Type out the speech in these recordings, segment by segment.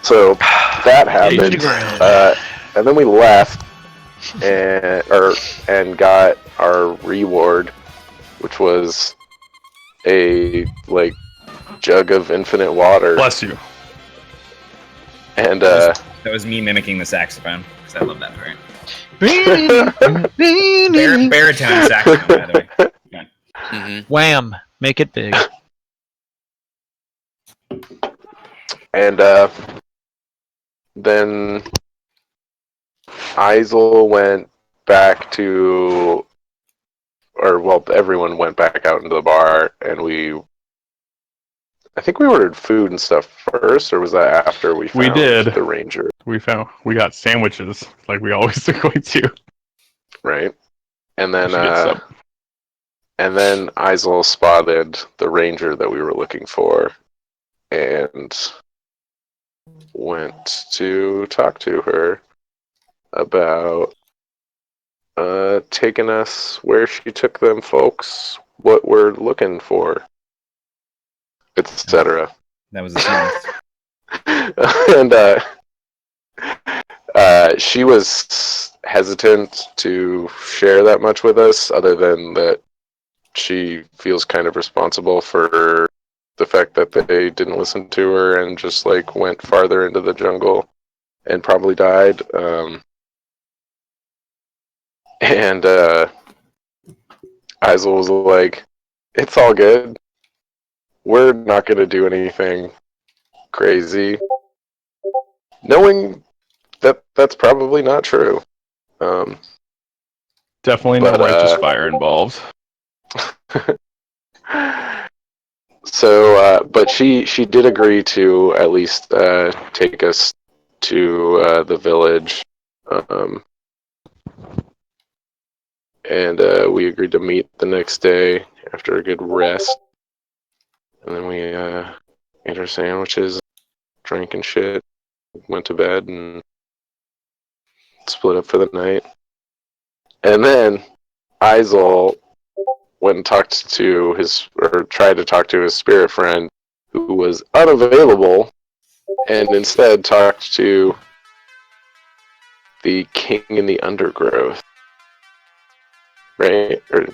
So that happened, and then we left and got our reward, which was a jug of infinite water. Bless you. And that was me mimicking the saxophone because I love that part. Baritone saxophone, by the way. Yeah. Mm-hmm. Wham! Make it big. And then Isel went back to, everyone went back out into the bar, and I think we ordered food and stuff first, or was that after we found the ranger? We got sandwiches, like we always are going to. Right. And then Isel spotted the ranger that we were looking for and went to talk to her about taking us where she took them folks, what we're looking for, etc. That was the And she was hesitant to share that much with us, other than that she feels kind of responsible for the fact that they didn't listen to her and just went farther into the jungle and probably died. And Isel was like, "It's all good. We're not going to do anything crazy," knowing that that's probably not true. Definitely no righteous fire involved. So, but she did agree to at least take us to the village, and we agreed to meet the next day after a good rest, and then we ate our sandwiches, drank and shit, went to bed, and split up for the night. And then Isel went and tried to talk to his spirit friend, who was unavailable, and instead talked to the king in the undergrowth. Right? Is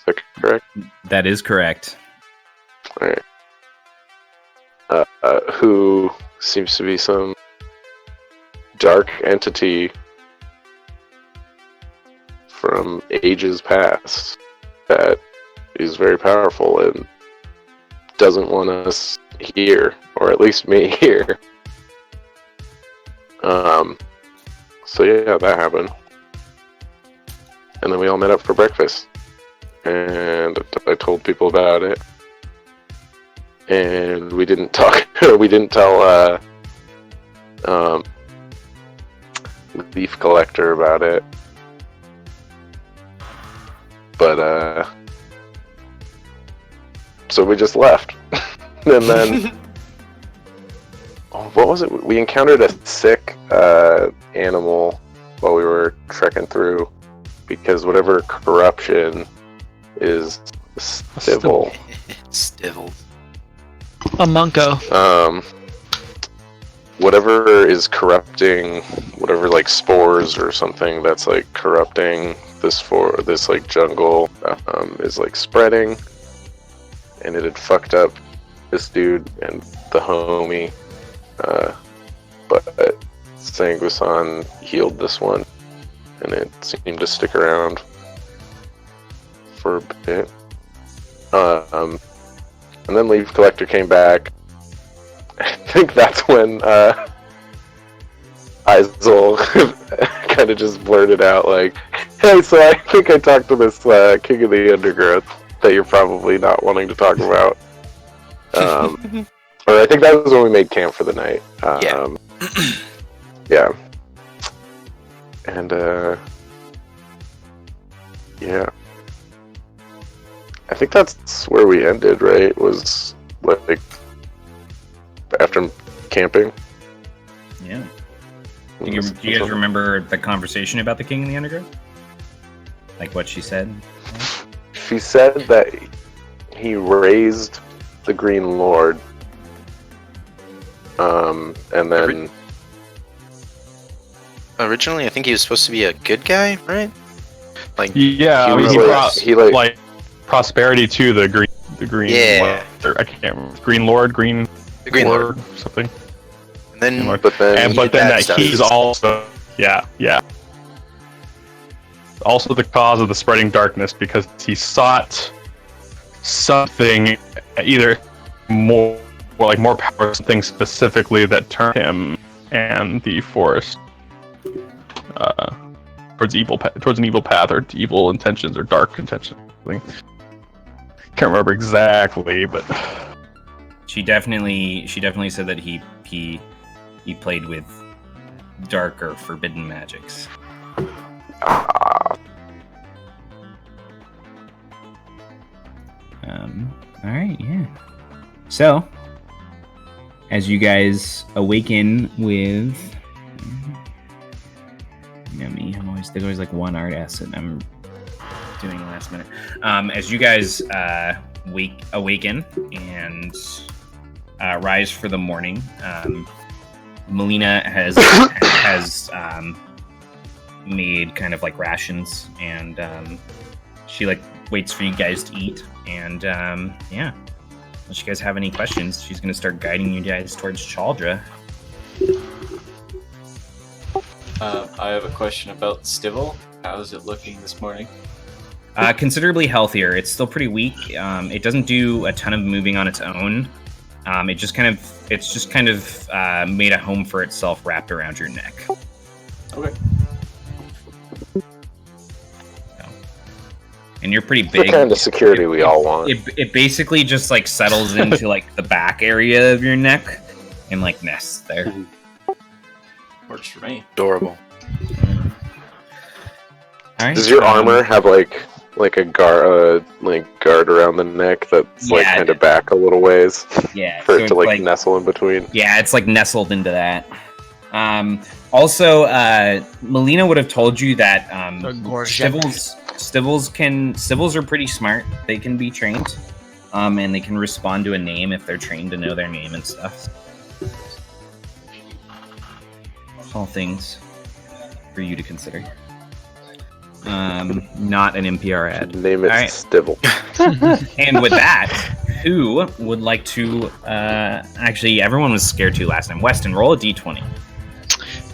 that correct? That is correct. Alright. Who seems to be some dark entity from ages past that is very powerful and doesn't want us here, or at least me here. So yeah, that happened. And then we all met up for breakfast. And I told people about it. And we didn't tell Leaf Collector about it. But so we just left. And then what was it? We encountered a sick animal while we were trekking through, because whatever corruption is Stivil. Stivil. A Munko. Whatever is corrupting, whatever spores or something that's corrupting this jungle is spreading, and it had fucked up this dude and the homie, but Sanguisan healed this one, and it seemed to stick around for a bit. And then Leaf Collector came back. I think that's when Isel kind of just blurted out "Hey, so I think I talked to this King of the Undergrowth that you're probably not wanting to talk about." Or I think that was when we made camp for the night. Yeah. And yeah. I think that's where we ended, right? Was after camping. Yeah. Do you guys remember the conversation about the King in the Undergrowth? What she said? She said that he raised the Green Lord And then Originally, I think he was supposed to be a good guy, right? Like, Yeah, he I mean, was he like- brought he, like- prosperity to the green. Yeah. I can't remember. Green Lord, Green the Green Lord. something. And then Lord. but then And He but did then bad that stuff. he's also also the cause of the spreading darkness because he sought something either more power, something specifically that turned him and the forest towards an evil path or evil intentions or dark intentions. Can't remember exactly, but She definitely said that he played with dark or forbidden magics. All right, yeah. So, as you guys awaken with, there's always like one art asset I'm doing last minute. As you guys awaken and rise for the morning, Melina has made kind of like rations, and she like waits for you guys to eat. And yeah, unless you guys have any questions, she's gonna start guiding you guys towards Chaldra. I have a question about Stivell. How is it looking this morning? Considerably healthier. It's still pretty weak. It doesn't do a ton of moving on its own. It's just kind of made a home for itself wrapped around your neck. Okay. And you're pretty the big. kind of security we all want. It basically just like settles into like the back area of your neck and like nests there. Works for me. Adorable. All right. Does your armor have like a guard around the neck that's like Yeah, kind of back a little ways Yeah. for so it to it's like nestle in between? Yeah, it's like nestled into that. Also, Melina would have told you that Stivels are pretty smart. They can be trained, and they can respond to a name if they're trained to know their name and stuff. All things for you to consider. Not an NPR ad. Name it All right. Stivell. And with that, who would like to? Actually, everyone was scared to last time. Weston, roll a d20.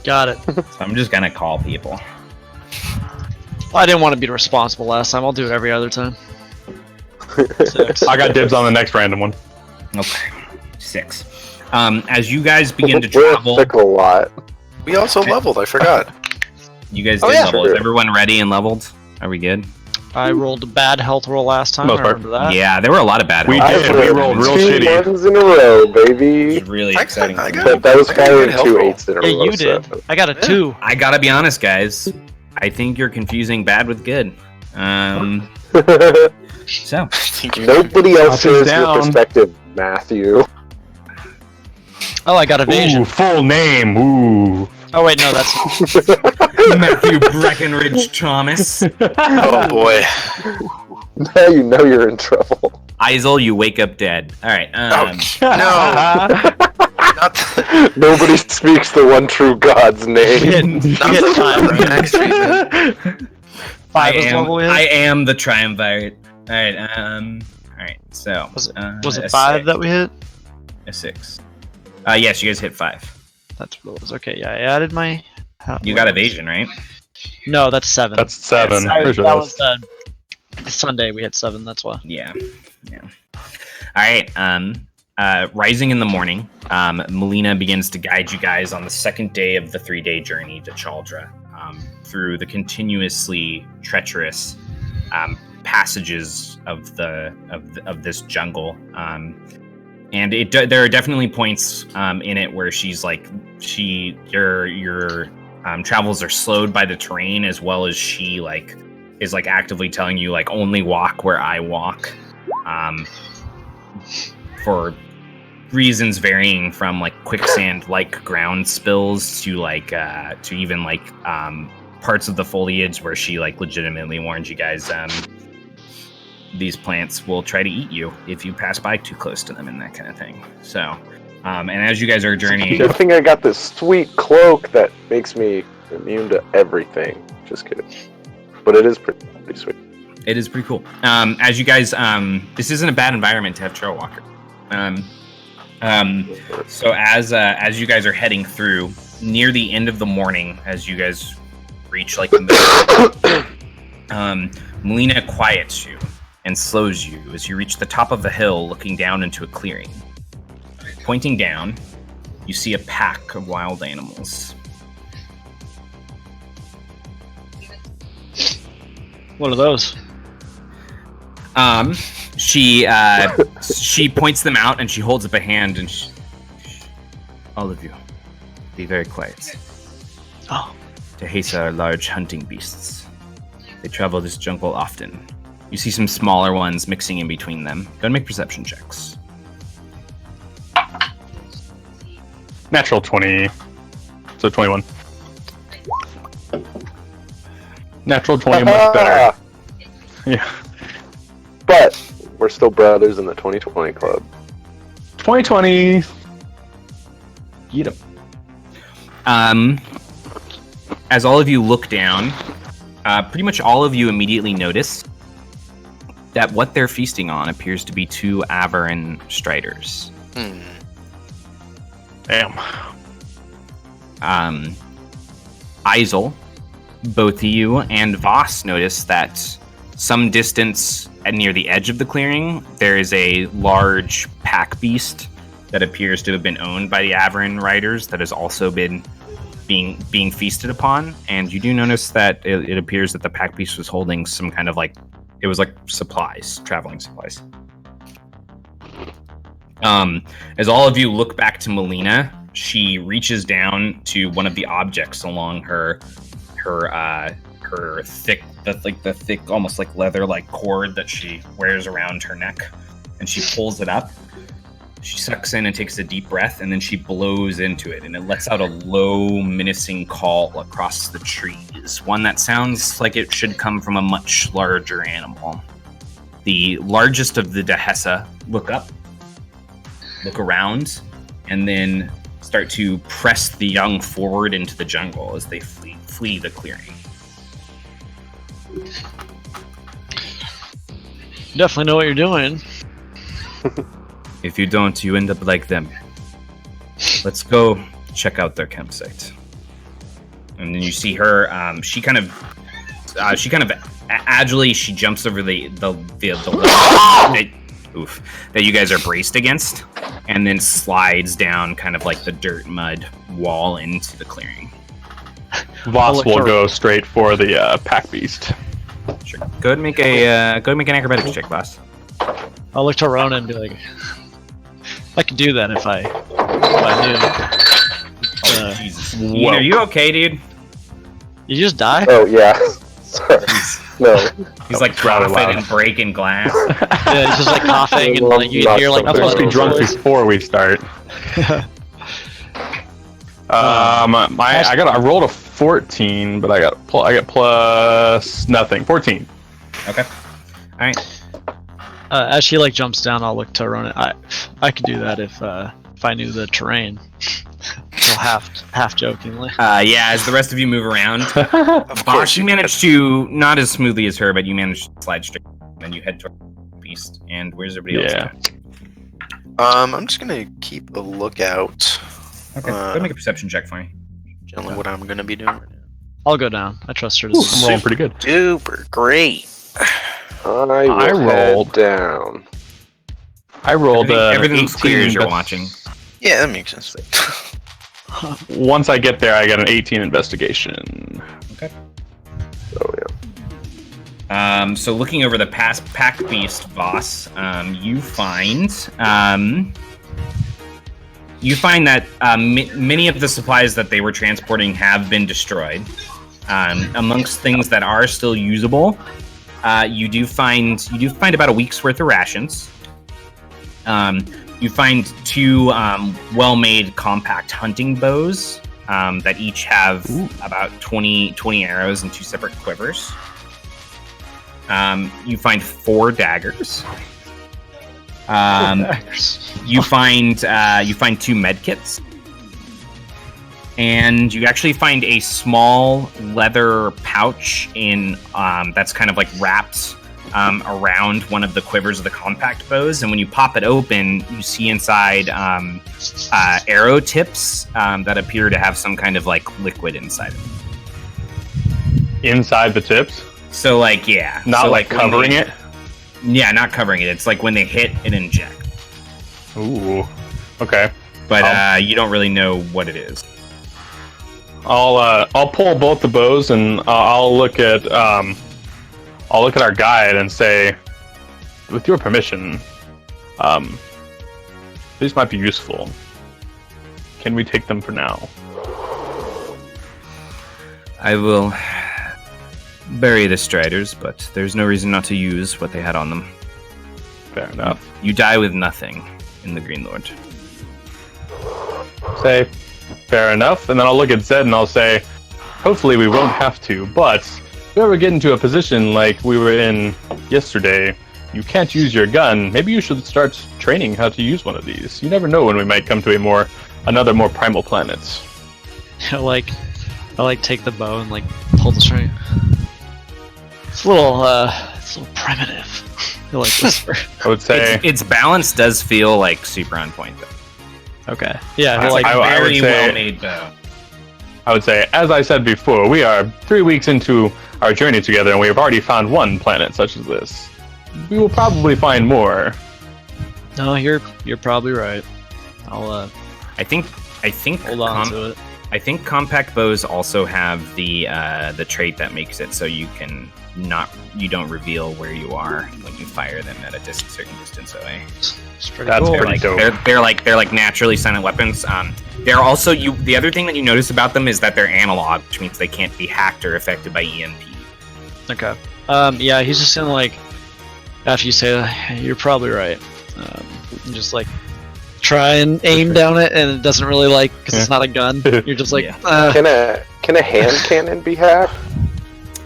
Got it. So I'm just gonna call people. I didn't want to be responsible last time. I'll do it every other time. 6. I got dibs on the next random one. Okay, 6. As you guys begin to We're a travel, fickle lot. We also leveled. I forgot. you guys Oh, did yeah, level. sure. Is everyone ready and leveled? Are we good? I rolled a bad health roll last time. Most I part. remember that. Yeah, there were a lot of bad. We rolls. did. We rolled real 2 shitty. 1s in a row, It baby. was really I exciting. got- I got- But that was I got a firing good health 2 roll. 8s in a Yeah, row. you did. So. I got a 2. I gotta be honest, guys. I think you're confusing bad with good. So Nobody else Up and shares your down. perspective, Matthew. Oh, I got evasion. Ooh, full name. Ooh. Oh wait, no, that's Matthew Breckenridge Thomas. Oh boy. Now you know you're in trouble. Isel, you wake up dead. All right. No. Not Nobody speaks the one true God's we name. hit, we hit time. Max treatment. 5 is level we hit. I am the triumvirate. All right. All right. So Was a it 5 6. that we hit? A 6. Yes, you guys hit 5. That's what it was. Okay, yeah, I added my. You got evasion, right? No, that's 7. That's 7. Sorry, Pretty sure that that's- was Sunday. We hit 7. That's why. Yeah. All right. Rising in the morning, Melina begins to guide you guys on the second day of the 3-day journey to Chaldra, through the continuously treacherous passages of this jungle. And there are definitely points in it where she's like, your travels are slowed by the terrain, as well as she like is like actively telling you like only walk where I walk, for reasons varying from like quicksand like ground spills to like to even like parts of the foliage where she like legitimately warns you guys these plants will try to eat you if you pass by too close to them and that kind of thing. So And as you guys are journeying, I think I got this sweet cloak that makes me immune to everything. Just kidding. But it is pretty sweet. it is pretty cool. As you guys, this isn't a bad environment to have Trailwalker. So as you guys are heading through, near the end of the morning, as you guys reach like the middle, Melina quiets you and slows you as you reach the top of the hill, looking down into a clearing. Pointing down, you see a pack of wild animals. What are those? She points them out and she holds up a hand and all of you, be very quiet. Oh. Tehesa are large hunting beasts. They travel this jungle often. You see some smaller ones mixing in between them. Go and make perception checks. Natural 20. So 21. Natural 20, much better. Yeah. But we're still brothers in the 2020 club. 2020. Get 'em. As all of you look down, pretty much all of you immediately notice that what they're feasting on appears to be two Averin striders. Damn. Isel, both of you, and Voss notice that some distance near the edge of the clearing, there is a large pack beast that appears to have been owned by the Averin riders that has also been being feasted upon. And you do notice that it appears that the pack beast was holding some kind of it was like supplies, traveling supplies. As all of you look back to Melina, she reaches down to one of the objects along her thick, the thick, almost like leather-like cord that she wears around her neck, and she pulls it up. She sucks in and takes a deep breath, and then she blows into it, and it lets out a low, menacing call across the trees, one that sounds like it should come from a much larger animal. The largest of the Tehesa look up, look around, and then start to press the young forward into the jungle as they flee the clearing. Definitely know what you're doing. If you don't, you end up like them. Let's go check out their campsite. And then you see her. She kind of agilely she jumps over the that you guys are braced against, and then slides down kind of like the dirt mud wall into the clearing. Voss will go straight for the pack beast. Sure. Go ahead and make an acrobatics check, Voss. I'll look to Rona and be like, I could do that if I knew. Jesus. Ian, are you okay, dude? You just die? Oh, yeah. Sorry. No. He's like coughing and breaking glass. Yeah, he's just like coughing and like you can hear like I'm supposed to be drunk before we start. I rolled a 14, but I got plus nothing. 14. Okay. All right. As she like jumps down, I'll look to Ronan. I could do that if I knew the terrain. So half jokingly. Yeah. As the rest of you move around, Bosch, you managed to not as smoothly as her, but you managed to slide straight, and you head toward the beast. And where's everybody else at? I'm just gonna keep a lookout. Okay. Go make a perception check for me. Generally, what I'm gonna be doing right now. I'll go down. I trust her to I'm rolling pretty good. Super great. I rolled down. I rolled everything's 18, clear as you're watching. Yeah, that makes sense. Once I get there, I got an 18 investigation. Okay. Oh yeah. So looking over the past pack beast, Voss, you find that many of the supplies that they were transporting have been destroyed. Amongst things that are still usable, you find about a week's worth of rations. You find two well-made compact hunting bows that each have about 20 arrows and 2 separate quivers. You find 4 daggers. You find 2 med kits, and you actually find a small leather pouch that's kind of like wrapped around one of the quivers of the compact bows. And when you pop it open, you see inside arrow tips that appear to have some kind of like liquid inside of them. Inside the tips? So like, yeah. Not so, like covering it? Yeah, not covering it. It's like when they hit, it inject. Ooh. Okay. But you don't really know what it is. I'll pull both the bows and I'll look at our guide and say, with your permission, these might be useful. Can we take them for now? I will bury the Striders, but there's no reason not to use what they had on them. Fair enough. You die with nothing in the Green Lord. Say, fair enough. And then I'll look at Zed and I'll say, hopefully we won't have to, but if we ever get into a position like we were in yesterday, you can't use your gun, maybe you should start training how to use one of these. You never know when we might come to another more primal planet. I like take the bow and like pull the string. It's a little primitive. I like whisper. I would say Its balance does feel like super on point, though. Okay. Yeah. It's like like a I would very say- well-made bow. I would say, as I said before, we are 3 weeks into our journey together, and we have already found one planet such as this. We will probably find more. no, you're probably right. I'll I think hold on to it. I think compact bows also have the trait that makes it so you don't reveal where you are when you fire them at a certain distance away. It's pretty That's cool. pretty dope. They're like naturally silent weapons. They're also the other thing that you notice about them is that they're analog, which means they can't be hacked or affected by EMP. Okay. Yeah, he's just gonna like, after you say that, you're probably right. Just like try and aim down it, and it doesn't really like because it's not a gun. You're just like, Yeah. Can a hand cannon be hacked?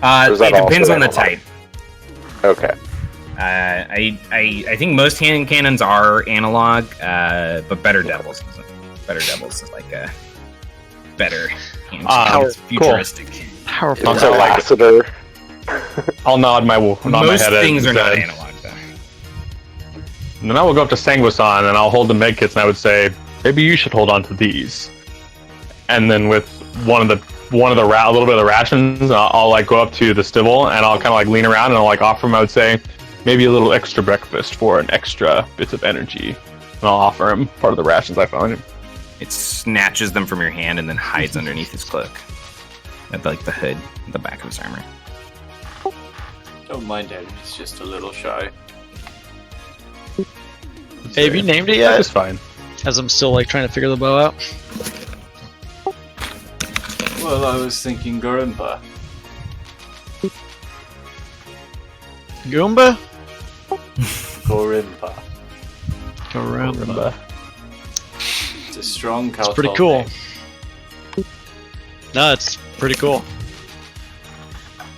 Or is It that depends also on the analog? type. Okay. I think most hand cannons are analog, but Better Devils is like a better hand cannon. It's futuristic. powerful. It's a Lassiter. I'll nod my Most head at things are not Zed. analog, though. And then I will go up to Sanguisan and I'll hold the medkits and I would say, maybe you should hold on to these. And then with a little bit of the rations, I'll like go up to the stibble and I'll kind of like lean around and I'll like offer him. I would say, maybe a little extra breakfast for an extra bit of energy. And I'll offer him part of the rations I found him. It snatches them from your hand and then hides underneath his cloak. At like the hood, the back of his armor. Don't mind him, he's just a little shy. Hey, have you named it That yet? is fine. As I'm still like trying to figure the bow out. Well, I was thinking Gorimba. Goomba? Gorimba. Goomba. It's a strong It's Caltol pretty cool. name. No, it's pretty cool.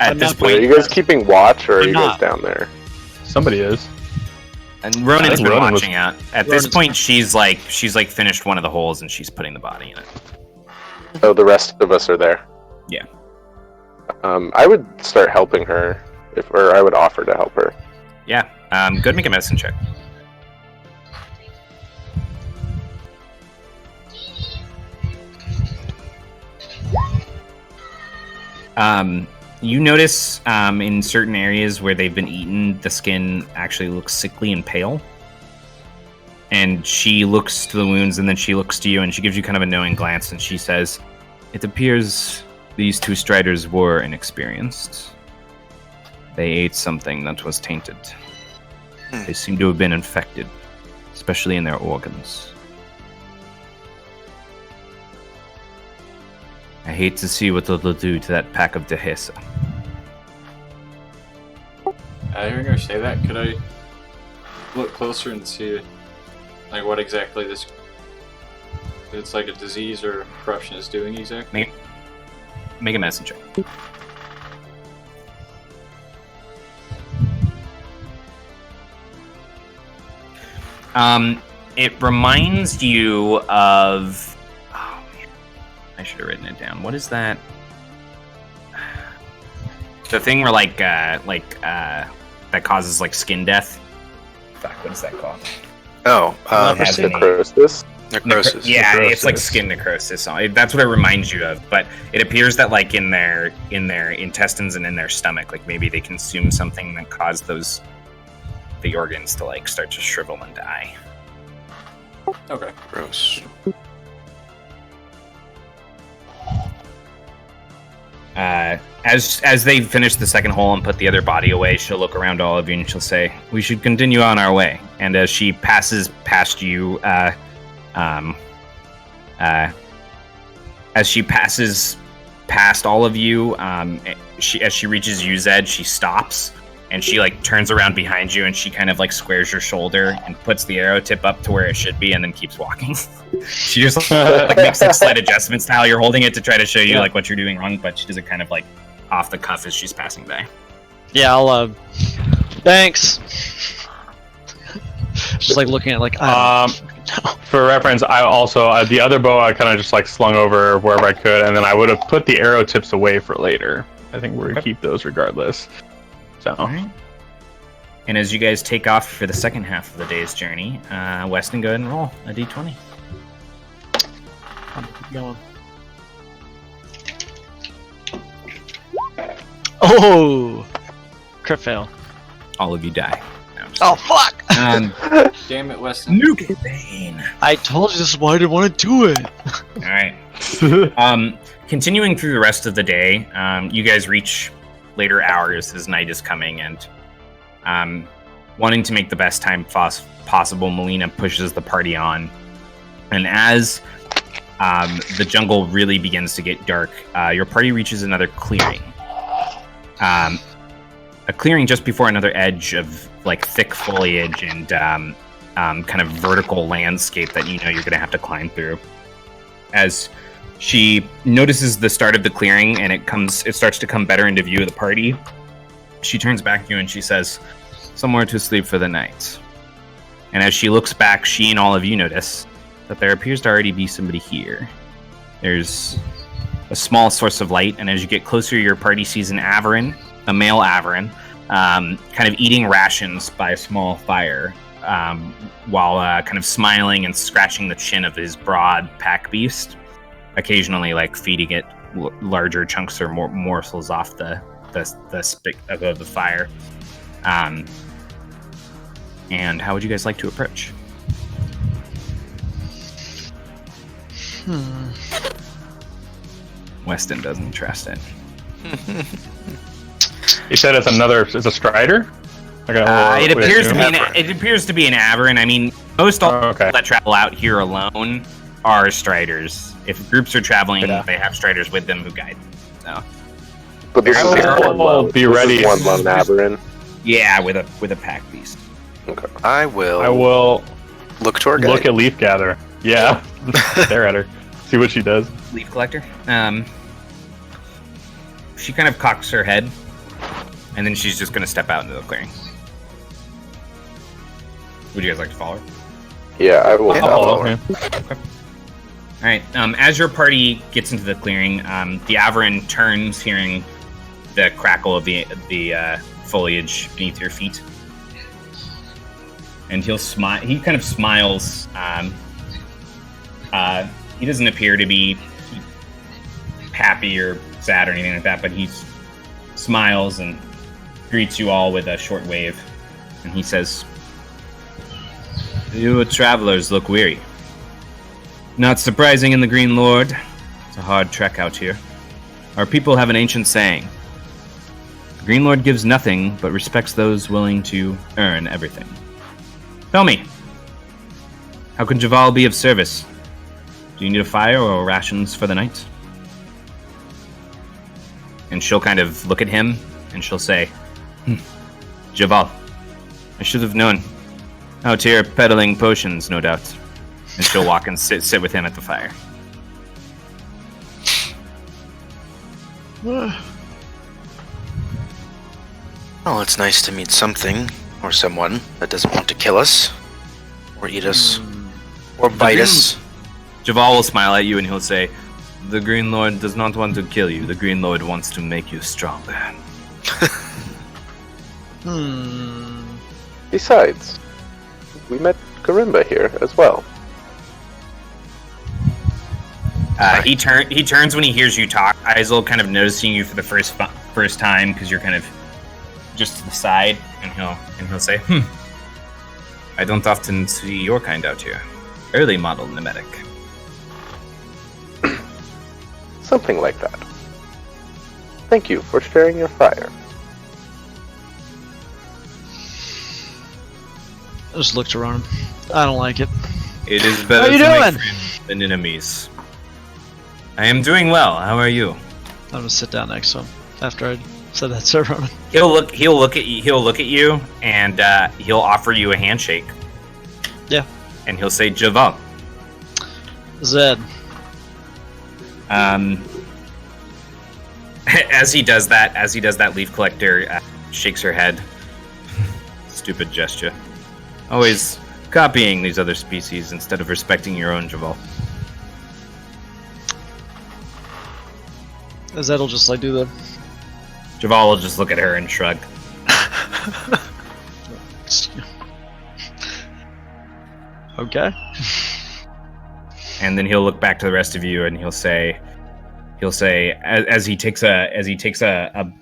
At I'm this not- Wait, are point, you guys keeping watch, or are I'm you guys not. down there? Somebody is. and Ronan's been Ronan was- watching out. At this Ronan's- point, she's like finished one of the holes and she's putting the body in it. Oh, the rest of us are there. Yeah. I would start helping her, or I would offer to help her. Yeah. Go ahead and make a medicine check. You notice in certain areas where they've been eaten, the skin actually looks sickly and pale. And she looks to the wounds, and then she looks to you, and she gives you kind of a knowing glance, and she says, "It appears these 2 Striders were inexperienced. They ate something that was tainted. They seem to have been infected, especially in their organs. I hate to see what they'll do to that pack of Dehesa." Hearing her say that, could I look closer and see, like, what exactly this? It's like a disease or corruption is doing exactly. Make a medicine check. It reminds you of. Oh man, I should have written it down. What is that? The thing where that causes like skin death. Fuck, what is that called? Oh, Necrosis? necrosis. Yeah, Necrosis. it's like skin necrosis. That's what it reminds you of. But it appears that like in their intestines and in their stomach, like maybe they consume something that caused the organs to like start to shrivel and die. Okay. Gross. As they finish the second hole and put the other body away, she'll look around all of you and she'll say, "We should continue on our way." And as she passes past you, as she passes past all of you, as she reaches U's edge, she stops and she like turns around behind you and she kind of like squares your shoulder and puts the arrow tip up to where it should be and then keeps walking. She just like makes like slight adjustments to how you're holding it to try to show you like what you're doing wrong, but she does it kind of like off the cuff as she's passing by. Yeah, I'll thanks. Just like looking at like For reference, I also the other bow I kind of just like slung over wherever I could, and then I would have put the arrow tips away for later. I think we're gonna keep those regardless. So. All right. And as you guys take off for the second half of the day's journey, Weston, go ahead and roll a d20. keep going. Oh, crit fail. All of you die. No, I'm just Oh fuck! Damn it, Weston. Nuke Bane. I told you this is why I didn't want to do it. All right. Continuing through the rest of the day, you guys reach later hours as night is coming, and wanting to make the best time possible, Melina pushes the party on. And as the jungle really begins to get dark, your party reaches another clearing. A clearing just before another edge of like thick foliage and kind of vertical landscape that you know you're going to have to climb through. As she notices the start of the clearing and it starts to come better into view of the party, she turns back to you and she says, "Somewhere to sleep for the night." And as she looks back, she and all of you notice that there appears to already be somebody here. There's a small source of light, and as you get closer, your party sees an Averin, a male Averin, kind of eating rations by a small fire, while kind of smiling and scratching the chin of his broad pack beast, occasionally like feeding it larger chunks or more morsels off the spit of the fire. And how would you guys like to approach? Weston doesn't trust it. You said it's a strider? It appears to be an Averin. I mean, most all that travel out here alone are striders. If groups are traveling, they have striders with them who guide them. So. But this is one lone. Be ready. One lone Aberrin. Yeah, with a pack beast. Okay. I will look to our guide. Look at Leaf Gather. Yeah. Stare at her. See what she does. Leaf collector. She kind of cocks her head, and then she's just going to step out into the clearing. Would you guys like to follow her? Yeah, I will follow her. Okay. All right. As your party gets into the clearing, the Averin turns, hearing the crackle of the foliage beneath your feet, and he'll smile. He kind of smiles. He doesn't appear to be happy or sad or anything like that, but he smiles and greets you all with a short wave, and he says, "You travelers look weary. Not surprising in the Green Lord. It's a hard trek out here. Our people have an ancient saying. The Green Lord gives nothing, but respects those willing to earn everything. Tell me, how can Javal be of service? Do you need a fire or rations for the night?" And she'll kind of look at him, and she'll say, "Javal, I should have known. Out here peddling potions, no doubt." And she'll walk and sit with him at the fire. Well, it's nice to meet something or someone that doesn't want to kill us. Or eat us. Or bite us. Javal will smile at you and he'll say, "The Green Lord does not want to kill you. The Green Lord wants to make you stronger." Besides, we met Karimba here as well. He turns when he hears you talk. Aizel kind of noticing you for the first time because you're kind of just to the side, and he'll say, "I don't often see your kind out here. Early model Nemetic." Something like that. Thank you for sharing your fire. I just looked around him. I don't like it. It is better How you to doing? make friends than enemies. I am doing well. How are you? I'm gonna sit down next to him after I said that to Ronan. He'll look at you, and he'll offer you a handshake. Yeah. And he'll say, "Javal." Zed. As he does that, Leaf Collector shakes her head. Stupid gesture. Always copying these other species instead of respecting your own, Javal. Zed'll just like do the. Javal will just look at her and shrug. Okay. And then he'll look back to the rest of you and he'll say, as he takes a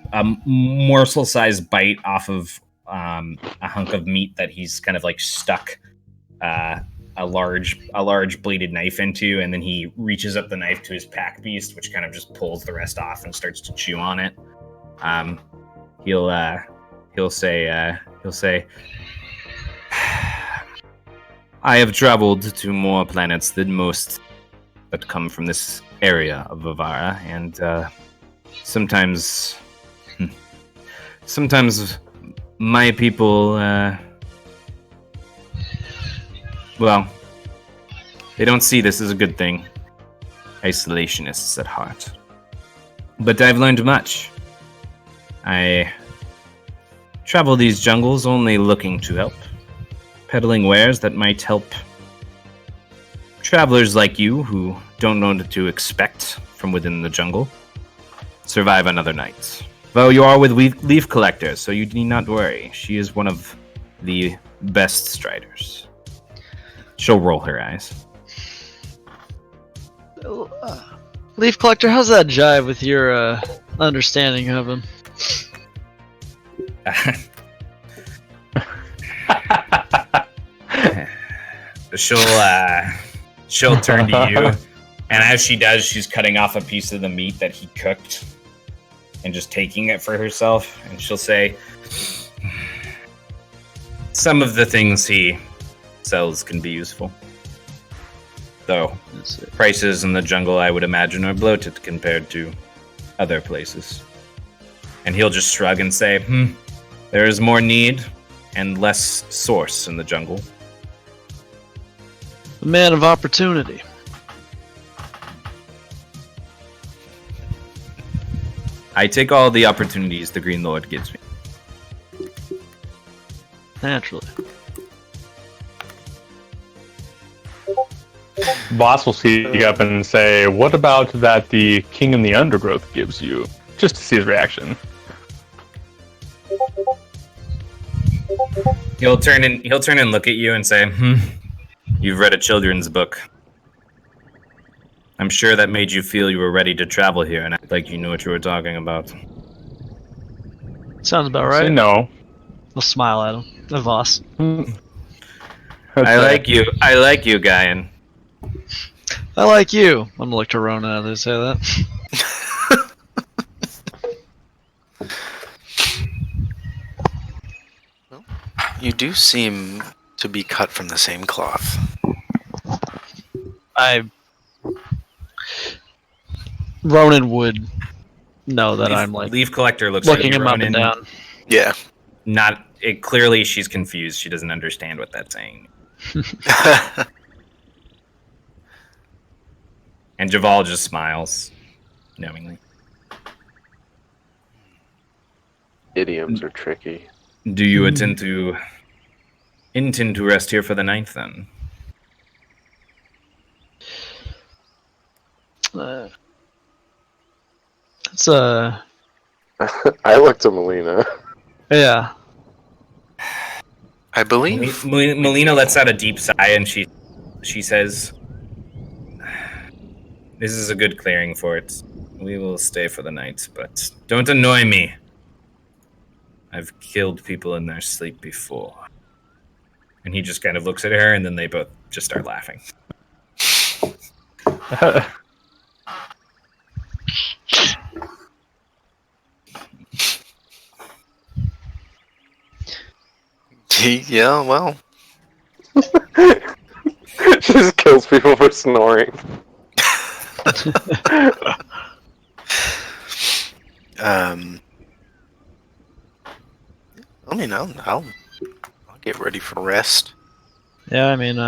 morsel-sized bite off of a hunk of meat that he's kind of like stuck a large bladed knife into, and then he reaches up the knife to his pack beast, which kind of just pulls the rest off and starts to chew on it. He'll say, "I have traveled to more planets than most that come from this area of Vivara, and sometimes my people, well, they don't see this as a good thing. Isolationists at heart. But I've learned much. I travel these jungles only looking to help, peddling wares that might help travelers like you who don't know what to expect from within the jungle survive another night. Though you are with Leaf Collector, so you need not worry. She is one of the best striders." She'll roll her eyes. Leaf Collector, how's that jive with your understanding of him? She'll turn to you, and as she does, she's cutting off a piece of the meat that he cooked and just taking it for herself, and she'll say, "Some of the things he sells can be useful. Though prices in the jungle, I would imagine, are bloated compared to other places." And he'll just shrug and say, "There is more need and less source in the jungle." The man of opportunity. I take all the opportunities the Green Lord gives me. Naturally. Boss will speak up and say, "What about that the King in the Undergrowth gives you?" Just to see his reaction. He'll turn and look at you and say, "You've read a children's book. I'm sure that made you feel you were ready to travel here and act like you knew what you were talking about." Sounds about Say right. no. I'll smile at him. The Voss. I like you, Guyan. I like you. I'm gonna look to Rona as I say that. You do seem to be cut from the same cloth. Ronan would know that I'm like Leaf Collector looks looking at you, him up and Ronan. down. Yeah. Clearly she's confused. She doesn't understand what that's saying. And Javal just smiles knowingly. Idioms are tricky. Do you intend to Intend to rest here for the night, then. It's I look to Melina. yeah. I believe. Melina lets out a deep sigh and she says, "This is a good clearing for it. We will stay for the night, but don't annoy me. I've killed people in their sleep before." And he just kind of looks at her, and then they both just start laughing. Yeah, well. Just kills people for snoring. I mean, I'll get ready for rest. Yeah, I mean,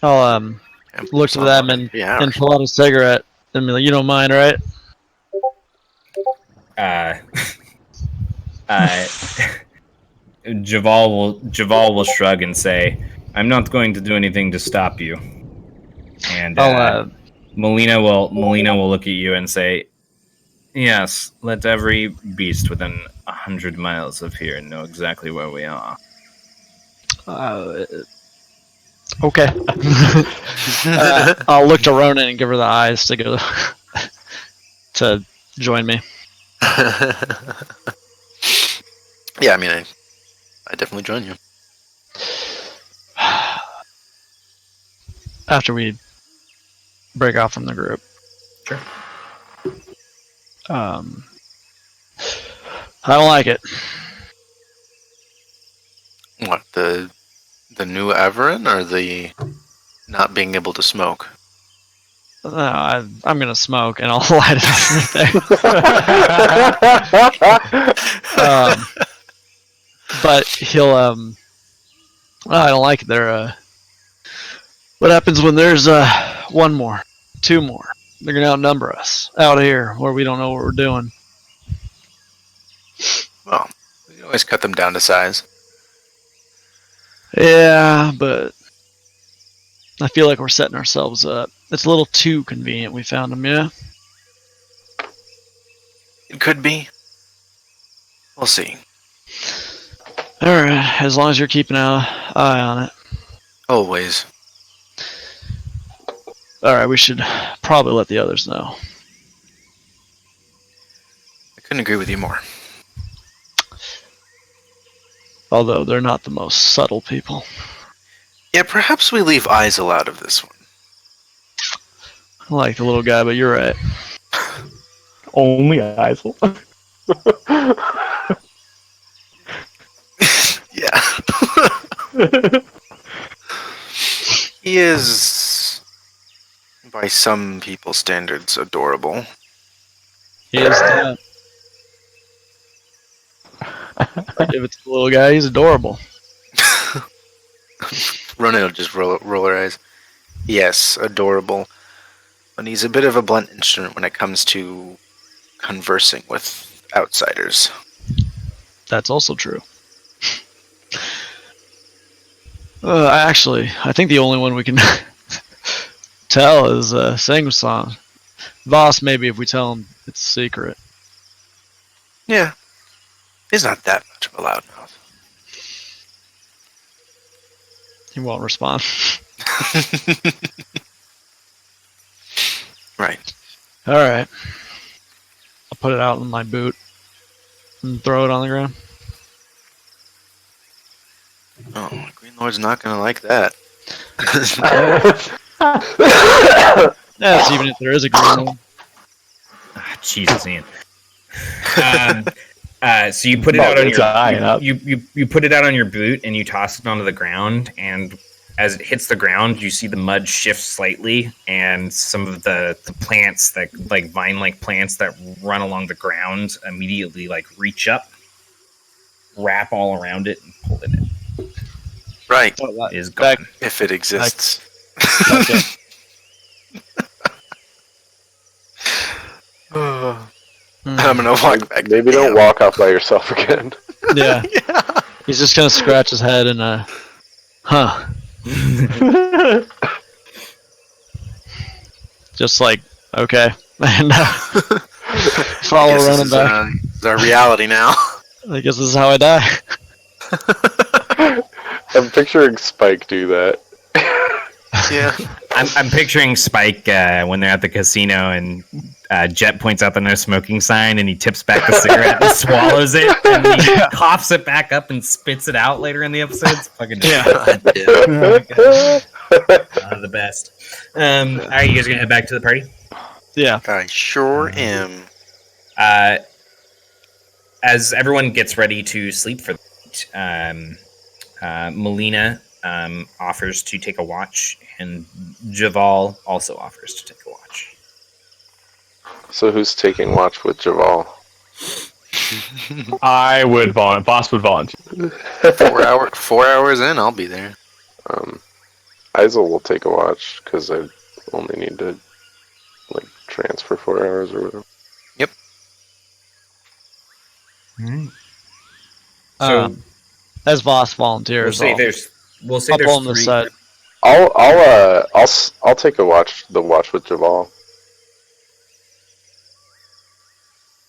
I'll And look to them and yeah. pull out a cigarette and be like, "You don't mind, right?" Javal will shrug and say, "I'm not going to do anything to stop you." And Melina will look at you and say, "Yes, let every beast within 100 miles of here know exactly where we are." Okay. I'll look to Ronan and give her the eyes to go to join me. Yeah, I mean, I definitely join you. After we break off from the group. Sure. I don't like it. What, the new Everin or the not being able to smoke? No, I'm gonna smoke and I'll light it up. But he'll I don't like it. They're what happens when there's one more, two more? They're gonna outnumber us out here where we don't know what we're doing. Well, you always cut them down to size. Yeah, but I feel like we're setting ourselves up. It's a little too convenient. We found them, yeah. It could be. We'll see. All right, as long as you're keeping an eye on it. Always. All right, we should probably let the others know. I couldn't agree with you more. Although they're not the most subtle people. Yeah, perhaps we leave Isel out of this one. I like the little guy, but you're right. Only Isel. Yeah. He is, by some people's standards, adorable. He is that. If it's the little guy, he's adorable. Ronan will just roll her eyes. Yes, adorable. But he's a bit of a blunt instrument when it comes to conversing with outsiders. That's also true. I think the only one we can tell is Sing-Song. Voss, maybe if we tell him it's a secret. Yeah. He's not that much of a loudmouth. He won't respond. Right. All right. I'll put it out in my boot and throw it on the ground. Oh, Green Lord's not going to like that. Yes, even if there is a green one. Jesus, Ian. So you put it out on your you put it out on your boot and you toss it onto the ground, and as it hits the ground, you see the mud shift slightly, and some of the plants that like vine-like plants that run along the ground immediately like reach up, wrap all around it, and pull it in. Right. Is gone. If it exists. I'm gonna walk back. Maybe don't walk off by yourself again. Yeah. He's just gonna scratch his head and huh. Just like, okay. And follow Guess running this back. is our reality now. I guess this is how I die. I'm picturing Spike do that. Yeah. I'm picturing Spike when they're at the casino and Jet points out the no smoking sign and he tips back the cigarette and swallows it and he coughs it back up and spits it out later in the episode. It's fucking the best. All right, you guys gonna head back to the party? Yeah. I sure am. As everyone gets ready to sleep for the night, Melina offers to take a watch, and Javal also offers to take a watch. So who's taking watch with Javal? I would volunteer. Boss would volunteer. 4 hours in, I'll be there. Isel will take a watch because I only need to like transfer 4 hours or whatever. Yep. So as boss volunteers, we'll say I'll there's pull him three. aside. I'll take a watch. The watch with Javal.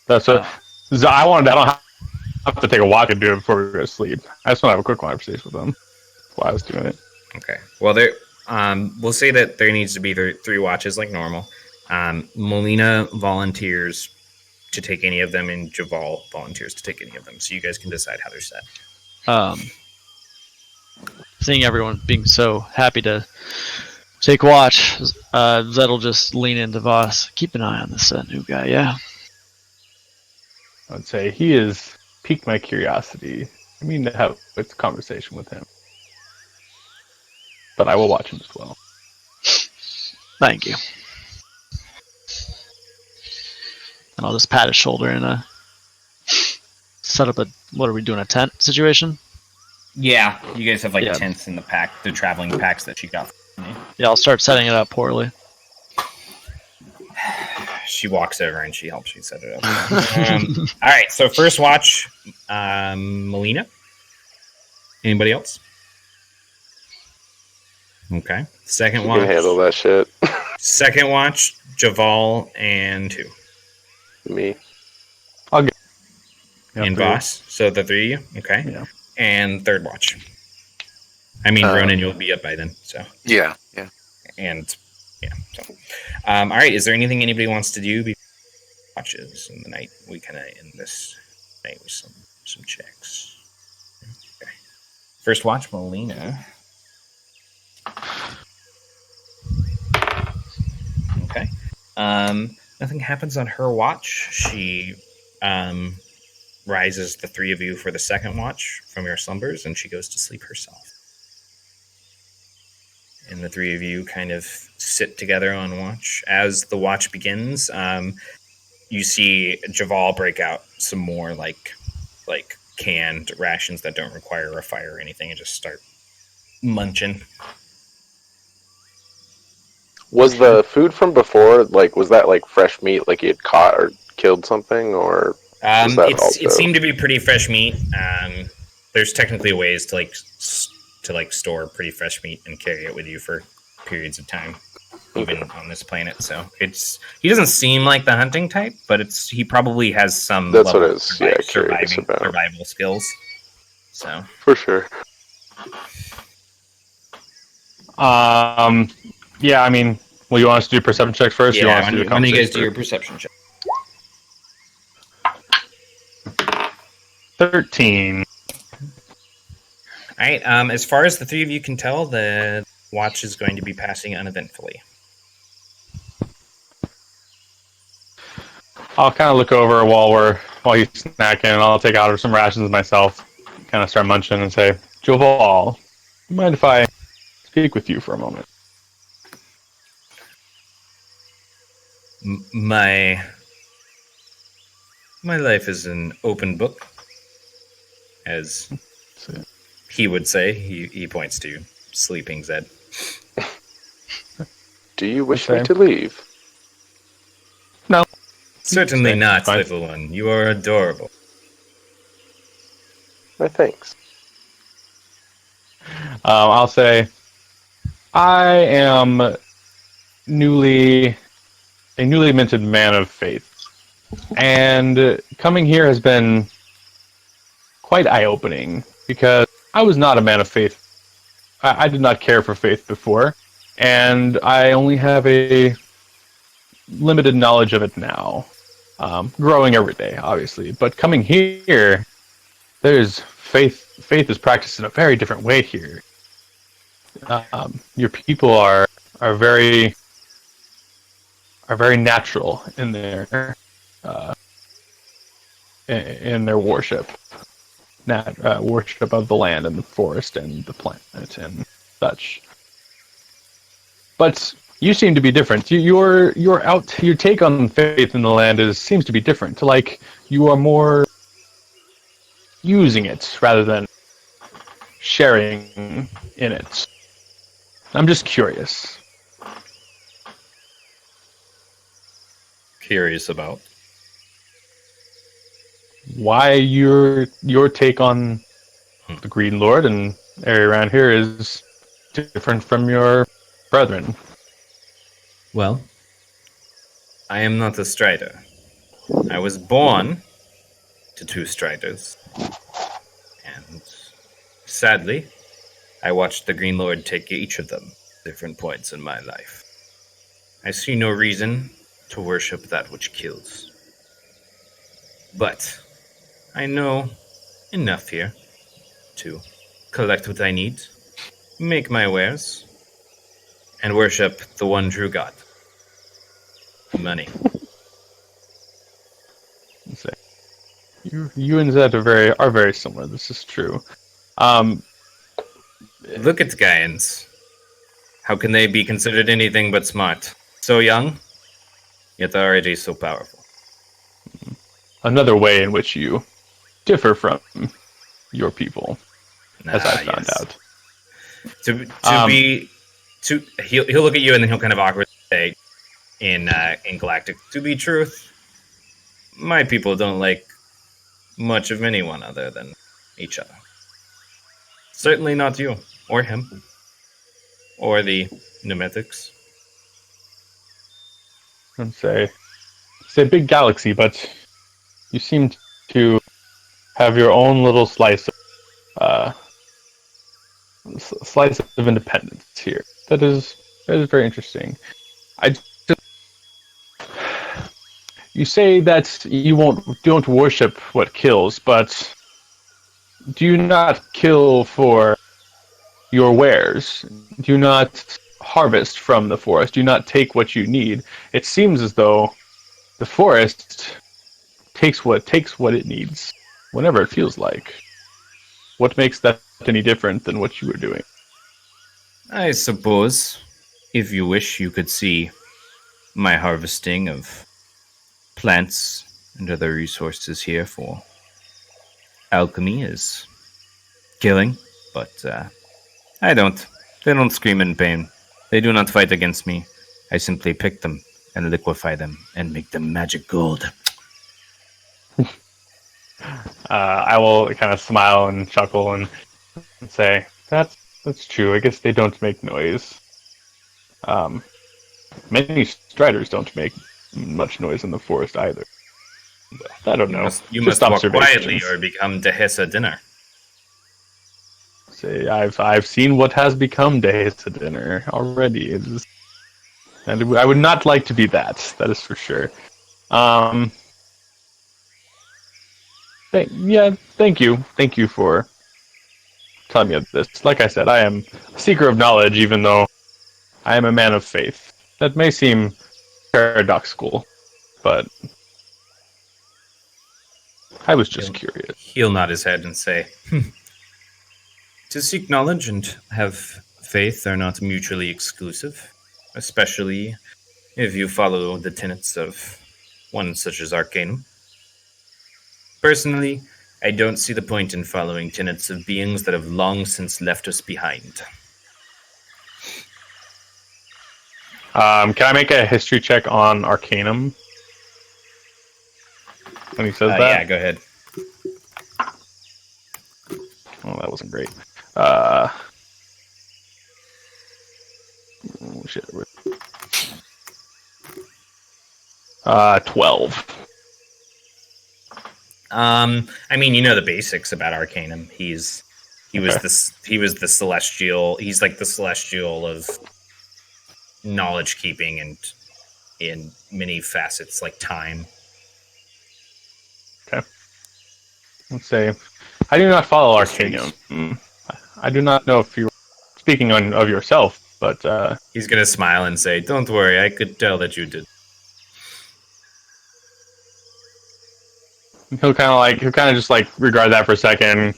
That's what. So I don't have to take a walk and do it before we go to sleep. I just want to have a quick conversation with them. That's why I was doing it. Okay. Well, there. We'll say that there needs to be three watches like normal. Melina volunteers to take any of them, and Javal volunteers to take any of them. So you guys can decide how they're set. Seeing everyone being so happy to take watch, Zed'll just lean into Voss. Keep an eye on this new guy, yeah? I would say he has piqued my curiosity. I mean to have a conversation with him. But I will watch him as well. Thank you. And I'll just pat his shoulder and set up what are we doing, a tent situation? Yeah, you guys have Yeah. tents in the pack, the traveling packs that she got. Yeah, I'll start setting it up poorly. She walks over and she helps you set it up. All right, so first watch, Melina. Anybody else? Okay. Second You watch. can handle that shit. Second watch, Javal and who? Me. Yeah, And three. Boss. So the three of you. Okay. Yeah. And third watch. I mean, Ronan, you'll be up by then. So. Yeah. And yeah. So. All right. Is there anything anybody wants to do before watches in the night? We kind of end this night with some checks. Okay. First watch, Melina. Okay. Nothing happens on her watch. She rises the three of you for the second watch from your slumbers, and she goes to sleep herself. And the three of you kind of sit together on watch. As the watch begins, you see Javal break out some more like canned rations that don't require a fire or anything, and just start munching. Was the food from before was that fresh meat, like he had caught or killed something, or was that It seemed to be pretty fresh meat. There's technically ways to store pretty fresh meat and carry it with you for periods of time, even on this planet. So he doesn't seem like the hunting type, but he probably has some. That's level what of it is. Yeah, curious about survival skills. So for sure. Yeah, I mean, well, you want us to do perception checks first? yeah, you want us to do a when you guys conversation do your perception check. 13. All right. As far as the three of you can tell, the watch is going to be passing uneventfully. I'll kind of look over while he's snacking, and I'll take out some rations myself. Kind of start munching and say, Joval, you mind if I speak with you for a moment? My life is an open book, as he would say. He points to sleeping Zed. Do you wish Okay. me to leave? Certainly not, Fine. little one. You are adorable. My thanks. I'll say I am a newly minted man of faith, and coming here has been quite eye-opening because I was not a man of faith. I did not care for faith before, and I only have a limited knowledge of it now. Growing every day, obviously, but coming here, there's faith. Faith is practiced in a very different way here. Your people are very natural in their worship, worship of the land and the forest and the planet and such. But you seem to be different. Your take on faith in the land seems to be different. Like you are more using it rather than sharing in it. I'm just curious. Curious about. Why your take on the Green Lord and area around here is different from your brethren. Well, I am not a strider. I was born to 2 striders. And sadly, I watched the Green Lord take each of them at different points in my life. I see no reason to worship that which kills. But I know enough here to collect what I need, make my wares, and worship the one true God. Money. You and Zed are very similar. This is true. Look at Gaians. How can they be considered anything but smart? So young, yet already so powerful. Another way in which you differ from your people, as I found out. He'll look at you and then he'll kind of awkwardly say, in Galactic, to be truth, my people don't like much of anyone other than each other. Certainly not you, or him, or the Nemetics. And say, it's a big galaxy, but you seem to have your own little slice of independence here. That is very interesting. You say that you don't worship what kills, but do you not kill for your wares? Do you not harvest from the forest? Do you not take what you need? It seems as though the forest takes what it needs whenever it feels like. What makes that any different than what you were doing? I suppose, if you wish, you could see my harvesting of plants and other resources here for alchemy is killing, but I don't. They don't scream in pain. They do not fight against me. I simply pick them and liquefy them and make them magic gold. I will kind of smile and chuckle and say, that's true. I guess they don't make noise. Many striders don't make much noise in the forest either. But I don't know. You must walk quietly or become Dehesa dinner. Say, I've seen what has become Dehesa dinner already. And I would not like to be that. That is for sure. Thank you. Thank you for telling me of this. Like I said, I am a seeker of knowledge, even though I am a man of faith. That may seem paradoxical, but I was just curious. He'll nod his head and say, to seek knowledge and have faith are not mutually exclusive, especially if you follow the tenets of one such as Arcanum. Personally, I don't see the point in following tenets of beings that have long since left us behind. Can I make a history check on Arcanum? when he says that? Yeah, go ahead. Oh, that wasn't great. Shit. 12. I mean, you know the basics about Arcanum. He was the celestial. He's like the celestial of knowledge keeping and in many facets like time. Let's say, I do not follow Arcanium. I do not know if you're speaking of yourself, but He's gonna smile and say, "Don't worry, I could tell that you did." he'll kind of just like regard that for a second,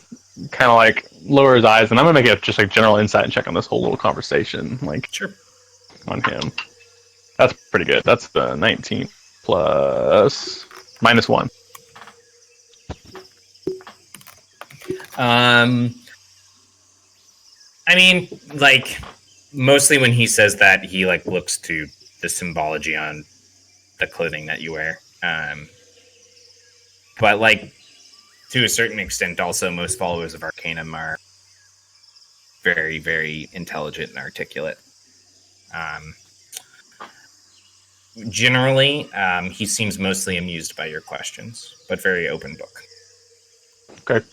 kind of like lower his eyes, and I'm gonna make it just like general insight check on this whole little conversation, like Sure. on him. That's pretty good. That's the 19 plus -1. I mean, like, mostly when he says that, he like looks to the symbology on the clothing that you wear. But like, to a certain extent, also most followers of Arcanum are very, very intelligent and articulate. Generally, he seems mostly amused by your questions, but very open book. Okay.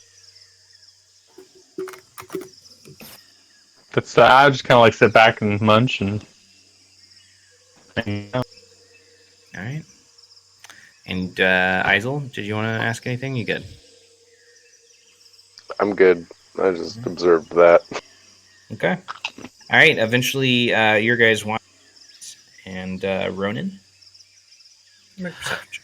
That's I just kind of like sit back and munch and hang out. All right. And Isel, did you want to ask anything? You good? I'm good. I just observed that. Okay. All right. Eventually, your guys want and Ronan. Make a perception check.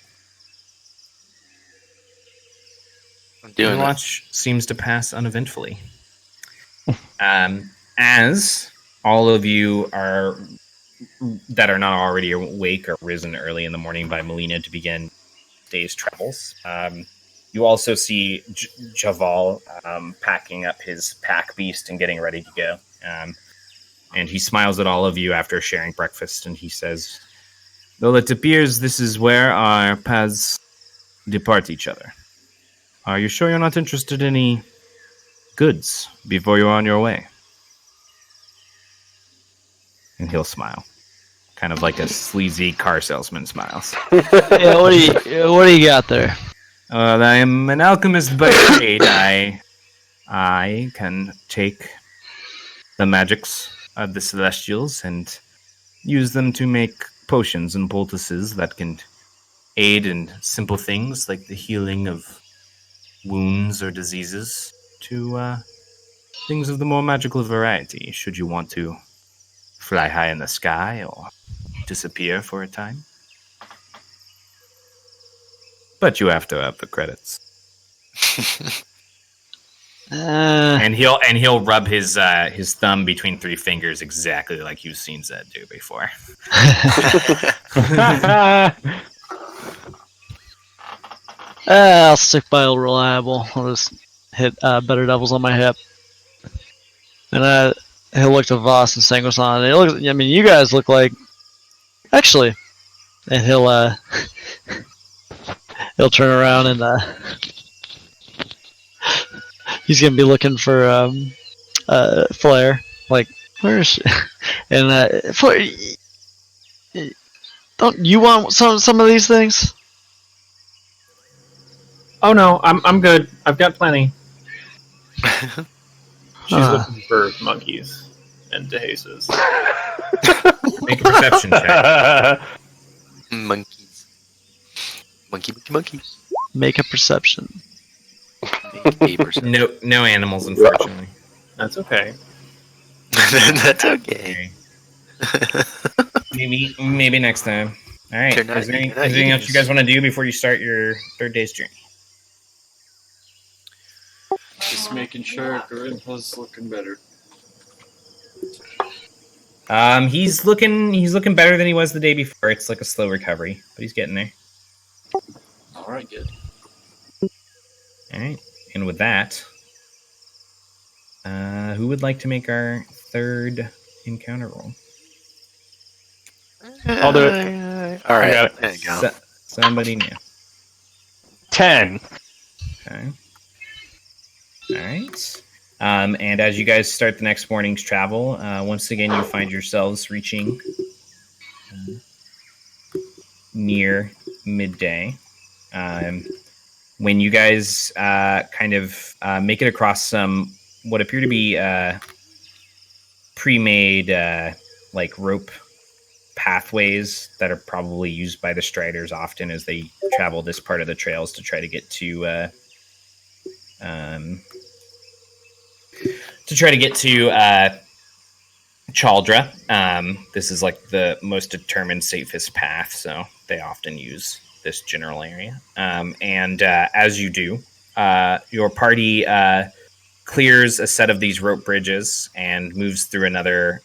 I'm Your doing that. watch seems to pass uneventfully. As all of you are that are not already awake are risen early in the morning by Melina to begin day's travels. You also see Javal packing up his pack beast and getting ready to go. And he smiles at all of you after sharing breakfast, and he says, "Though it appears this is where our paths depart each other, are you sure you're not interested in any goods before you're on your way?" And he'll smile. Kind of like a sleazy car salesman smiles. Yeah, what do you got there? I am an alchemist by trade. I can take the magics of the Celestials and use them to make potions and poultices that can aid in simple things like the healing of wounds or diseases to things of the more magical variety, should you want to fly high in the sky or disappear for a time. But you have to have the credits. And he'll rub his thumb between three fingers exactly like you've seen Zed do before. I'll stick by old reliable. I'll just hit better devils on my hip. And he'll look to Voss and Sanguisan. I mean, you guys look like actually. And he'll turn around and he's gonna be looking for Flare. Like, where is she? And Flare, don't you want some of these things? Oh no, I'm good. I've got plenty. She's looking for monkeys and dehaces. Make a perception check. Monkeys. Monkey. Make a perception. No animals, unfortunately. That's okay. That's okay. Maybe next time. All right. They're not- Is there they're not anything else eating you guys want to do before you start your third day's journey? Just making sure Grandpa's looking better. He's looking better than he was the day before. It's like a slow recovery, but he's getting there. All right, good. All right. And with that, who would like to make our third encounter roll? I'll do it. All I right, got it. there you go. Somebody new. 10. Okay. All right. And as you guys start the next morning's travel, once again you find yourselves reaching near midday. When you guys kind of make it across some what appear to be pre-made like rope pathways that are probably used by the striders often as they travel this part of the trails to try to get to Chaldra. This is like the most determined, safest path, so they often use this general area. And as you do, your party clears a set of these rope bridges and moves through another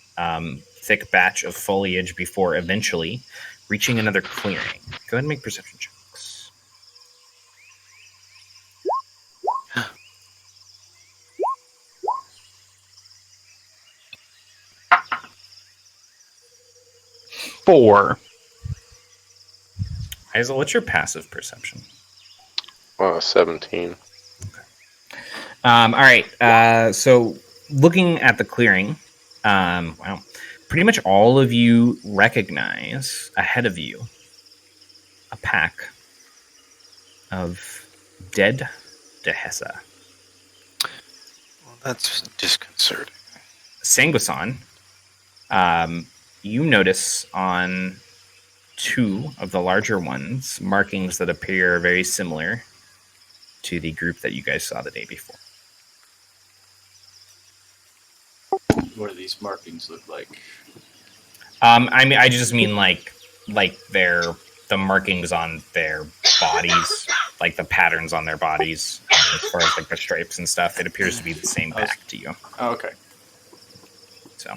thick batch of foliage before eventually reaching another clearing. Go ahead and make perception checks. Four. Isel, what's your passive perception? 17. All right. So looking at the clearing, wow, pretty much all of you recognize ahead of you a pack of dead Dehesa. Well, that's disconcerting. Sanguisan, you notice on two of the larger ones markings that appear very similar to the group that you guys saw the day before. What do these markings look like? I just mean like the markings on their bodies, like the patterns on their bodies, as far as like the stripes and stuff. It appears to be the same back to you. Oh, okay. So,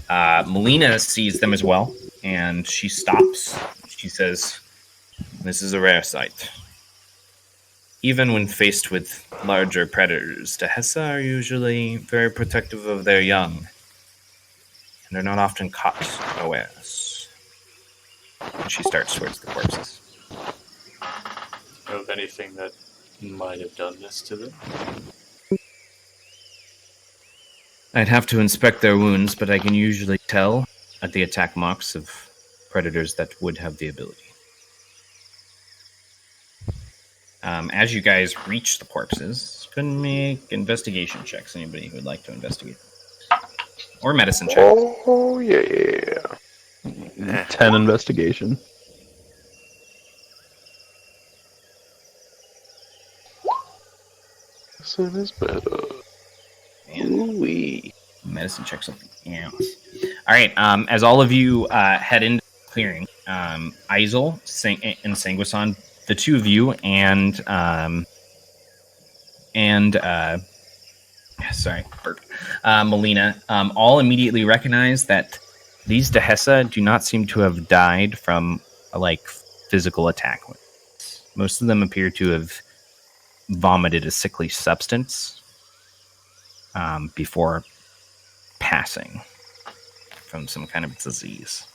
Melina sees them as well, and she stops. She says, "This is a rare sight. Even when faced with larger predators, Dehesa are usually very protective of their young, and they're not often caught unawares." And she starts towards the corpses. Know of anything that might have done this to them? I'd have to inspect their wounds, but I can usually tell at the attack marks of predators that would have the ability. As you guys reach the corpses, you can make investigation checks. Anybody who would like to investigate? Or medicine checks. Oh, yeah. 10 investigation. This is better. Ooh-wee. Medicine checks something else. All right. As all of you head into the clearing, Isel and Sanguisan, the two of you, and Melina, all immediately recognize that these Dehesa do not seem to have died from like physical attack. Most of them appear to have vomited a sickly substance before passing from some kind of disease.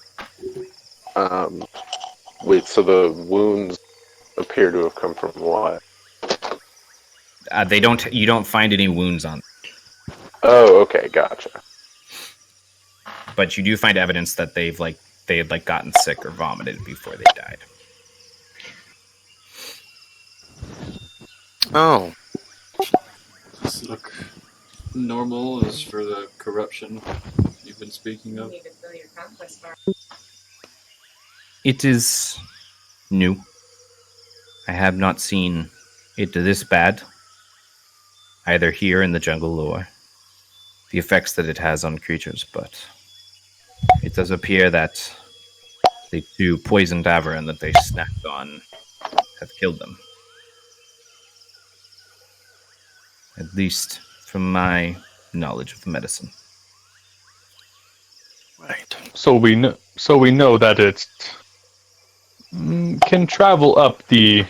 Wait, so the wounds appear to have come from what? You don't find any wounds on them. Oh, okay, gotcha. But you do find evidence that they had gotten sick or vomited before they died. Oh, Does it look normal as for the corruption you've been speaking of? It is new. I have not seen it this bad, either here in the jungle or the effects that it has on creatures, but it does appear that the two poisoned Averin that they snacked on have killed them. At least from my knowledge of medicine. right. So we know that it can travel up the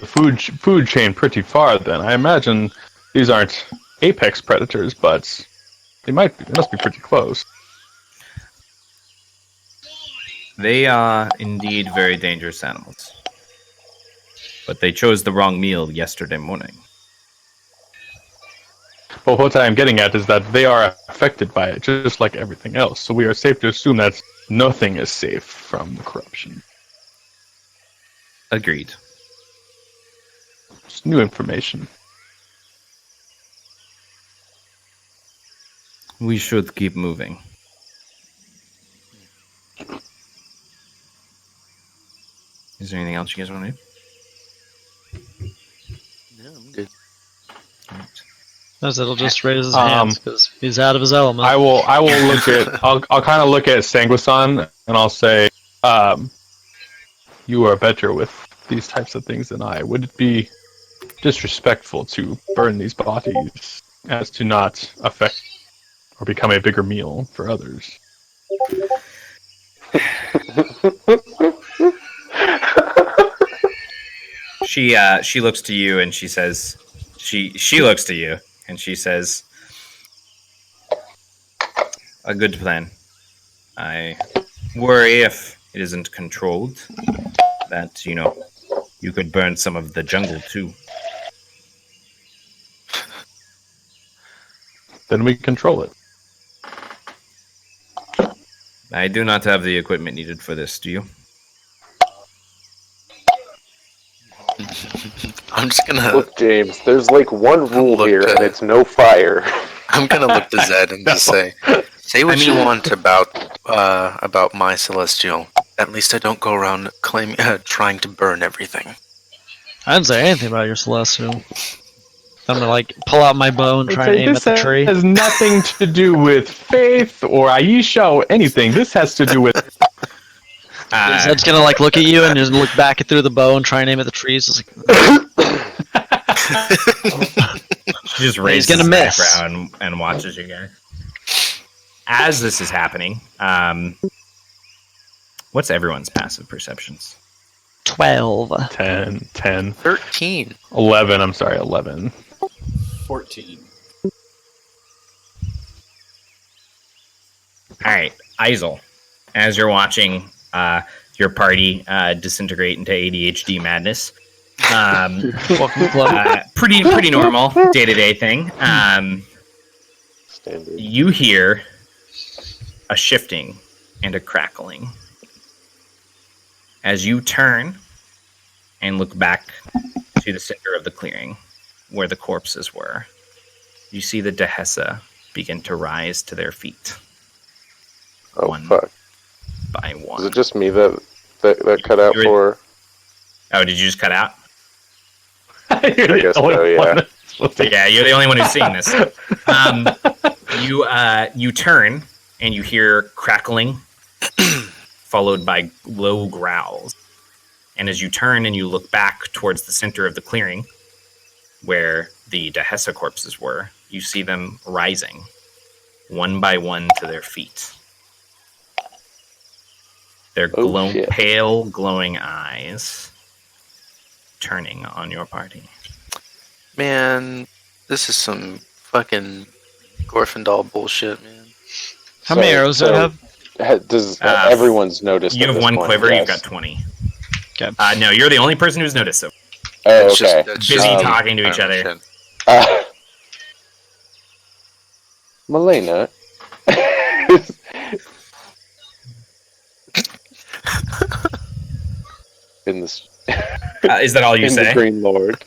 food chain pretty far. Then I imagine these aren't apex predators, but they must be pretty close. They are indeed very dangerous animals. But they chose the wrong meal yesterday morning. Well, what I'm getting at is that they are affected by it, just like everything else. So we are safe to assume that nothing is safe from the corruption. Agreed. It's new information. We should keep moving. Is there anything else you guys want to do? No, I'm good. As it'll just raise his hands because he's out of his element. I will look at. I'll kind of look at Sanguisan and I'll say, "You are better with these types of things than I. Would it be disrespectful to burn these bodies as to not affect or become a bigger meal for others?" She looks to you and she says, she looks to you and she says, "A good plan. I worry if it isn't controlled that, you could burn some of the jungle too." Then we control it. I do not have the equipment needed for this, do you? I'm just gonna Look, James, there's like one rule Look, here, and it's no fire. I'm gonna look to Zed and just say what you want about my celestial. At least I don't go around trying to burn everything. I didn't say anything about your celestial. I'm gonna pull out my bow and try and aim at the tree. This has nothing to do with faith or Aisha or anything. This has to do with. Zed's gonna look at you and just look back through the bow and try and aim at the trees. Just She just raises gonna his miss. eyebrow and watches you guys. As this is happening, what's everyone's passive perceptions? 12. 10, 13. 11. I'm sorry, 11. 14. All right, Isel, as you're watching your party disintegrate into ADHD madness, Welcome club. pretty normal day-to-day thing. Standard. You hear a shifting and a crackling as you turn and look back to the center of the clearing where the corpses were. You see the Dehesa begin to rise to their feet. Oh, One. fuck. By Is one. it just me that cut out for? Oh, did you just cut out? You're the guess only so, yeah. one that's- Yeah, you're the only one who's seeing this. You turn and you hear crackling, followed by low growls. And as you turn and you look back towards the center of the clearing, where the Dehesa corpses were, you see them rising, one by one, to their feet. Their Shit. pale, glowing eyes turning on your party. Man, this is some fucking Gorfindel bullshit, man. How many arrows do I have? Does everyone's noticed? You at have this one point, quiver, yes. you've got 20. Okay. No, you're the only person who's noticed so. Oh, It's okay. that's Busy talking to each other. shit. Malena. In this. Is that all you in say? the Green Lord.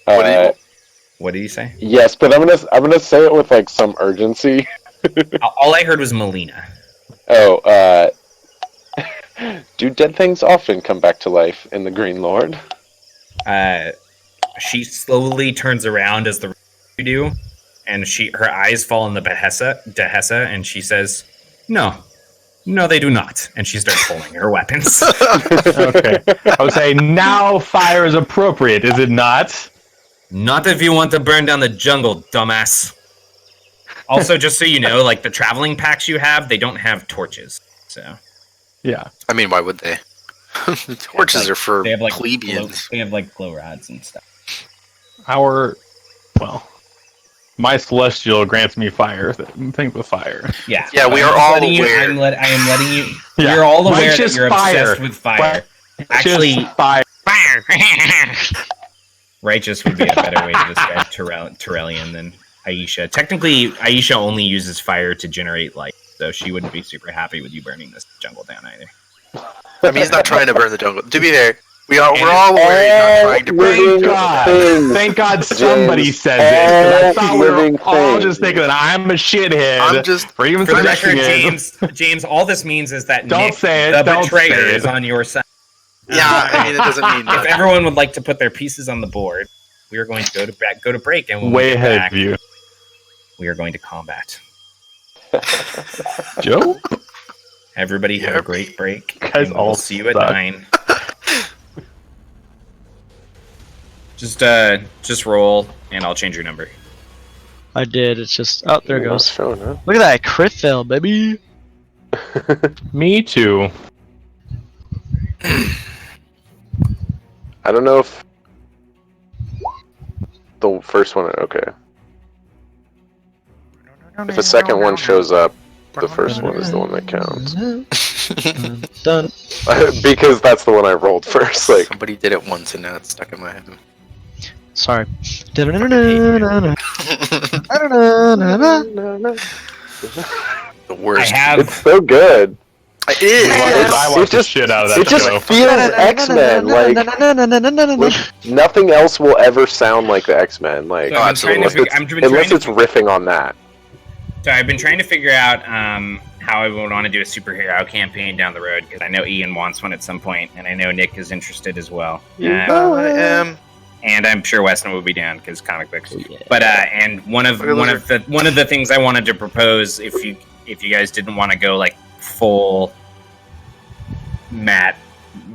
What did you say? Yes, but I'm gonna say it with some urgency. All I heard was Melina. Oh, do dead things often come back to life in the Green Lord? She slowly turns around as the you do, and her eyes fall on the Dehesa, and she says, "No, they do not." And she starts pulling her weapons. Okay. I would say now fire is appropriate, is it not? Not if you want to burn down the jungle, dumbass. Also, just so you know, the traveling packs you have, they don't have torches. So Yeah. I mean, why would they? The torches are for they have plebeians. they have glow rods and stuff. Well, My celestial grants me fire. Things with fire. Yeah. Yeah, we I'm are all letting you- aware. I am letting you. Yeah. You're all aware Righteous that you're fire. obsessed with fire. Actually, Just fire. righteous would be a better way to describe Terrellian than Aisha. Technically, Aisha only uses fire to generate light, so she wouldn't be super happy with you burning this jungle down either. I mean, he's not trying to burn the jungle. To be fair, we're all aware he's not trying to burn the Thank jungle. God. Thank God somebody James, says it. 'Cause I thought we were living all thing. just thinking that I'm a shithead. I'm just for even For the record, suggesting it. James, all this means is that Don't Nick, say it, the don't betrayer, say it. is on your side. yeah. I mean, it doesn't mean If much. everyone would like to put their pieces on the board, we are going to go to break, and when we Way get ahead back, of you. we are going to combat. Joe? Everybody have a Yep. great break. Guys and we'll all see you at suck. 9. Just roll, and I'll change your number. I did. It's just oh, there it Not goes. showing up. Look at that crit fail, baby. Me too. I don't know if the first one. Okay. If the second one shows up, the first one is the one that counts. Done. Because that's the one I rolled first. Like, Somebody did it once and now it's stuck in my head. Sorry. The worst. it's so good. It is. I watched the just- shit out of that It just show. feels X-Men. Like nothing else will ever sound like the X-Men. Like So I've been trying to unless figure- it's, I'm been unless trying it's to- riffing on that. So I've been trying to figure out how I would want to do a superhero campaign down the road, because I know Ian wants one at some point, and I know Nick is interested as well. I am. And I'm sure Weston would be down because comic books. Yeah. But and one of the things I wanted to propose, if you guys didn't want to go like full Matt,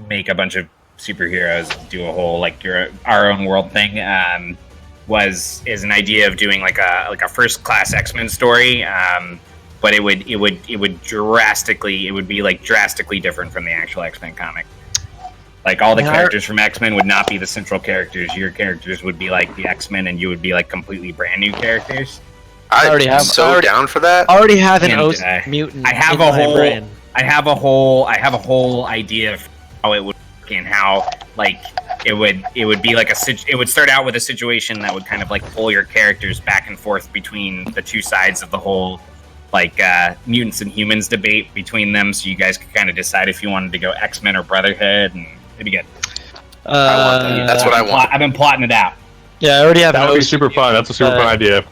make a bunch of superheroes, do a whole like our own world thing, is an idea of doing like a first class X-Men story. But it would be drastically different from the actual X-Men comic. Like all the characters from X-Men would not be the central characters. Your characters would be like the X-Men, and you would be like completely brand new characters. I already I'm have- so I already- down for that. I already have an And, mutant. I have in a my whole- brain. I have a whole idea of how it would work and how like it would be like it would start out with a situation that would kind of like pull your characters back and forth between the two sides of the whole like mutants and humans debate between them, so you guys could kind of decide if you wanted to go X-Men or Brotherhood, and it'd be good. want that. That's what I want. I've been plotting it out. Yeah, I already have That an would be OC. super fun. That's a super fun idea.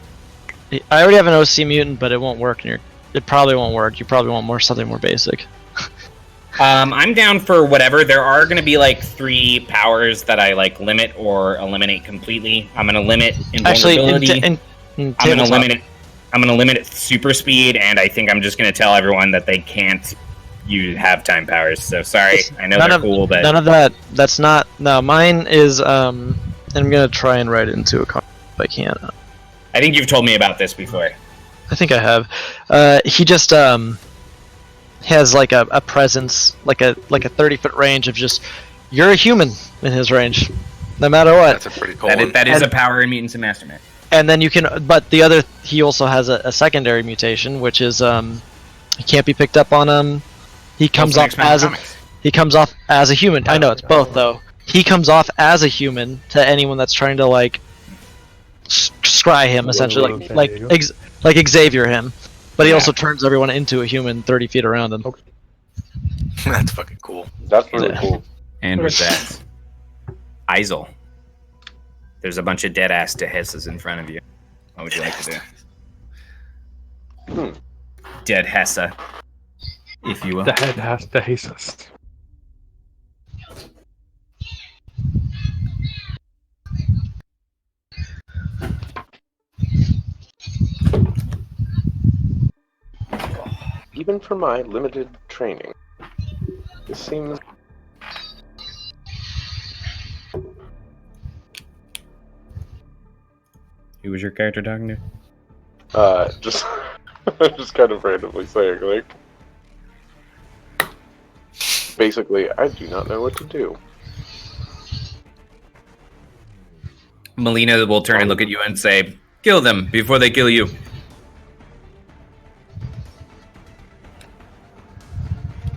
I already have an OC mutant, but it won't work. It probably won't work. You probably want something more basic. I'm down for whatever. There are going to be like 3 powers that I like limit or eliminate completely. I'm going to limit invulnerability. in I'm going to tabletop- limit it. I'm going to limit it super speed, and I think I'm just going to tell everyone that they can't have time powers. So sorry, I know they're cool, but none of that. That's not. No, mine is. I'm gonna try and write it into a comic if I can. I think you've told me about this before. I think I have. He just has like a presence, like a 30-foot range of just you're a human in his range, no matter what. That's a pretty cool That is, one. that is a power in Mutants and Mastermind. And then you can, but the other, he also has a secondary mutation, which is he can't be picked up on. He comes off as a human. I know it's both though. He comes off as a human to anyone that's trying to like scry him, essentially, like Xavier him. But he also turns everyone into a human 30 feet around him. That's fucking cool. That's really Yeah. cool. And with that, Isel, there's a bunch of dead ass Dehesses in front of you. What would you like to do? Dead Hessa, if you will. The head has to haste. Even for my limited training, this seems. Who was your character talking to? Just just kind of randomly saying, like, basically, I do not know what to do. Melina will turn and look at you and say, Kill them before they kill you.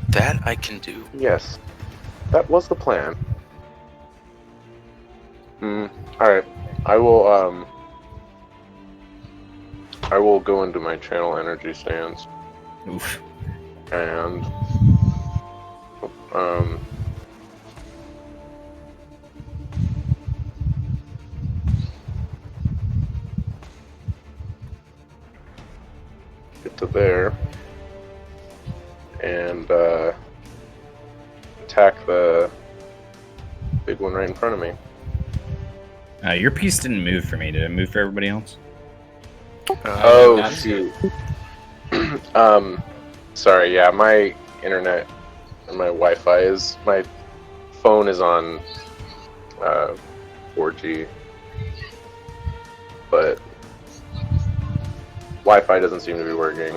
That I can do. Yes, that was the plan. Alright. I will go into my channel energy stance. Oof. And get to there and attack the big one right in front of me. Your piece didn't move for me. Did it move for everybody else? Oh not shoot. Sorry, yeah, my internet and my Wi-Fi is, my phone is on 4G, but Wi-Fi doesn't seem to be working.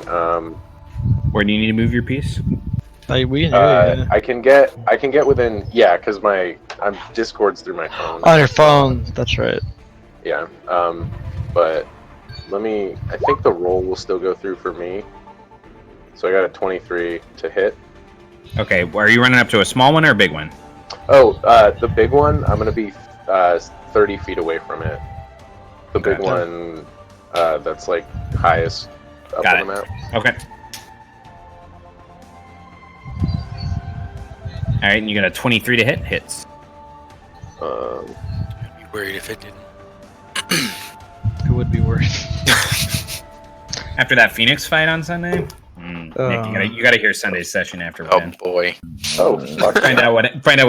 Where do you need to move your piece? Like, we can hear you. I can get within, yeah, because I'm Discord's through my phone. On your phone, that's right. Yeah, but I think the roll will still go through for me. So I got a 23 to hit. Okay, are you running up to a small one or a big one? Oh, the big one, I'm going to be 30 feet away from it. The big one, that's like highest up Got on the map. Okay. Alright, and you got a 23 to hit? Hits. I'd be worried if it didn't. It would be worried. After that Phoenix fight on Sunday? Nick, you gotta hear Sunday's session after we're Oh done. boy. Oh, fuck. Find out what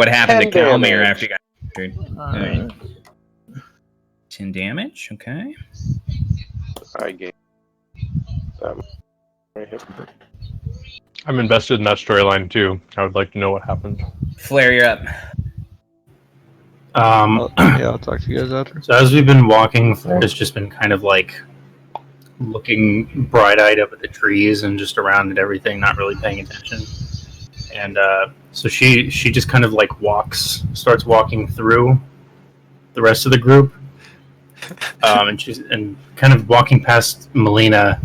happened to 10 Calmir damage. after you got injured. Alright. 10 damage, okay. I gained that right here. I'm invested in that storyline too. I would like to know what happened. Flare, you're up. Yeah, I'll talk to you guys after. So as we've been walking, Flair's just been kind of like looking bright-eyed up at the trees and just around at everything, not really paying attention. And so she just kind of like starts walking through the rest of the group, and she's kind of walking past Melina.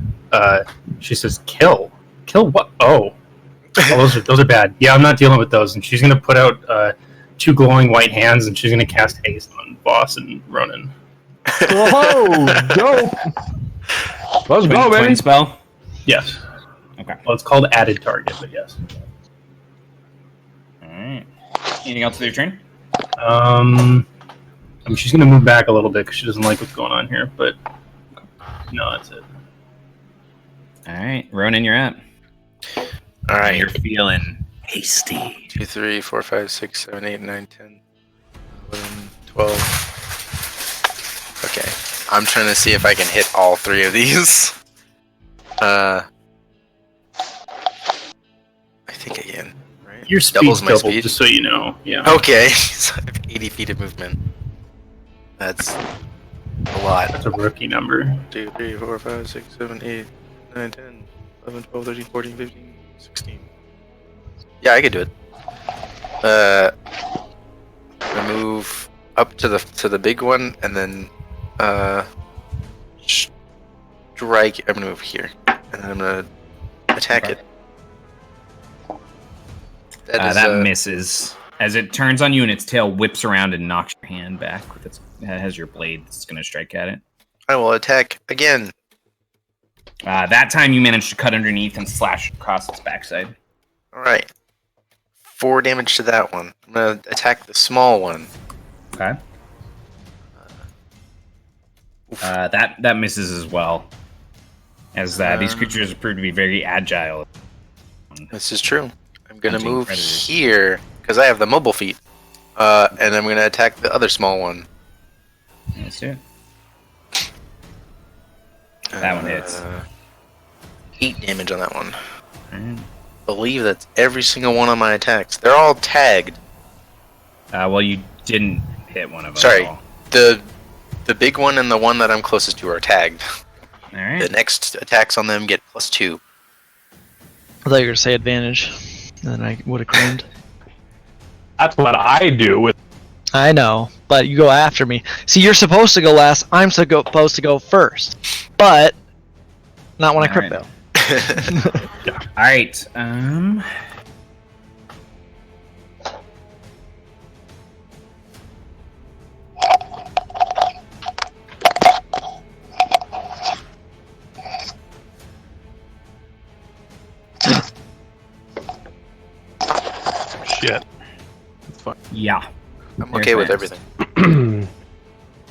She says, "Kill what? Oh, those are bad. Yeah, I'm not dealing with those." And she's gonna put out 2 glowing white hands, and she's gonna cast haste on Boss and Ronan. Whoa, dope! Let's go, Twin baby! spell? Yes. Okay. Well, it's called added target, but yes. Alright. Anything else for your turn? I mean, she's gonna move back a little bit because she doesn't like what's going on here. But no, that's it. Alright, Ronan, you're up. All right. You're feeling hasty. 2, 3, 4, 5, 6, 7, 8, 9, 10, 11, 12. Okay. I'm trying to see if I can hit all 3 of these. I think I can. Right? Your speed's Doubles my doubled, speed. just so you know. Yeah. Okay. So I have 80 feet of movement. That's a lot. That's a rookie number. 2, 3, 4, 5, 6, 7, 8, 9, 10, 11, 12, 13, 14, 15, 16. Yeah, I could do it. I move up to the big one and then strike. I'm gonna move here and then I'm gonna attack it. That misses. As it turns on you and its tail whips around and knocks your hand back. It has your blade that's going to strike at it. I will attack again. That time you managed to cut underneath and slash across its backside. All right. 4 damage to that one. I'm gonna attack the small one. Okay. That misses as well. As these creatures prove to be very agile. This is true. I'm gonna Hunting move predators. here because I have the mobile feat, and I'm gonna attack the other small one. Let's do it. That one hits. 8 damage on that one. Alright. Believe that's every single one of my attacks. They're all tagged. Well, you didn't hit one of them. Sorry. At all. The big one and the one that I'm closest to are tagged. All right. The next attacks on them get +2. I thought you were gonna say advantage. Then I would have claimed. That's what I do with. I know, but you go after me. See, you're supposed to go last. I'm supposed to go first, but not when I crit fail. All right. Shit. That's fine. Yeah. I'm okay with everything.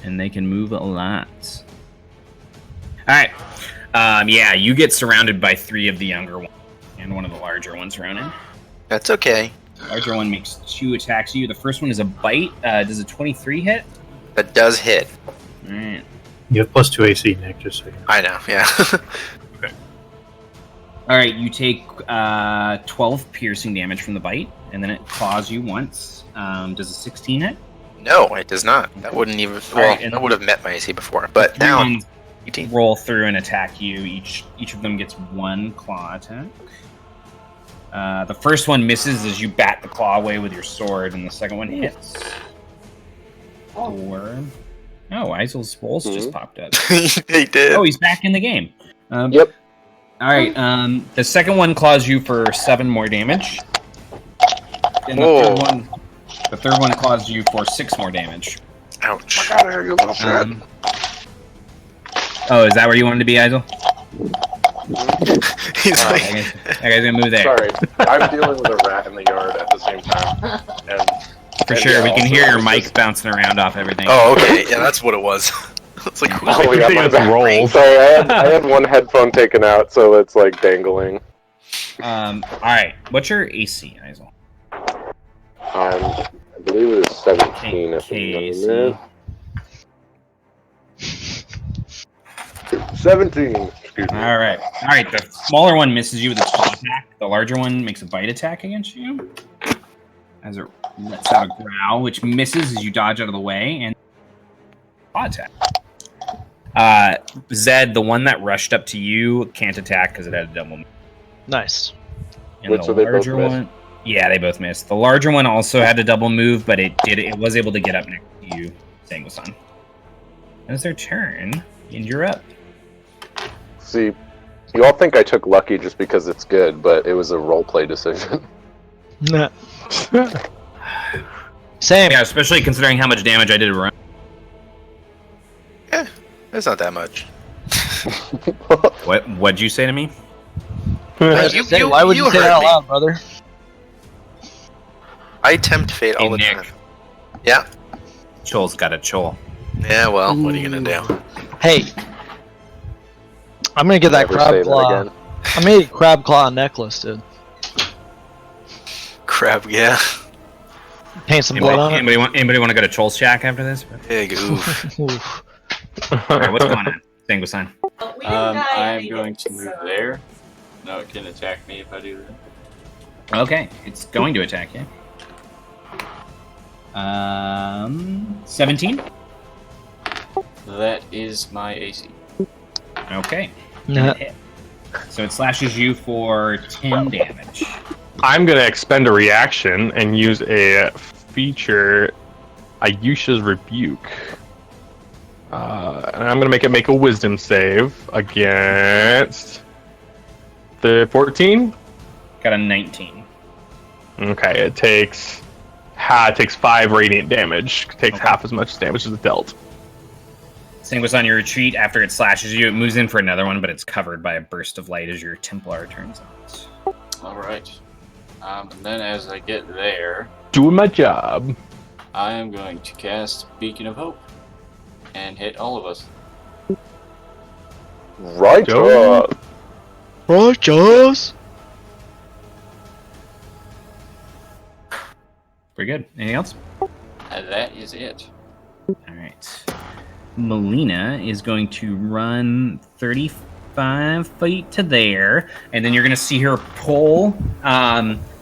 And they can move a lot. All right. Yeah, you get surrounded by 3 of the younger ones and one of the larger ones, Ronan. That's okay. The larger one makes 2 attacks you. The first one is a bite. Does a 23 hit? That does hit. All right. You have +2 AC, Nick. Just so you know. I know. Yeah. All right. You take 12 piercing damage from the bite, and then it claws you once. Does a 16 hit? No, it does not. That wouldn't even. Well, Right, and- that would have met my AC before, but Three now ones 18. roll through and attack you. Each of them gets 1 claw attack. The first one misses as you bat the claw away with your sword, and the second one hits. Or Isel's rolls just popped up. They did. Oh, he's back in the game. Yep. All right. The second one claws you for 7 more damage, and the third one claws you for 6 more damage. Ouch. Get out of here, you little shit. Oh, is that where you wanted to be, Isel? He's All like, right, I guess I'm gonna move there. Sorry, I'm dealing with a rat in the yard at the same time. And For and sure, yeah, we can also hear your it's mic just- bouncing around off everything. oh, okay. Yeah, that's what it was. It's like, Oh, I yeah, think my it's bad. rolls. Sorry, I had one headphone taken out, so it's like dangling. All right. What's your AC, Isel? I believe it was 17. if I'm KC. remembering. 17. Excuse me. All right. The smaller one misses you with its claw attack. The larger one makes a bite attack against you. As it lets out a growl, which misses as you dodge out of the way, and claw attack. Zed, the one that rushed up to you, can't attack because it had a double move. Nice. And Wait, the so they both larger missed? one, yeah, they both missed. The larger one also had a double move, but it was able to get up next to you, Sangusan. That's their turn, and you're up. See, you all think I took lucky just because it's good, but it was a roleplay decision. Nah. Same. Yeah, especially considering how much damage I did run. it's not that much. What'd you say to me? Why would you say heard that out me. loud, brother? I tempt fate all Hey, the Nick. time. Yeah. Chol's got a chol. Yeah. Well, what are you gonna do? Hey, I'm gonna get that Never say crab that claw. again. I'm gonna get a crab claw necklace, dude. Crap. Yeah. Paint some blood on it. Anybody want to go to Chol's shack after this? Big oof. Oof. Alright, what's going on? Sangusan. I am going to move there. No, it can attack me if I do that. Okay, it's going to attack you. 17. That is my AC. Okay. Nah. Hit. So it slashes you for 10 damage. I'm gonna expend a reaction and use a feature, Ayusha's Rebuke. And I'm gonna make it make a Wisdom save against the 14. Got a 19. Okay, it takes 5 radiant damage. It takes Okay. half as much damage as it dealt. Sangusan, your retreat after it slashes you. It moves in for another one, but it's covered by a burst of light as your Templar turns out. Alright. And then as I get there, Doing my job. I am going to cast Beacon of Hope and hit all of us. Right Joe? up. Righteous. Pretty good. Anything else? And that is it. All right. Melina is going to run 35 feet to there, and then you're going to see her pull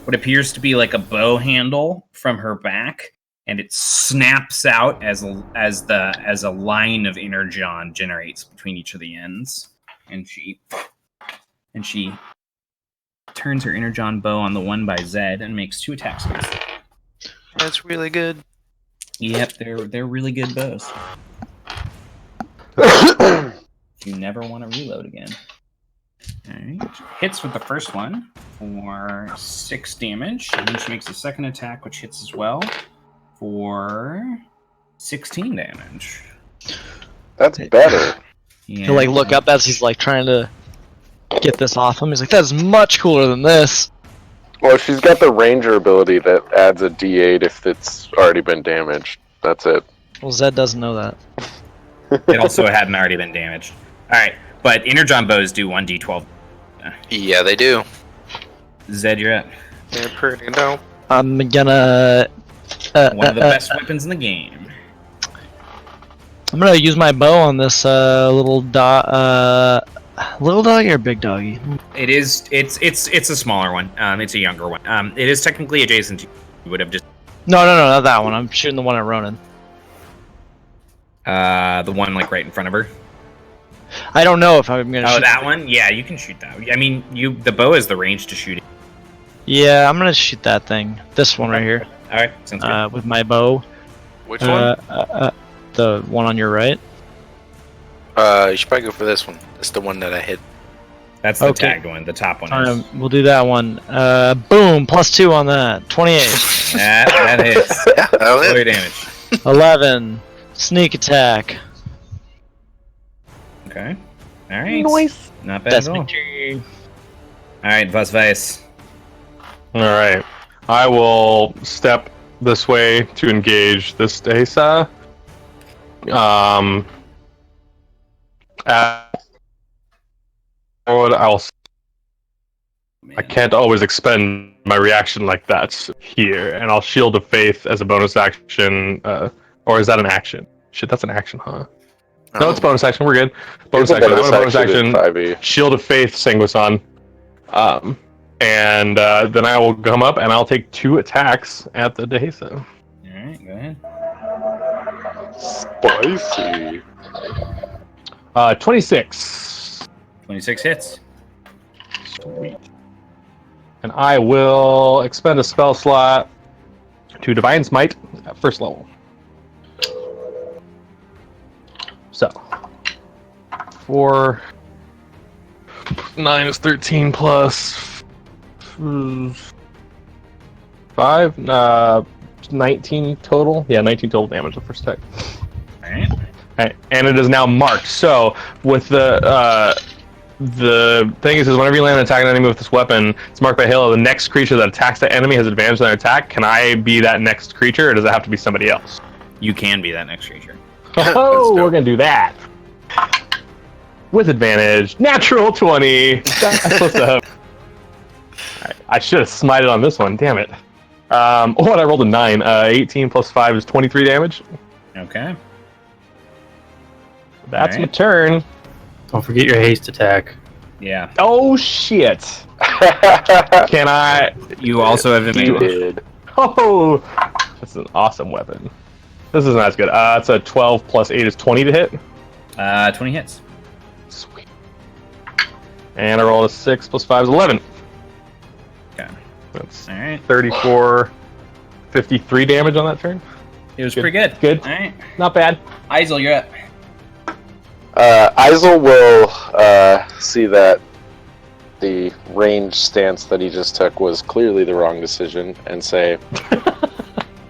what appears to be like a bow handle from her back, and it snaps out as a line of energon generates between each of the ends, and she turns her energon bow on the one by Zed and makes 2 attacks against it. That's really good. Yep, they're really good bows. You never want to reload again. Alright. Hits with the first one for 6 damage. And then she makes a second attack, which hits as well for 16 damage. That's better. Yeah. He'll like look up as he's like trying to get this off him. He's like, "That's much cooler than this." Well, she's got the ranger ability that adds a D8 if it's already been damaged. That's it. Well, Zed doesn't know that. It also hadn't already been damaged. Alright, but Energon bows do 1d12. Yeah, they do. Zed, you're up. They're pretty dope. I'm gonna. One of the best weapons in the game. I'm gonna use my bow on this little little doggy or big doggy. It is. It's a smaller one. It's a younger one. It is technically adjacent to you. You would have just No, not that one. I'm shooting the one at Ronan. the one like right in front of her. I don't know if I'm gonna. Oh, shoot that one. Yeah, you can shoot that. I mean, the bow is the range to shoot it. Yeah, I'm gonna shoot that thing. This one right here. All right, sounds good. With my bow. Which one? The one on your right. You should probably go for this one. It's the one that I hit. That's the okay. tagged one. The top one is. We'll do that one. Boom! +2 on that. 28. that hits. That'll Roll your hit. damage. 11. Sneak attack. Okay. All right. Nice. Not bad That's at all. my turn. All right, Vasvice. All right. I will step this way to engage this Desa. I can't always expend my reaction like that here, and I'll Shield of Faith as a bonus action. Or is that an action? Shit, that's an action, huh? No, it's bonus action. We're good. Bonus It's a action. Bonus action. 5e. Shield of Faith, Sanguisan. And then I will come up and I'll take 2 attacks at the Dehesa. All right, go ahead. Spicy. 26. 26 hits. Sweet. And I will expend a spell slot to Divine Smite at first level. So, 4, 9 is 13 plus 5, 19 total. Yeah, 19 total damage the first attack. All right. Right, and it is now marked. So with the thing is whenever you land an attack on an enemy with this weapon, it's marked by Halo. The next creature that attacks that enemy has advantage on their attack. Can I be that next creature, or does it have to be somebody else? You can be that next creature. Oh, we're gonna do that with advantage. Natural 20. What's up? Right, I should have smited on this one. Damn it. I rolled a 9. 18 plus 5 is 23 damage. Okay. That's my Alright. turn. Don't forget your haste attack. Yeah. Oh shit! Can I? You also have You advantage. did. Oh, that's an awesome weapon. This isn't as good. It's a 12 plus 8 is 20 to hit. 20 hits. Sweet. And I rolled a 6 plus 5 is 11. Okay. That's All right. 34, 53 damage on that turn. It was Good. pretty good. Good. All right. Not bad. Isel, you're up. Isel will see that the range stance that he just took was clearly the wrong decision and say,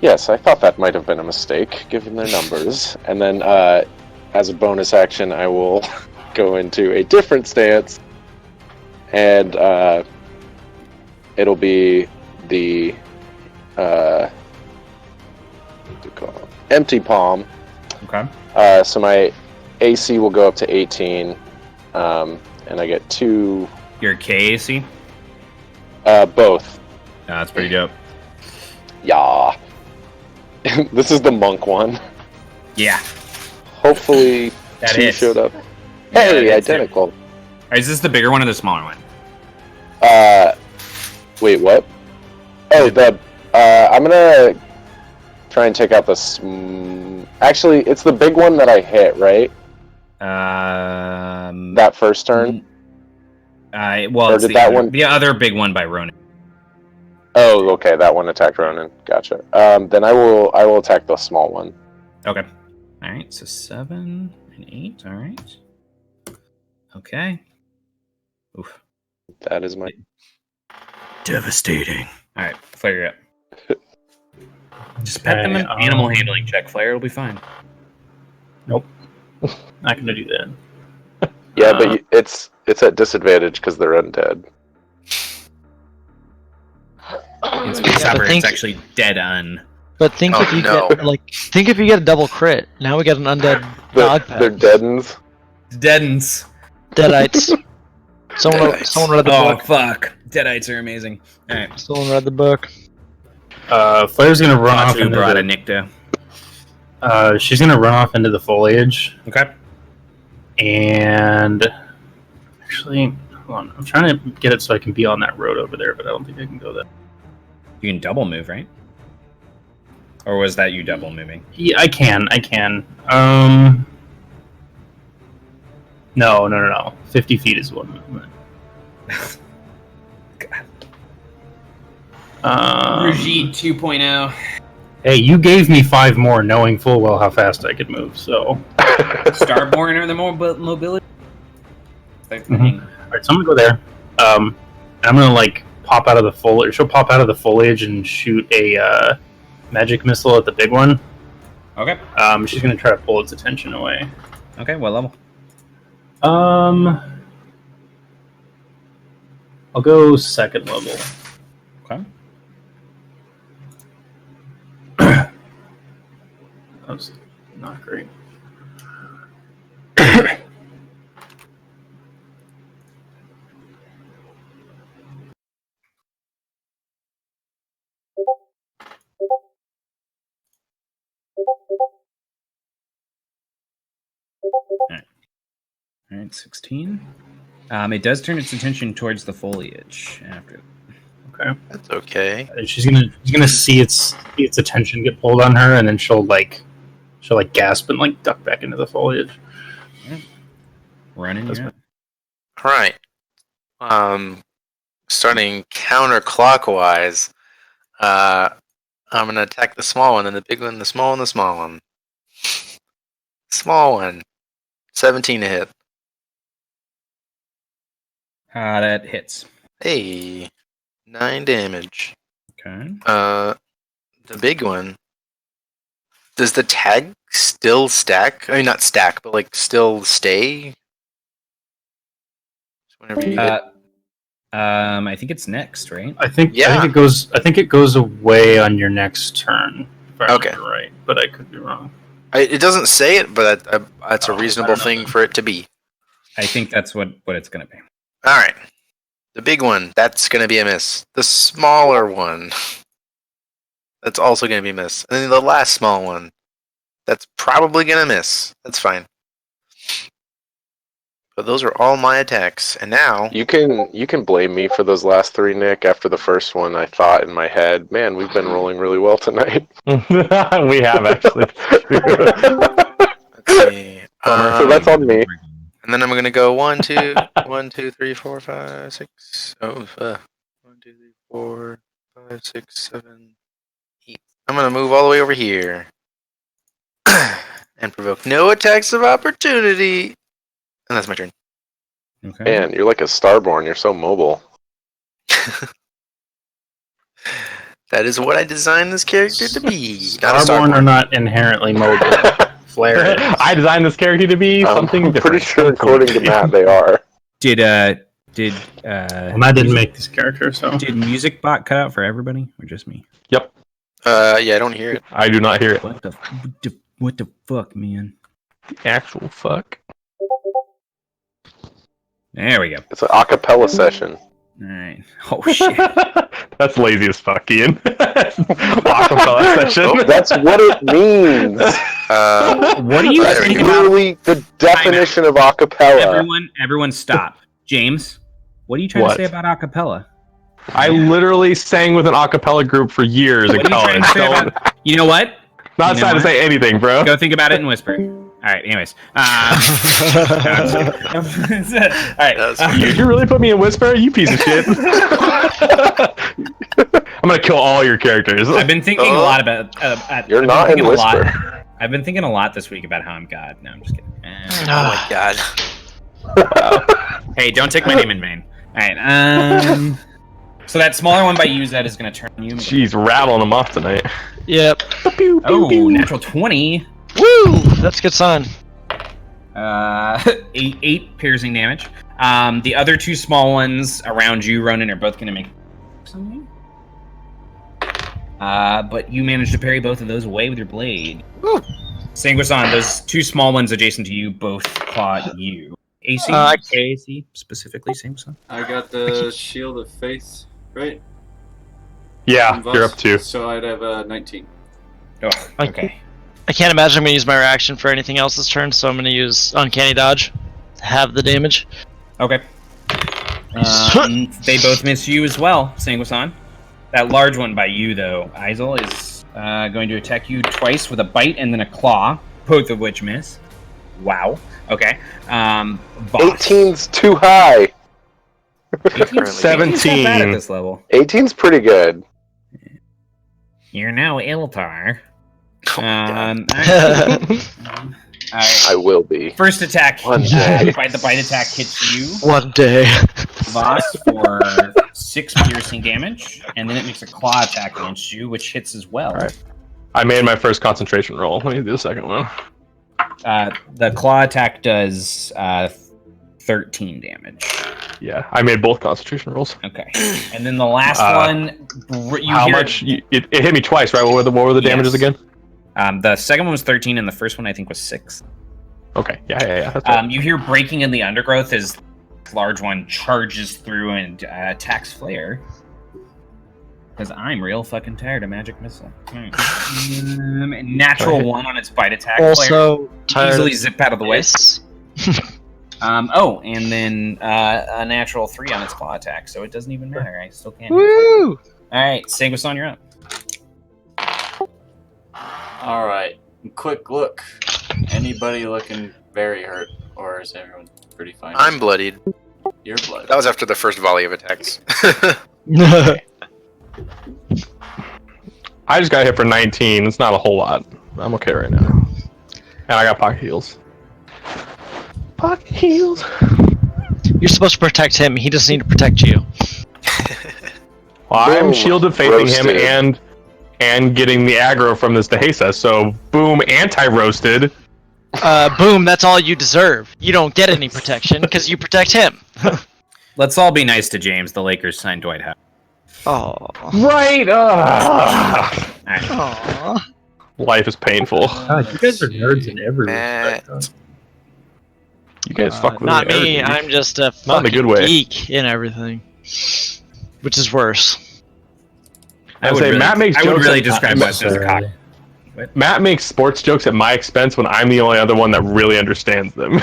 yes, I thought that might have been a mistake given their numbers. And then as a bonus action, I will go into a different stance and it'll be the what do you call it? Empty palm. Okay. So my AC will go up to 18, and I get 2, Your KAC? both. That's pretty dope. Yeah. This is the monk one. Yeah. Hopefully, That 2 hits. showed up. Yeah, Hey, that hits it. identical. All right, is this the bigger one or the smaller one? Wait, what? Oh, I'm gonna try and take out the actually, it's the big one that I hit, right? That first turn? Well, Or it's did the that other, one- the other big one by Ronan. Oh, okay. That one attacked Ronan. Gotcha. Then I will attack the small one. Okay. All right. So 7 and 8. All right. Okay. Oof. That is my. Devastating. All right, Flare, you're up. Just pet them Okay, an animal handling check, Flare. It'll be fine. Nope. Not gonna do that. Yeah, but it's at disadvantage because they're undead. It's, think- it's actually dead on. But think Oh, if you no. think if you get a double crit. Now we got an undead dog They're pet. deadens. Deadens. Deadites. Someone read the Oh, book. fuck. Deadites are amazing. All right. Someone read the book. Flare's gonna run off Who into brought a the, Nicto? she's gonna run off into the foliage, Okay. and actually, hold on. I'm trying to get it so I can be on that road over there, but I don't think I can go there. You can double move, right? Or was that you double moving? Yeah, I can. No. 50 feet is one movement. Brigitte 2.0. Hey, you gave me 5 more, knowing full well how fast I could move. So, Starborn or the mobility? Mhm. all right, so I'm gonna go there. I'm gonna like pop out of the foliage. She'll pop out of the foliage and shoot a magic missile at the big one. Okay. She's gonna try to pull its attention away. Okay, what level? I'll go 2nd level. Okay. That was not great. All right, 16. It does turn its attention towards the foliage after. Okay. That's okay. And she's gonna see its attention get pulled on her, and then she'll gasp and like duck back into the foliage. Running. That's Yeah. All right. Starting counterclockwise. I'm gonna attack the small one and the big one, the small one, the small one. Small one. 17 to hit. That hits. Hey, 9 damage. Okay. The big one. Does the tag still stack? I mean, not stack, but like still stay. Whenever you hit. I think it's next, right? I think Yeah. it goes away on your next turn. If I Okay. remember right, but I could be wrong. It doesn't say it, but that's a I reasonable don't know thing then. for it to be. I think that's what it's gonna be. All right. The big one, that's going to be a miss. The smaller one, that's also going to be a miss. And then the last small one, that's probably going to miss. That's fine. But those are all my attacks. And now, You can blame me for those last 3, Nick. After the first one, I thought in my head, man, we've been rolling really well tonight. We have actually. let's see. So that's on me. And then I'm going to go 1, 2, 1, 2, 3, 4, 5, 6. 1, 2, 3, 4, 5, 6, 7, 8. I'm going to move all the way over here. And provoke no attacks of opportunity. And that's my turn. Okay. Man, you're like a Starborn. You're so mobile. That is what I designed this character to be. Not a Starborn are Starborn. not inherently mobile. Flare is. I designed this character to be something I'm different. pretty sure, according to Matt, they are. Did Well, Matt didn't make this character, so did Music Bot cut out for everybody or just me? Yeah, I don't hear it. I do not hear it. What the fuck, man? Actual fuck. There we go. It's an acapella session. All right. Oh shit. That's lazy as fuck, Ian. Acapella session. Oh, that's what it means. What do you That's think about literally the definition of acapella. everyone stop. James, what are you trying What? to say about acapella? I literally sang with an acapella group for years in What are you trying college. to say So about, you know what? not You know trying to what? say anything, bro. Go think about it and whisper. All right. Anyways, all right. You really put me in Whisper, you piece of shit. I'm gonna kill all your characters. I've been thinking a lot about. You're not in Whisper. I've been thinking a lot this week about how I'm God. No, I'm just kidding. Oh my god. Hey, don't take my name in vain. All right. So that smaller one by you, Zed, is going to turn you. Jeez, rattling them off tonight. Yep. Oh, natural 20. Woo! That's a good sign. 8 piercing damage. The other 2 small ones around you, Ronan, are both going to make something. But you managed to parry both of those away with your blade. Sanguisan, those 2 small ones adjacent to you both caught you. AC? AC specifically, Sanguisan? I got the Shield of Faith, right? Yeah, you're up 2. So I'd have 19. Oh, okay. I can't imagine I'm going to use my reaction for anything else this turn, so I'm going to use Uncanny Dodge to have the damage. Okay. They both miss you as well, Sanguisan. That large one by you, though, Isel, is going to attack you twice with a bite and then a claw, both of which miss. Wow. Okay. Boss. 18's too high. 17 at this level. 18's pretty good. You're now Iltar. I will be. First attack. One day. The bite attack hits you, One day. Voss, for 6 piercing damage, and then it makes a claw attack against you, which hits as well. All right. I made my first concentration roll. Let me do the second one. The claw attack does 13 damage. Yeah, I made both concentration rolls. Okay, and then the last one. How much? It hit me twice, right? What were the damages again? The second one was 13, and the first one I think was 6. Okay, yeah. That's right. You hear breaking in the undergrowth as the large one charges through and attacks Flare. Because I'm real fucking tired of Magic Missile. Natural 1 on its bite attack. Also, Flare easily zip out of the way. And then a natural 3 on its claw attack, so it doesn't even matter. I still can't. Woo! Alright, Sanguisan, you're up. Alright, quick look. Anybody looking very hurt, or is everyone pretty fine? I'm bloodied. You're bloodied. That was after the first volley of attacks. I just got hit for 19. It's not a whole lot. I'm okay right now. And I got pocket heals. Pocket heals. You're supposed to protect him. He doesn't need to protect you. Well, I'm shielded facing him Roasted. and getting the aggro from this Dehesa, so boom, anti-roasted. Boom, that's all you deserve. You don't get any protection because you protect him. Let's all be nice to James. The Lakers signed Dwight Howard. Oh. Right! Aww. Life is painful. God, you guys are nerds in every Matt. respect. You guys fuck with Not me. me. I'm just a Not in a fucking good way. geek in everything. Which is worse. I would say Matt makes I would jokes really at- describe myself as a cock. Matt makes sports jokes at my expense when I'm the only other one that really understands them.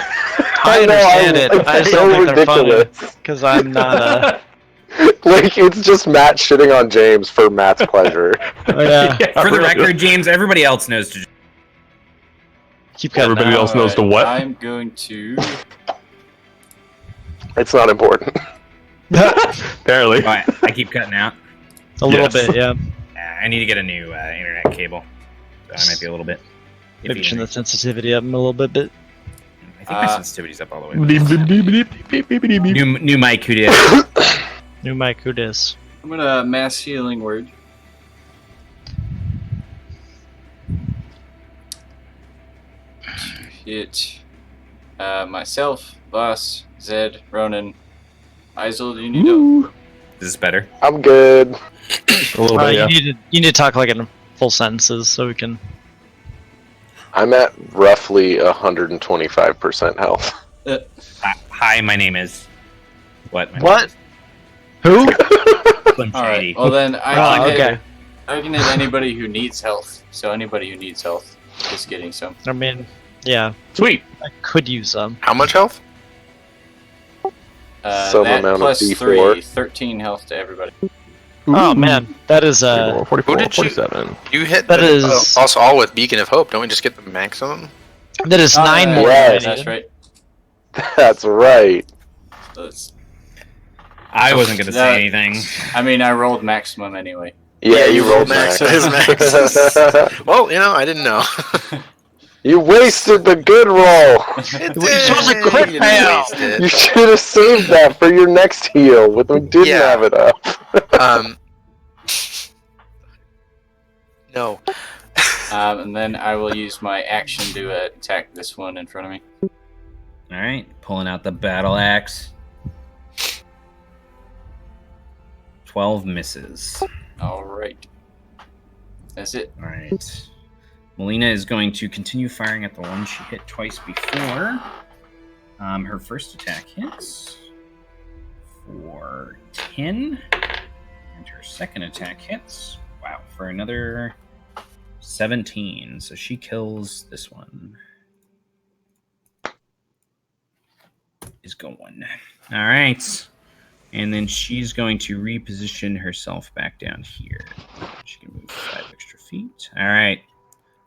I understand it. I just so don't think they're funny ridiculous. because I'm not a. Like, it's just Matt shitting on James for Matt's pleasure. Yeah. For the really. record, James, everybody else knows to. Keep cutting Everybody out. else knows to what? I'm going to. It's not important. Apparently. Oh, I keep cutting out. A little Yes. bit, yeah. I need to get a new internet cable. So I might be a little bit. Maybe iffy turn in the sensitivity up a little bit. I think my sensitivity's up all the way. New New mic, who did? New mic, who dis? I'm gonna mass healing word. Hit myself, Voss, Zed, Ronan, Isel. Do you need help? Is this better? I'm good. A little bit, yeah. You need to talk like in full sentences so we can. I'm at roughly 125% health. Hi, my name is. What? My What? Name Who? is Slim All Shady. right. Well then, I Oh, can okay. hit. I can hit anybody who needs health. So anybody who needs health, just getting some. I mean, yeah, Sweet. I could use some. How much health? Some That amount of plus D4. 3, 13 health to everybody. Oh man, that is 44, Who did you- 47. You hit That the, is- also all with Beacon of Hope. Don't we just get the maximum? That is 9 more. Yes. than I That's needed. right. That's right. That's, I wasn't going to say anything. I mean, I rolled maximum anyway. Yeah, you rolled max. max. His max. Well, I didn't know. You wasted the good roll. It was a did. crit You didn't fail. waste it. You should have saved that for your next heal. When we didn't Yeah. have it up. No. And then I will use my action to attack this one in front of me. All right, pulling out the battle axe. 12 misses. All right. That's it. All right. Melina is going to continue firing at the one she hit twice before. Her first attack hits for 10, and her second attack hits, wow, for another 17. So she kills this one. Is going. All right. And then she's going to reposition herself back down here. She can move 5 extra feet. All right.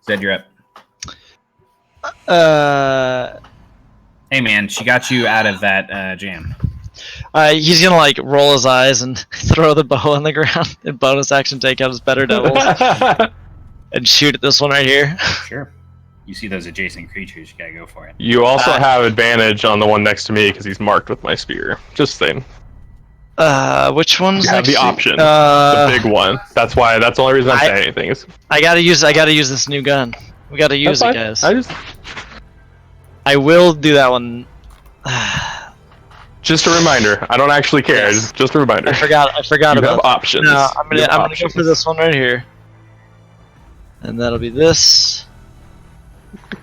Zed, you're up. Hey, man, she got you out of that jam. He's gonna like roll his eyes and throw the bow on the ground and bonus action take out his better devils and shoot at this one right here. Sure. You see those adjacent creatures, you gotta go for it. You also have advantage on the one next to me because he's marked with my spear. Just saying. Which one's You have next the to- option. The big one. That's why. That's the only reason I'm saying anything. Is I gotta use this new gun. We gotta use it, guys. I I will do that one. just a reminder. I don't actually care. Yes. Just a reminder. I forgot You have about that. options. No, I'm You have gonna go options. for this one right here. And that'll be this.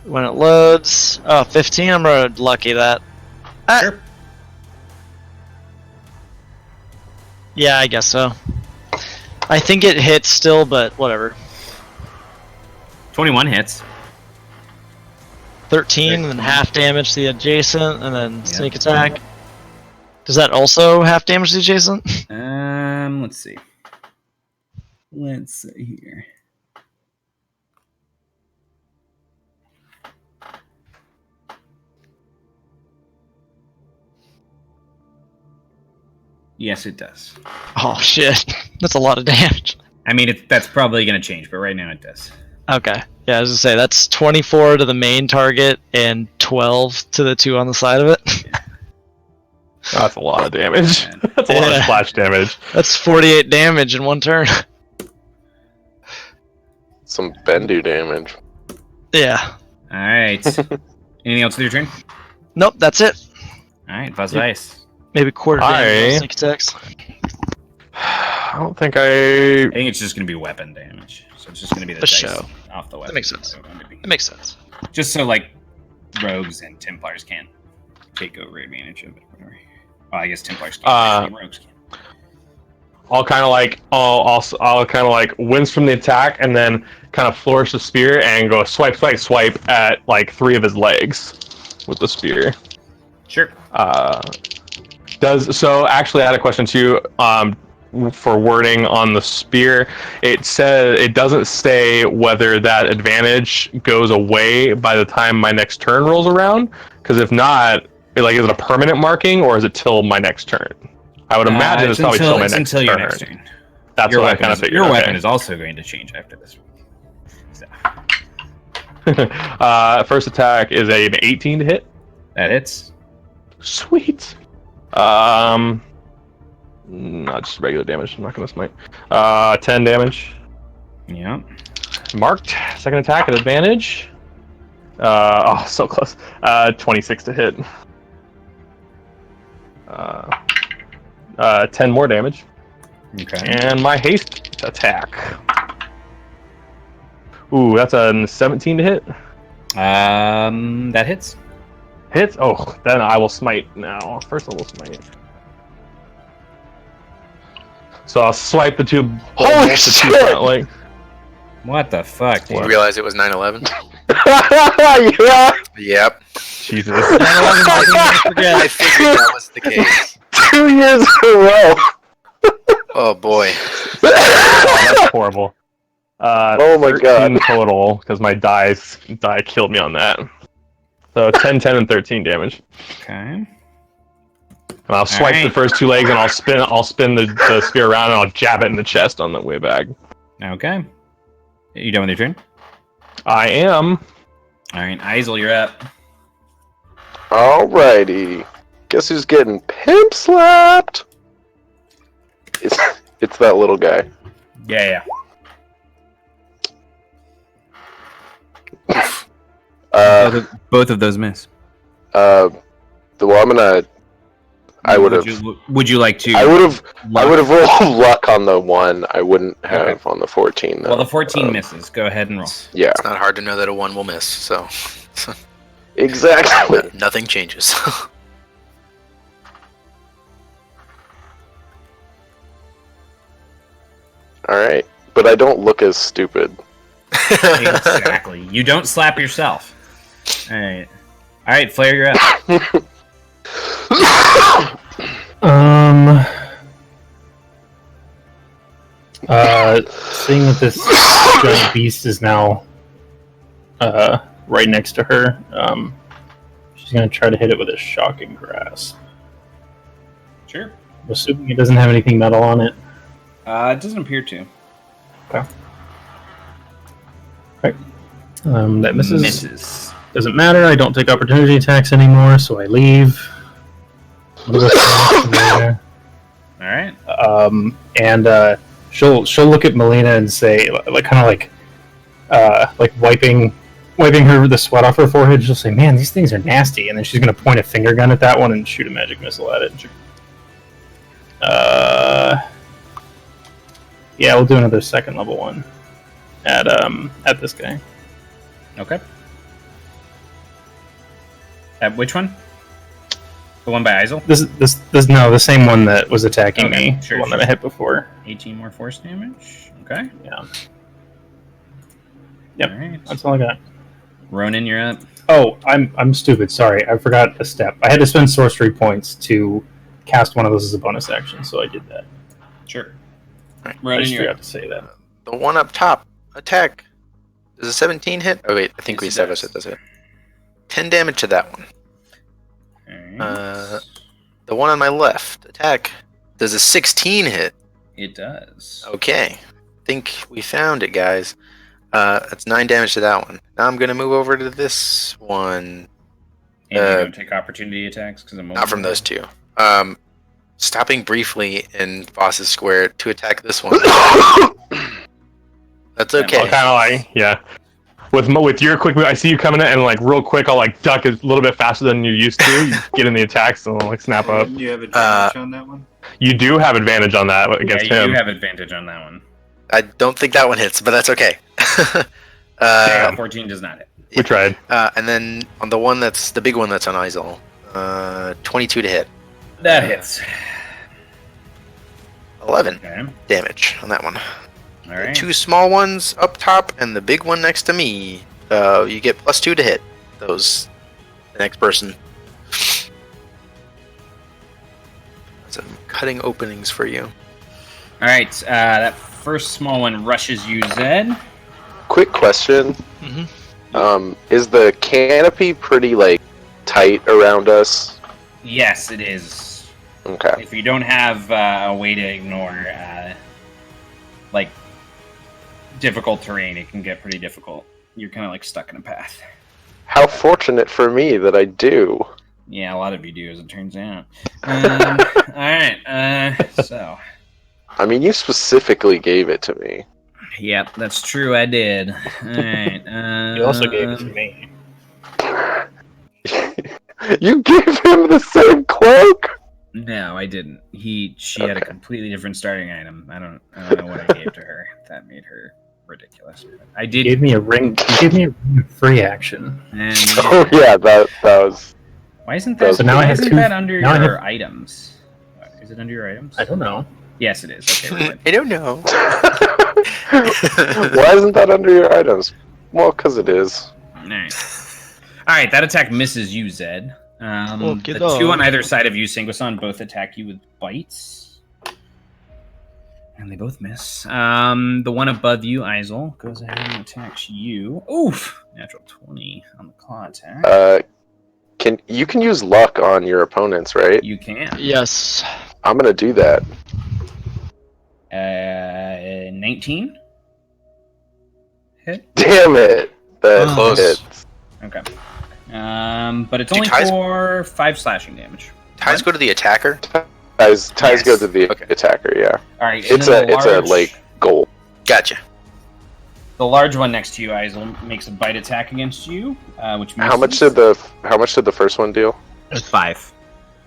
When it loads. Oh, 15, I'm gonna lucky that. Sure. Yeah, I guess so. I think it hits still, but whatever. 21 hits. 13, and then half damage to the adjacent, and then Yep. sneak attack. Does that also half damage the adjacent? Let's see. Let's see here. Yes, it does. Oh shit, that's a lot of damage. I mean, that's probably going to change, but right now it does. Okay, yeah, I was gonna say that's 24 to the main target and 12 to the 2 on the side of it. That's a lot of damage. Yeah. That's a lot of Yeah. splash damage. That's 48 damage in one turn. Some Bendu damage. Yeah. All right. Anything else with your turn? Nope, that's it. All right, Buzz Dice. Maybe quarter damage I- on sneak attacks. I don't think I think it's just going to be weapon damage. So it's just going to be the For dice sure. off the weapon. makes sense. So it'll be- That makes sense. Just so, like, rogues and Templars can take over advantage of it. Whatever. Well, I guess Templars can't. Rogues can. I'll kind of like I'll kind of like wince from the attack and then kind of flourish the spear and go swipe at like 3 of his legs with the spear. Sure. So actually I had a question too for wording on the spear. It says it doesn't say whether that advantage goes away by the time my next turn rolls around, because if not, is it a permanent marking or is it till my next turn? I would imagine it's probably till my next until turn. your next turn. That's Your what I weapon kind of is- figured. Your okay. weapon is also going to change after this. So, First attack is an 18 to hit. that hits. Sweet. Not just regular damage. I'm not gonna smite. 10 damage. Yeah. Marked. Second attack at advantage. So close. 26 to hit. 10 more damage. Okay. And my haste attack. Ooh, that's a 17 to hit. That hits. Hits? Oh, then I will smite now. First I will smite. So I'll swipe the 2 Holy bolts, the 2 shit! front leg. What the fuck, You dude? realize it was 9/11? Yeah. Yep. Jesus. I figured that was the case. 2 years in a row. Oh boy. Oh, that's horrible. Oh my 13 God. total, because my die killed me on that. So 10, 10, and 13 damage. Okay. And I'll swipe the Alright. first 2 legs, and I'll spin the spear around, and I'll jab it in the chest on the way back. Okay. You done with your turn? I am. All right, Isel, you're up. Alrighty. Guess who's getting pimp slapped? It's that little guy. Yeah. Both of those miss. Well, I would have. Would you like to? I would have rolled luck on the one. I wouldn't have on the 14. Though. Well, the 14 misses. Go ahead and roll. Yeah. It's not hard to know that a 1 will miss, so Exactly. nothing changes. All right, but I don't look as stupid. Exactly. You don't slap yourself. All right, Flair, you're up. Seeing that this giant beast is now right next to her, she's gonna try to hit it with a shocking grasp. Sure. I'm assuming it doesn't have anything metal on it. It doesn't appear to. Okay. Right. That misses. Doesn't matter. I don't take opportunity attacks anymore, so I leave. I'm gonna go there. All right. And she'll look at Melina and say, like wiping her the sweat off her forehead. She'll say, "Man, these things are nasty." And then she's gonna point a finger gun at that one and shoot a magic missile at it. Yeah, we'll do another 2nd level one at this guy. Okay. At which one? The one by Isel? This no, the same one that was attacking me. Sure, the one that I hit before. 18 more force damage. Okay. Yeah. Yep. All right. That's all I got. Ronan, you're up. Oh, I'm stupid. Sorry, I forgot a step. I had to spend sorcery points to cast one of those as a bonus action, so I did that. Sure. I Ronan, just you're forgot up. to say that. The one up top, attack. Does a 17 hit? Oh wait, I think we Yes, it established does. it does it. 10 damage to that one. All right. The one on my left, attack. Does a 16 hit? It does. Okay. Think we found it, guys. That's 9 damage to that one. Now I'm gonna move over to this one. And you don't take opportunity attacks because I'm Not from those two. Stopping briefly in Boss's Square to attack this one. That's okay. I'll kind of like, yeah. With your quick move, I see you coming in, and like real quick, I'll like duck a little bit faster than you used to. You get in the attacks, and I'll like snap up. You have advantage on that one? You do have advantage on that against Yeah, you him. do have advantage on that one. I don't think that one hits, but that's okay. 14 does not hit. We tried. And then on the one that's the big one that's on Isel, 22 to hit. That hits. 11 Okay. damage on that one. All right. 2 small ones up top and the big one next to me. You get +2 to hit those. The next person. So I'm cutting openings for you. All right. That first small one rushes you, Zed. Quick question. Mm-hmm. Is the canopy pretty like tight around us? Yes, it is. Okay. If you don't have a way to ignore, like, difficult terrain, it can get pretty difficult. You're kind of like stuck in a path. How fortunate for me that I do. Yeah, a lot of you do, as it turns out. All right. So. I mean, you specifically gave it to me. Yep, that's true. I did. All right. You also gave it to me. You gave him the same cloak. No, I didn't. She had a completely different starting item. I don't know what I gave to her. That made her ridiculous. I You did. gave me a ring. You gave me a ring of free action. And Oh yeah, that was. why isn't that? So now I why have isn't two- that under now I your have- items? Is it under your items? I don't know. Yes, it is. Okay, we're good. I don't know. Why isn't that under your items? Well, because it is. Nice. All right, that attack misses you, Zed. Okay, The dog. two on either side of you, Singuasan, both attack you with bites. And they both miss. The one above you, Isel, goes ahead and attacks you. Oof! Natural 20 on the claw attack. You can use luck on your opponents, right? You can. Yes. I'm gonna do that. 19. Hit. Damn it! That Close. hits. Okay. But it's Do only ties- for 5 slashing damage. Ties go to the attacker. Ties Yes. go to the Okay. attacker. Yeah. All right. It's a like goal. Gotcha. The large one next to you, Isel, makes a bite attack against you, which misses. How much did the first one deal? 5.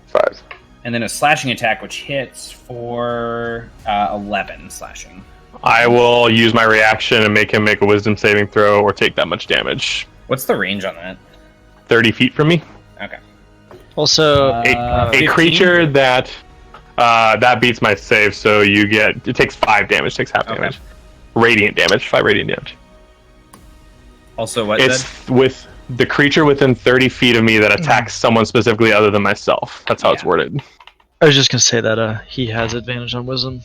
5. And then a slashing attack, which hits for 11 slashing. I will use my reaction and make him make a wisdom saving throw or take that much damage. What's the range on that? 30 feet from me. Okay. Also, A 15? creature that beats my save, so it takes 5 damage, takes half Okay. damage. Radiant damage, 5 radiant damage. Also, what? It's with the creature within 30 feet of me that attacks someone specifically other than myself. That's how it's Yeah. worded. I was just gonna say that he has advantage on wisdom.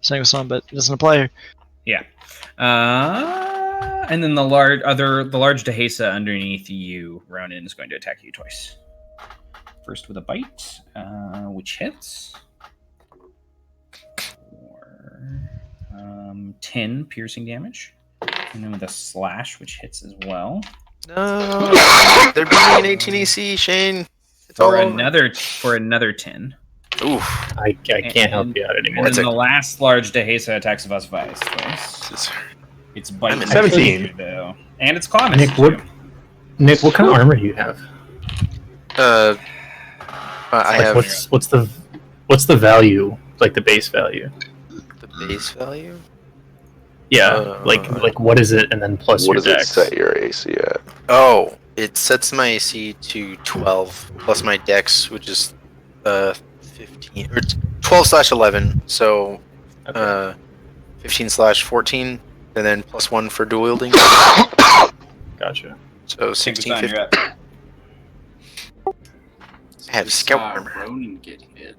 Sang a song, but it doesn't apply here. Yeah. And then the large Dehesa underneath you, Ronan, is going to attack you twice. First with a bite, which hits. For 10 piercing damage. And then with a slash, which hits as well. No, they're beating an 18 AC, Shane. It's all For over. another 10. Oof. I can't help you out anymore. And That's then the last large Dehesa attacks Vas twice. This is- It's biting. I'm in 17. Though. And it's claw Nick, what kind of armor do you have? I Like, have what's the value? Like the base value? the base value. Yeah, like what is it, and then plus What your does it dex? set your AC at? Oh, it sets my AC to 12 plus my dex, which is 15 or 12/11. So 15/14, and then plus 1 for dual wielding. Gotcha. So 16, 15. I have scout armor. Ronan get hit.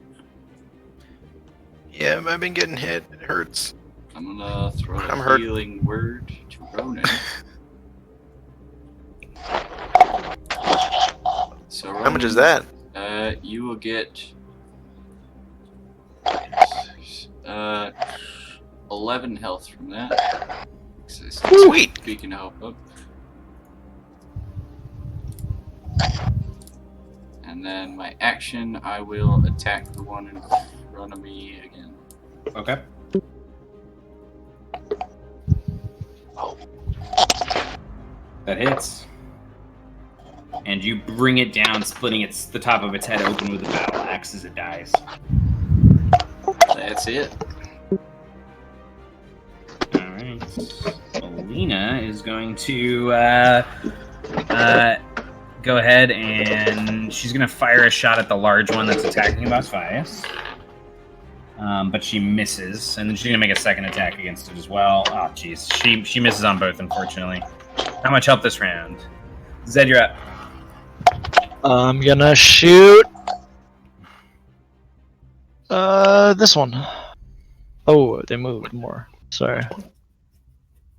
Yeah, I've been getting hit. It hurts. I'm gonna throw I'm a hurt. healing word to Ronan. So How much is that? You will get 11 health from that. Sweet. Speaking of help up. And then my action, I will attack the one in front of me again. Okay. That hits. And you bring it down, splitting the top of its head open with a battle axe as it dies. That's it. Alright. Alina is going to go ahead and she's going to fire a shot at the large one that's attacking Bosphias. But she misses, and then she's going to make a second attack against it as well. Oh, jeez. She misses on both, unfortunately. Not much help this round. Zed, you're up. I'm gonna shoot. This one. Oh, they moved more. Sorry.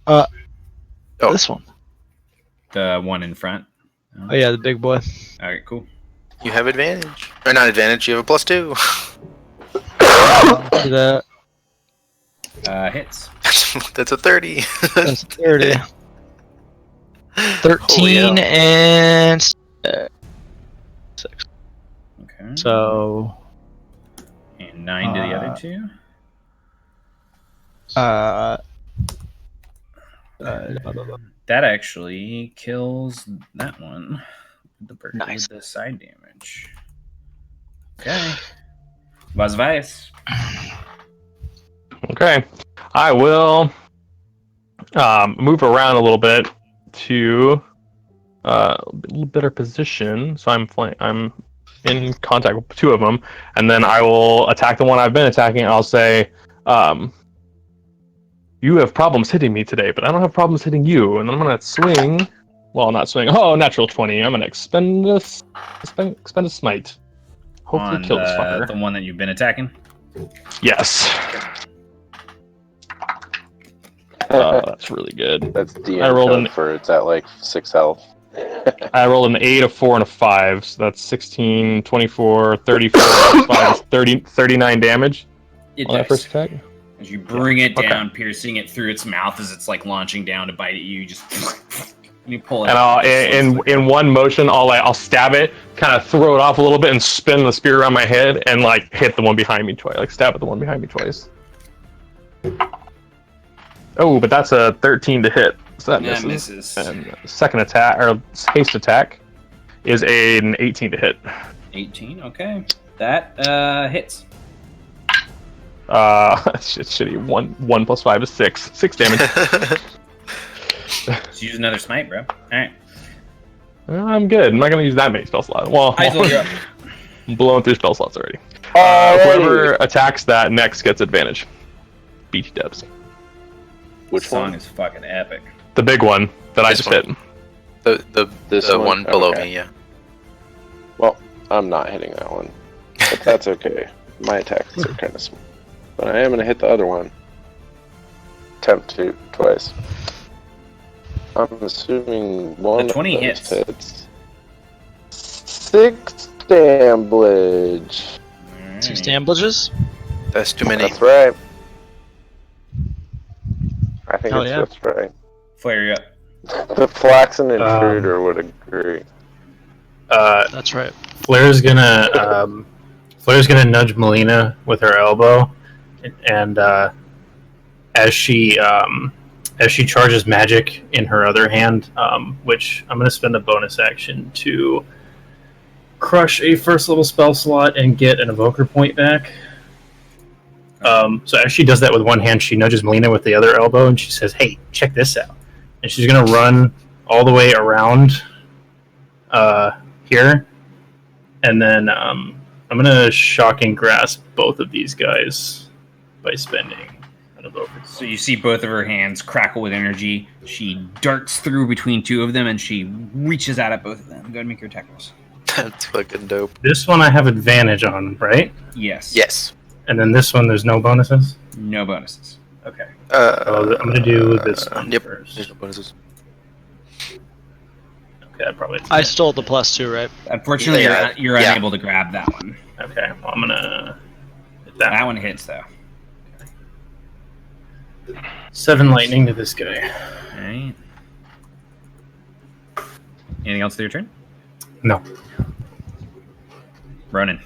Oh. This one. The one in front. Oh yeah, the big boy. Alright, cool. You have advantage. Or not advantage, you have a +2. See that? Hits. That's a 30. That's 30. 13 hell. and 6. Okay. So, And 9 to the other two. That actually kills that one. The bird Nice. with the side damage. Okay. Vazvias. Okay. I will move around a little bit to a little better position. So I'm in contact with 2 of them, and then I will attack the one I've been attacking. I'll say, "You have problems hitting me today, but I don't have problems hitting you." And then I'm gonna swing. Well, not swing. Oh, natural 20. I'm gonna expend a smite. Hopefully, On kill this fucker. the one that you've been attacking. Yes. That's really good. That's DM I rolled code an- for it's at like 6 health. I rolled an 8, a 4, and a 5. So that's 16, 24, 34, plus 5 is 30, 39 damage It on that does. first attack. As you bring it Okay. down, piercing it through its mouth as it's like launching down to bite at you, just and you pull it. And out. in one motion, I'll stab it, kind of throw it off a little bit, and spin the spear around my head, and like hit the one behind me twice. Like stab at the one behind me twice. Oh, but that's a 13 to hit, so that Yeah, misses. misses. And second attack or haste attack is an 18 to hit. 18. Okay, that hits. Shit, shitty. 1 plus 5 is 6. 6 damage. Just use another smite, bro. All right. I'm good. I'm not gonna use that many spell slots. Well, I told you. I'm blowing through spell slots already. Alrighty. Whoever attacks that next gets advantage. BT dubs. Which This song one? is fucking epic. The big one that I This just one. hit. This the one? one below Okay. me, yeah. Well, I'm not hitting that one, but that's okay. My attacks are kind of small, but I am going to hit the other one. Attempt to twice. I'm assuming one The 20 of those hits. 6 damage. 6 damages? That's too many. That's right. I think Hell yeah. that's right. Flare you up. The Flaxen Intruder would agree. That's right. Flair's gonna nudge Melina with her elbow, and as she charges magic in her other hand, which I'm gonna spend a bonus action to crush a first level spell slot and get an evoker point back. So as she does that with one hand, she nudges Melina with the other elbow, and she says, "Hey, check this out!" And she's gonna run all the way around here, and then I'm gonna shocking grasp both of these guys by spending an evoker. So you see both of her hands crackle with energy. She darts through between two of them, and she reaches out at both of them. Go ahead and make your attack rolls. That's fucking dope. This one I have advantage on, right? Yes. Yes. And then this one, there's no bonuses. No bonuses. Okay. I'm gonna do this one Yep. first. There's no bonuses. Okay, I probably. I stole the +2, right? Unfortunately, Yeah, you're yeah. unable to grab that one. Okay, well, I'm gonna hit That that. one hits though. 7 lightning to this guy. All right. Anything else to your turn? No. Ronan.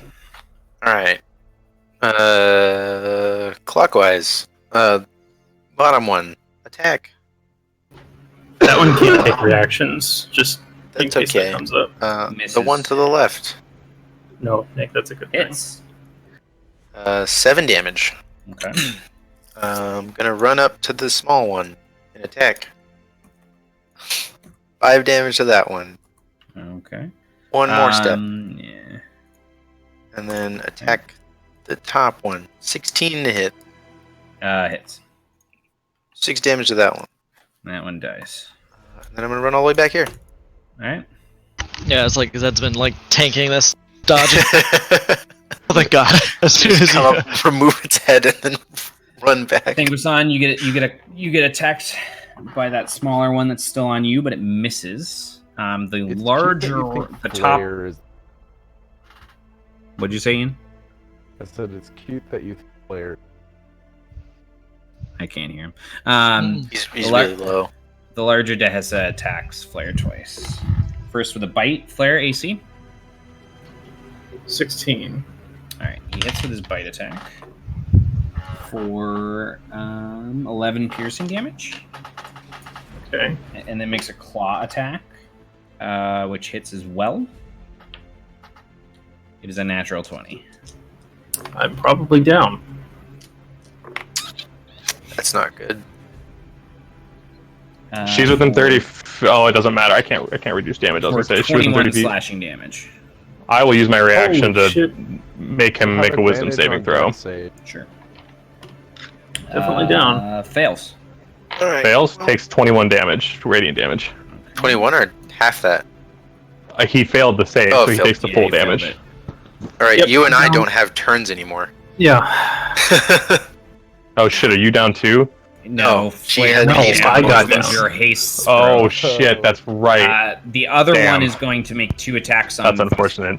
All right. Clockwise. Bottom one. Attack. That one can't take reactions. Just in That's case okay. that comes up. Misses. The one to the left. No, Nick, that's a good thing. Hits. 7 damage. Okay. Gonna run up to the small one and attack. 5 damage to that one. Okay. One more step. Yeah. And then attack the top one. 16 to hit. Hits. 6 damage to that one. That one dies. And then I'm gonna run all the way back here. All right. Yeah, it's like Zed's been like tanking this, dodging. Oh thank God! As soon as Come up, remove its head, and then run back. Thangusan, you get attacked by that smaller one that's still on you, but it misses. The larger, the top. What'd you say, Ian? I said it's cute that you flare. I can't hear him. He's the really low. The larger Dehesa attacks Flare twice. First with a bite, Flare AC. 16. All right, he hits with his bite attack for 11 piercing damage, Okay. and then makes a claw attack, which hits as well. It is a natural 20. I'm probably down. That's not good. She's within 30. Oh, it doesn't matter. I can't reduce damage. I was For gonna say she's within 30 21 feet. slashing damage. I will use my reaction Holy to shit. make him make a wisdom saving throw. Sure. Definitely down. Fails. All right. Fails, takes 21 damage, radiant damage. 21 or half that. He failed the save, Oh, so he failed. takes the Yeah, full he failed damage. it. All right, Yep, you and I down. don't have turns anymore. Yeah. Oh shit, are you down too? No, she Flare had would haste have I got both of this. your haste. Oh throw. shit, that's right. The other Damn. one is going to make 2 attacks on That's unfortunate.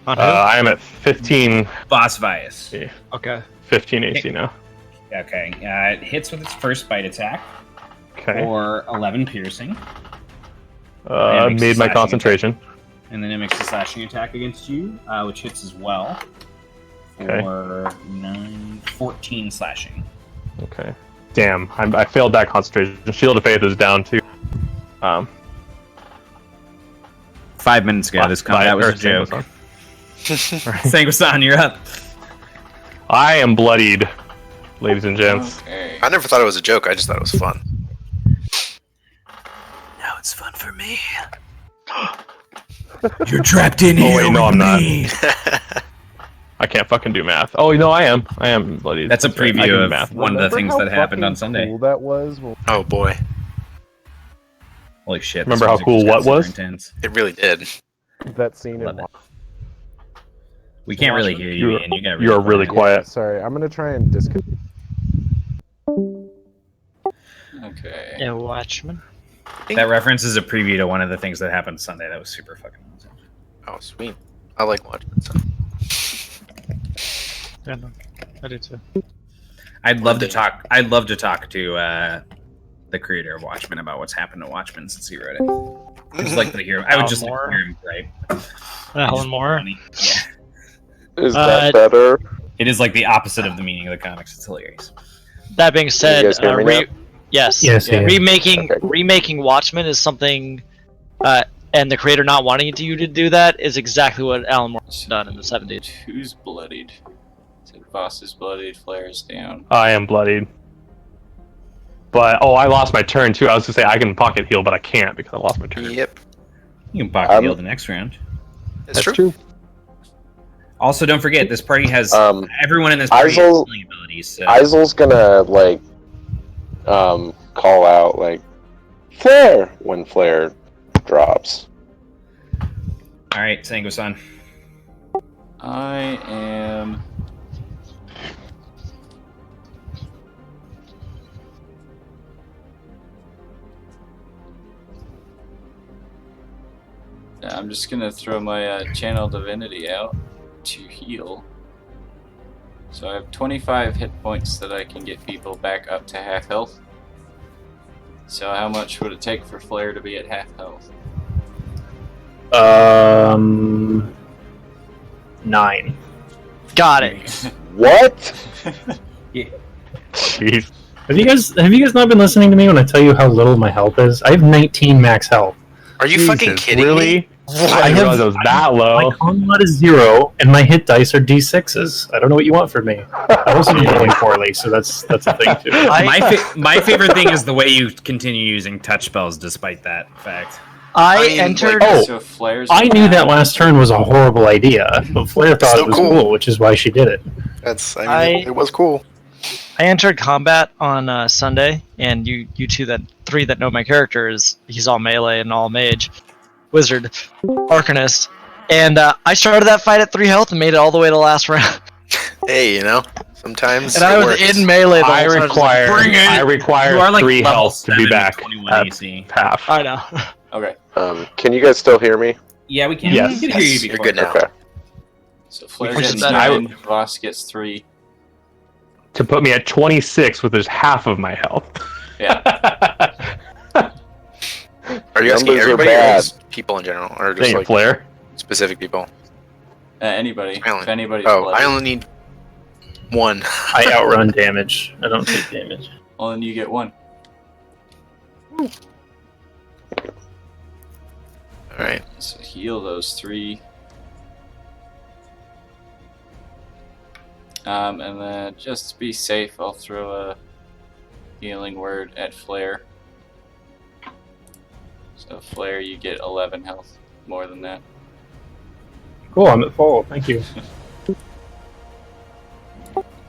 On who? I am at 15, Boss Vias. Okay. 15 AC now. Okay, it hits with its first bite attack Okay. for 11 piercing, And makes Made a my slashing concentration. and then it makes a slashing attack against you, which hits as well Okay. for 14 slashing. Okay. Damn, I failed that concentration. Shield of Faith is down too. 5 minutes ago, this combat was a joke. Sanguisan, you're up. I am bloodied, ladies and gents. Okay. I never thought it was a joke. I just thought it was fun. Now it's fun for me. You're trapped in Oh wait, no, I'm not. I can't fucking do math. Oh no, I am. I am bloodied. That's a right. I can preview do of math. one of the things Remember that how happened on fucking Sunday. Cool that was. Well, Oh boy, Holy shit! Remember this how music cool just got what super was? intense. it really did. that scene Love in it. We can't really hear you, You're- Ian. You got you're really quiet. Sorry, I'm gonna try and disconnect. Okay. Yeah, Watchmen. That reference is a preview to one of the things that happened Sunday. That was super fucking awesome. Oh sweet. I like watching it. So. Yeah, no, I do too. I'd love to talk. I'd love to talk to the creator of Watchmen about what's happened to Watchmen since he wrote it. I'd just like to hear. I would just like to hear him right. Alan Moore. Yeah, Is that better? it is like the opposite of the meaning of the comics. It's hilarious. That being said, guys hear me now? yes, Yes, yeah. remaking Watchmen is something, and the creator not wanting you to do that is exactly what Alan Moore has done in the 70s. Who's bloodied? Said Voss is bloodied, Flare is down. I am bloodied. But I lost my turn too. I was gonna say I can pocket heal, but I can't because I lost my turn. Yep, You can pocket heal the next round. it's That's true. true. Also, don't forget this party has everyone in this party has healing abilities. So. Isel's gonna call out Flare when Flare drops. All right, Sanguisan. I am. I'm just gonna throw my channel divinity out to heal. So I have 25 hit points that I can get people back up to half health. So how much would it take for Flare to be at half health? 9. Got it. What? Jeez. Have you guys not been listening to me when I tell you how little my health is? I have 19 max health. Are you fucking Jesus, kidding really? me? I didn't realize it was that low. My con mod is 0, and my hit dice are d6s. I don't know what you want from me. I also am rolling poorly, so that's a thing too. My favorite thing is the way you continue using touch spells despite that fact. I mean, entered. So Flare's I knew back. that last turn was a horrible idea, but Flair thought Still it was cool. cool, which is why she did it. It was cool. I entered combat on Sunday, and you three that know my character he's all melee and all mage, wizard, arcanist, and I started that fight at 3 health and made it all the way to the last round. Hey, sometimes And it I was works. in melee. The I whole time. require Bring it! I require You are like 3 level health to be 7 back 21 at AC. half. I know. Okay, Can you guys still hear me? Yeah, we can. Yes. We can hear you Yes, before. you're good now. Okay. so Flare Which gets is better. 9, Voss gets 3. To put me at 26 with just half of my health. Yeah. Are you asking Numbers are everybody or bad. just people in general? Or just Dang it, Flare. specific people? Anybody. I only- If anybody's Oh, bloodied. I only need 1. I outrun damage. I don't take damage. Well, then you get 1. Alright. So heal those 3. And then just to be safe, I'll throw a healing word at Flare. So Flare, you get 11 health, more than that. Cool, I'm at full. Thank you.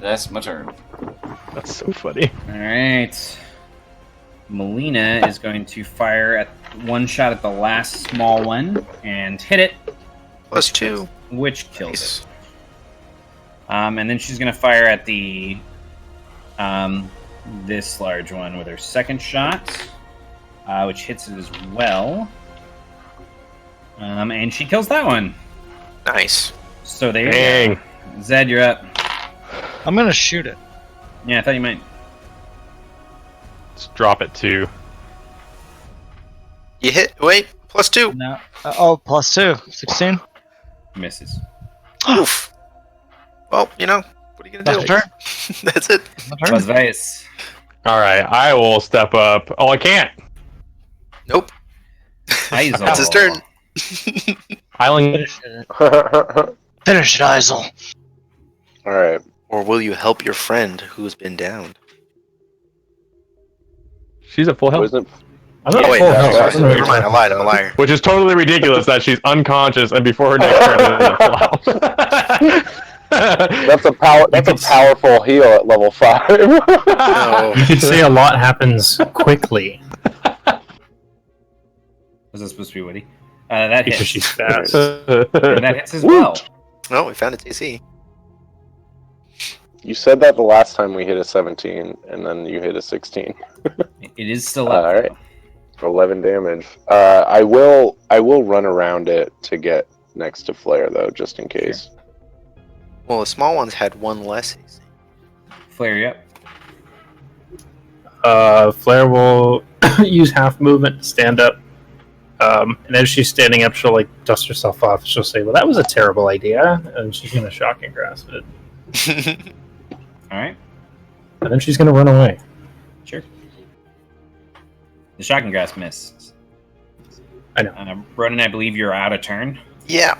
That's my turn. That's so funny. All right. Melina is going to fire at one shot at the last small one and hit it, +2. which kills Nice. it. And then she's going to fire at the this large one with her second shot, which hits it as well. And she kills that one. Nice. So there you Dang. go. Zed, you're up. I'm gonna shoot it. Yeah, I thought you might. Let's drop it to. You hit. Wait, +2. No. +2. 16. Misses. Oof. Well, what are you gonna That's do? turn. That's it. My turn. Buzz Vice. All right, I will step up. Oh, I can't. Nope. Heisel. It's his turn. Island. Finish it. All Finish it, Isel. right. Or will you help your friend who's been downed? She's at full Who health, isn't? I'm not Oh wait, full that's health. right. never mind. I lied. I'm a liar. which is totally ridiculous that she's unconscious and before her next turn is at full health. That's a powerful heal at level 5. No. You could say a lot happens quickly Was that supposed to be witty? That because hits. she's fast. And that hits as well. No, we found its AC. You said that the last time we hit a 17, and then you hit a 16. It is still up. All right. 11 damage. I will run around it to get next to Flare though, just in case. Well, the small ones had 1 less AC. Flare, yep. Flare will use half movement to stand up. And as she's standing up, she'll dust herself off. She'll say, "Well, that was a terrible idea," and she's gonna shocking grasp it. All right. And then she's gonna run away. Sure. The shotgun grasp missed. I know. Ronan, I believe you're out of turn. Yeah.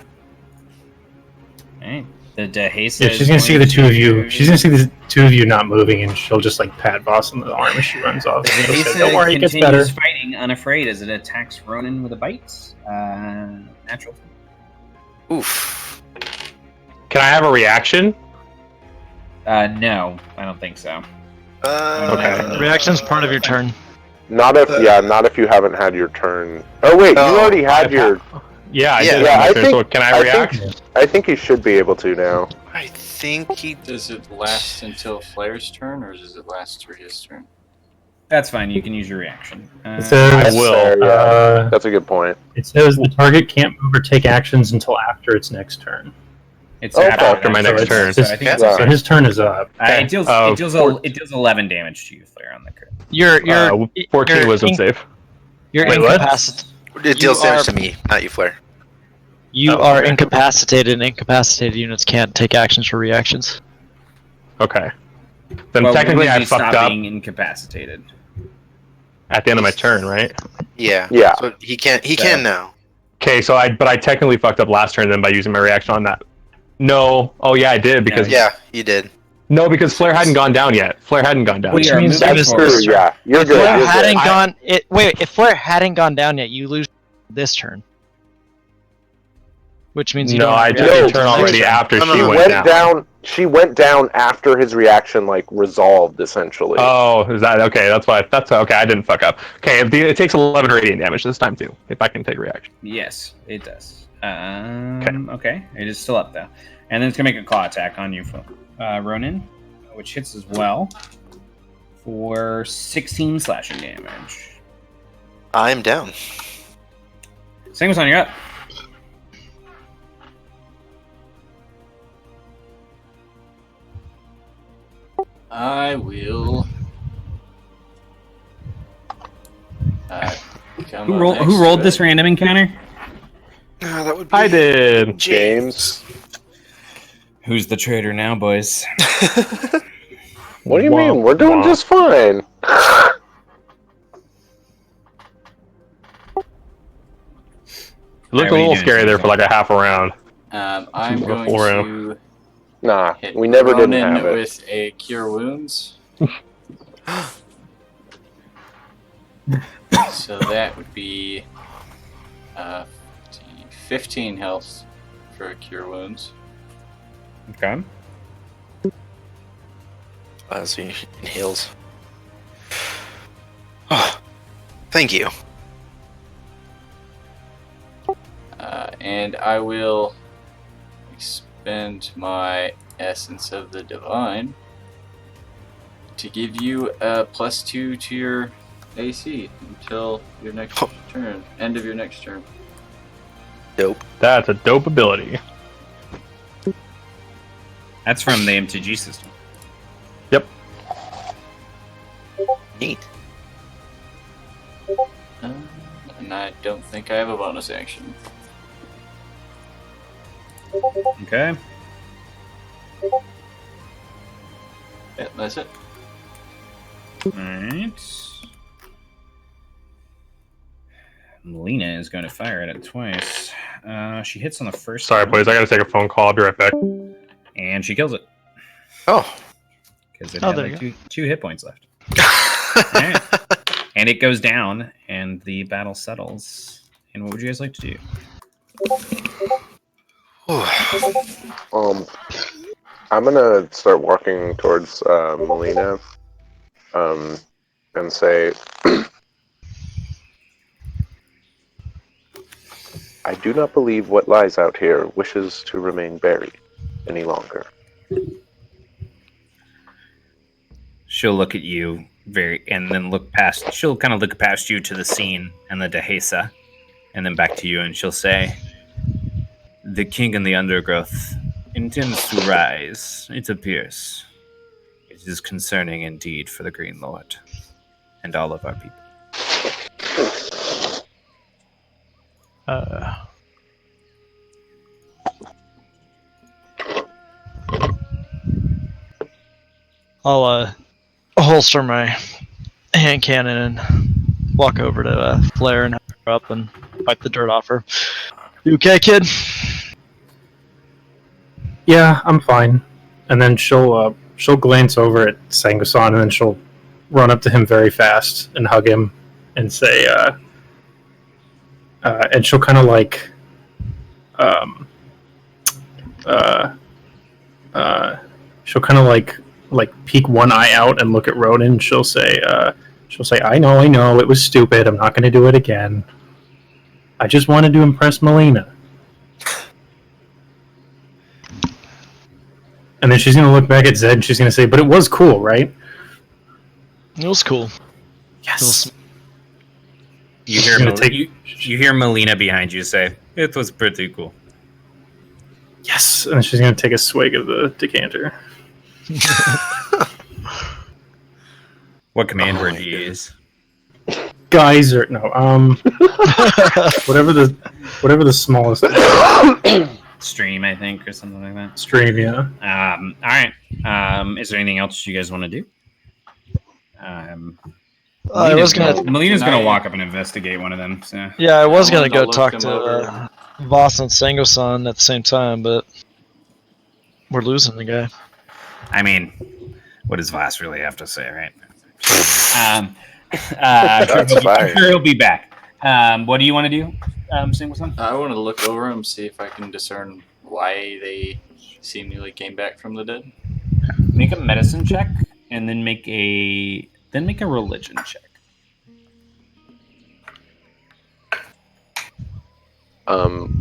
All right. The Dehesa. Yeah, she's gonna see the two of you. She's gonna see the two of you not moving, and she'll just pat Boss on the arm as she runs off. She'll say, Dehesa "Don't worry, it gets better." continues fighting unafraid as it attacks Ronan with a bite. Natural. Oof. Can I have a reaction? No, I don't think so. Okay. Reaction's part of your turn. Not if you haven't had your turn. Oh wait, you Oh, already had your. Yeah, I Yeah, did. yeah, have my I turn, think- so can I react? I think you should be able to now. I think he. Does it last until Flare's turn, or does it last through his turn? That's fine. You can use your reaction. It says, I will. Fair, yeah. That's a good point. it says the target can't move or take actions until after its next turn. It's Okay. After my next turn. So I think it's Yeah. So his turn is up. it deals Okay. it deals 11 damage to you, Flare, on the crit. You're 14 you're wisdom in- save. You're Wait, what? incapacitated. It deals You damage are- to me, not you, Flare. You Oh, are okay. incapacitated, and incapacitated units can't take actions or reactions. Okay. Then Well, technically when I did you stop fucked up being incapacitated. at the end of my turn, right? Yeah. Yeah. So he can. He So- can now. Okay, so I technically fucked up last turn then by using my reaction on that. No. Oh yeah, I did because Yeah, you did. no, because Flare hadn't gone down yet. Flare hadn't gone down. We yet. are means moving that's forward. True, yeah. You're If good. Flare You're hadn't good. gone, if Flare hadn't gone down yet, you lose this turn. Which means you No, don't. I have took reaction a turn till next already turn. after No, no, she no. went down. She went down after his reaction resolved essentially. Oh, is that okay? That's okay. I didn't fuck up. Okay, it takes 11 radiant damage this time too. If I can take a reaction. Yes, it does. Okay. It is still up though, and then it's gonna make a claw attack on you, Ronan, which hits as well for 16 slashing damage. I'm down. Same as on your up. I will. Who rolled this random encounter? That would be I did. James. Who's the traitor now, boys? What do you Womp mean? We're doing womp. just fine. It looked Alright, what a are you little doing, scary there James? for like a half a round. I'm Before going him. to Nah, hit we never Ronan didn't have it. with a Cure Wounds. So that would be 15 health for Cure Wounds. Okay. As he inhales. Oh, thank you. And I will expend my Essence of the Divine to give you a +2 to your AC until your next turn. End of your next turn. Dope. That's a dope ability. That's from the MTG system. Yep. Neat. And I don't think I have a bonus action. Okay. Yeah, that's it. Alright. Melina is going to fire at it twice. She hits on the first Sorry, one, boys. I gotta take a phone call. I'll be right back. and she kills it. Oh. Because it Oh, had there like you two hit points left. Alright. And it goes down, and the battle settles. And what would you guys like to do? I'm gonna start walking towards Melina, and say, I do not believe what lies out here wishes to remain buried any longer. She'll look at you and then look past. She'll kind of look past you to the scene and the Dehesa, and then back to you, and she'll say, "The king in the undergrowth intends to rise. It appears. It is concerning indeed for the Green Lord and all of our people." I'll holster my hand cannon and walk over to Flare and help her up and wipe the dirt off her. You okay, kid? Yeah, I'm fine. And then she'll glance over at Sangusan, and then she'll run up to him very fast and hug him and say, and she'll kind of like, she'll kind of like peek one eye out and look at Ronan. She'll say, I know, it was stupid. I'm not going to do it again. I just wanted to impress Melina. And then she's going to look back at Zed and she's going to say, but it was cool, right? It was cool. Yes. You hear you hear Melina behind you say, "It was pretty cool." Yes. And then she's going to take a swig of the decanter. What command word do you use? Geyser. No. Whatever the smallest Stream, I think, or something like that. stream. Yeah. All right. Is there anything else you guys want to do? I was gonna. Melina's gonna walk up and investigate one of them. So. Yeah, I was gonna wanted go look talk them to over. Voss and Sangosan at the same time, but we're losing the guy. I mean, what does Voss really have to say, right? That's fine. Sure, he'll be back. What do you want to do, Singleton? I want to look over them, see if I can discern why they seemingly came back from the dead. Make a medicine check, and then make a religion check.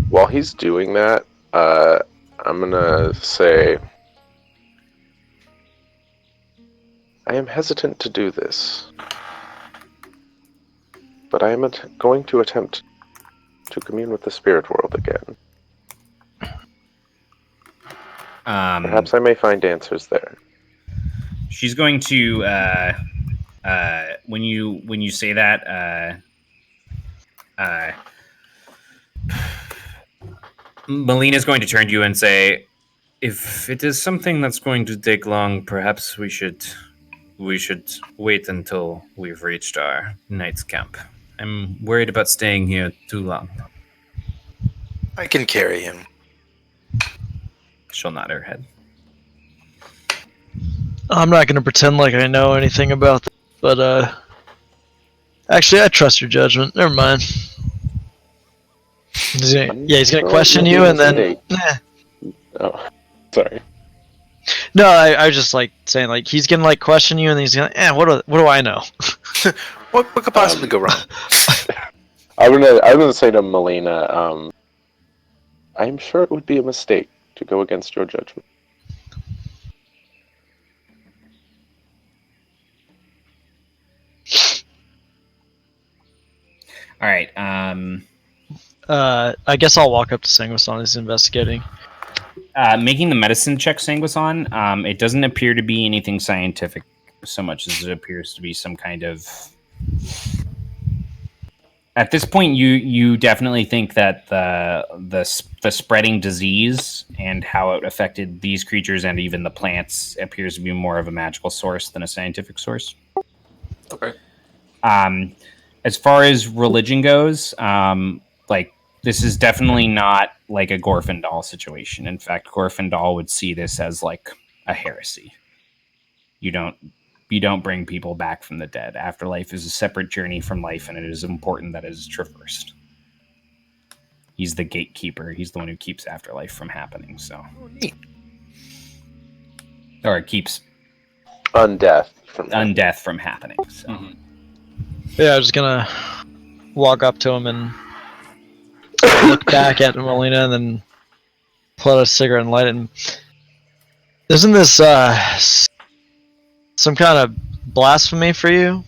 While he's doing that, I'm gonna say, I am hesitant to do this, but I am going to attempt to commune with the spirit world again. Perhaps I may find answers there. She's going to when you say that Melina's going to turn to you and say, if it is something that's going to take long, perhaps we should wait until we've reached our night's camp. I'm worried about staying here too long. I can carry him. She'll nod her head. I'm not gonna pretend like I know anything about that, but actually, I trust your judgment. Never mind. He's gonna question you, and then. Oh, sorry. No, I was just like saying like he's gonna like question you, and then he's gonna, what do I know? What could possibly go wrong? I'm gonna say to Melina, I'm sure it would be a mistake to go against your judgment. All right. I guess I'll walk up to Sanguisan as he's investigating. Making the medicine check, Sanguisan. It doesn't appear to be anything scientific so much as it appears to be some kind of. At this point, you definitely think that the spreading disease and how it affected these creatures and even the plants appears to be more of a magical source than a scientific source. Okay. As far as religion goes, like this is definitely not like a Gorfindel situation. In fact, Gorfindel would see this as like a heresy. You don't bring people back from the dead. Afterlife is a separate journey from life, and it is important that it is traversed. He's the gatekeeper. He's the one who keeps afterlife from happening. So, or it keeps Undeath from happening. So. Mm-hmm. Yeah, I'm just gonna walk up to him and look back at Molina and then pull out a cigarette and light it. And isn't this some kind of blasphemy for you?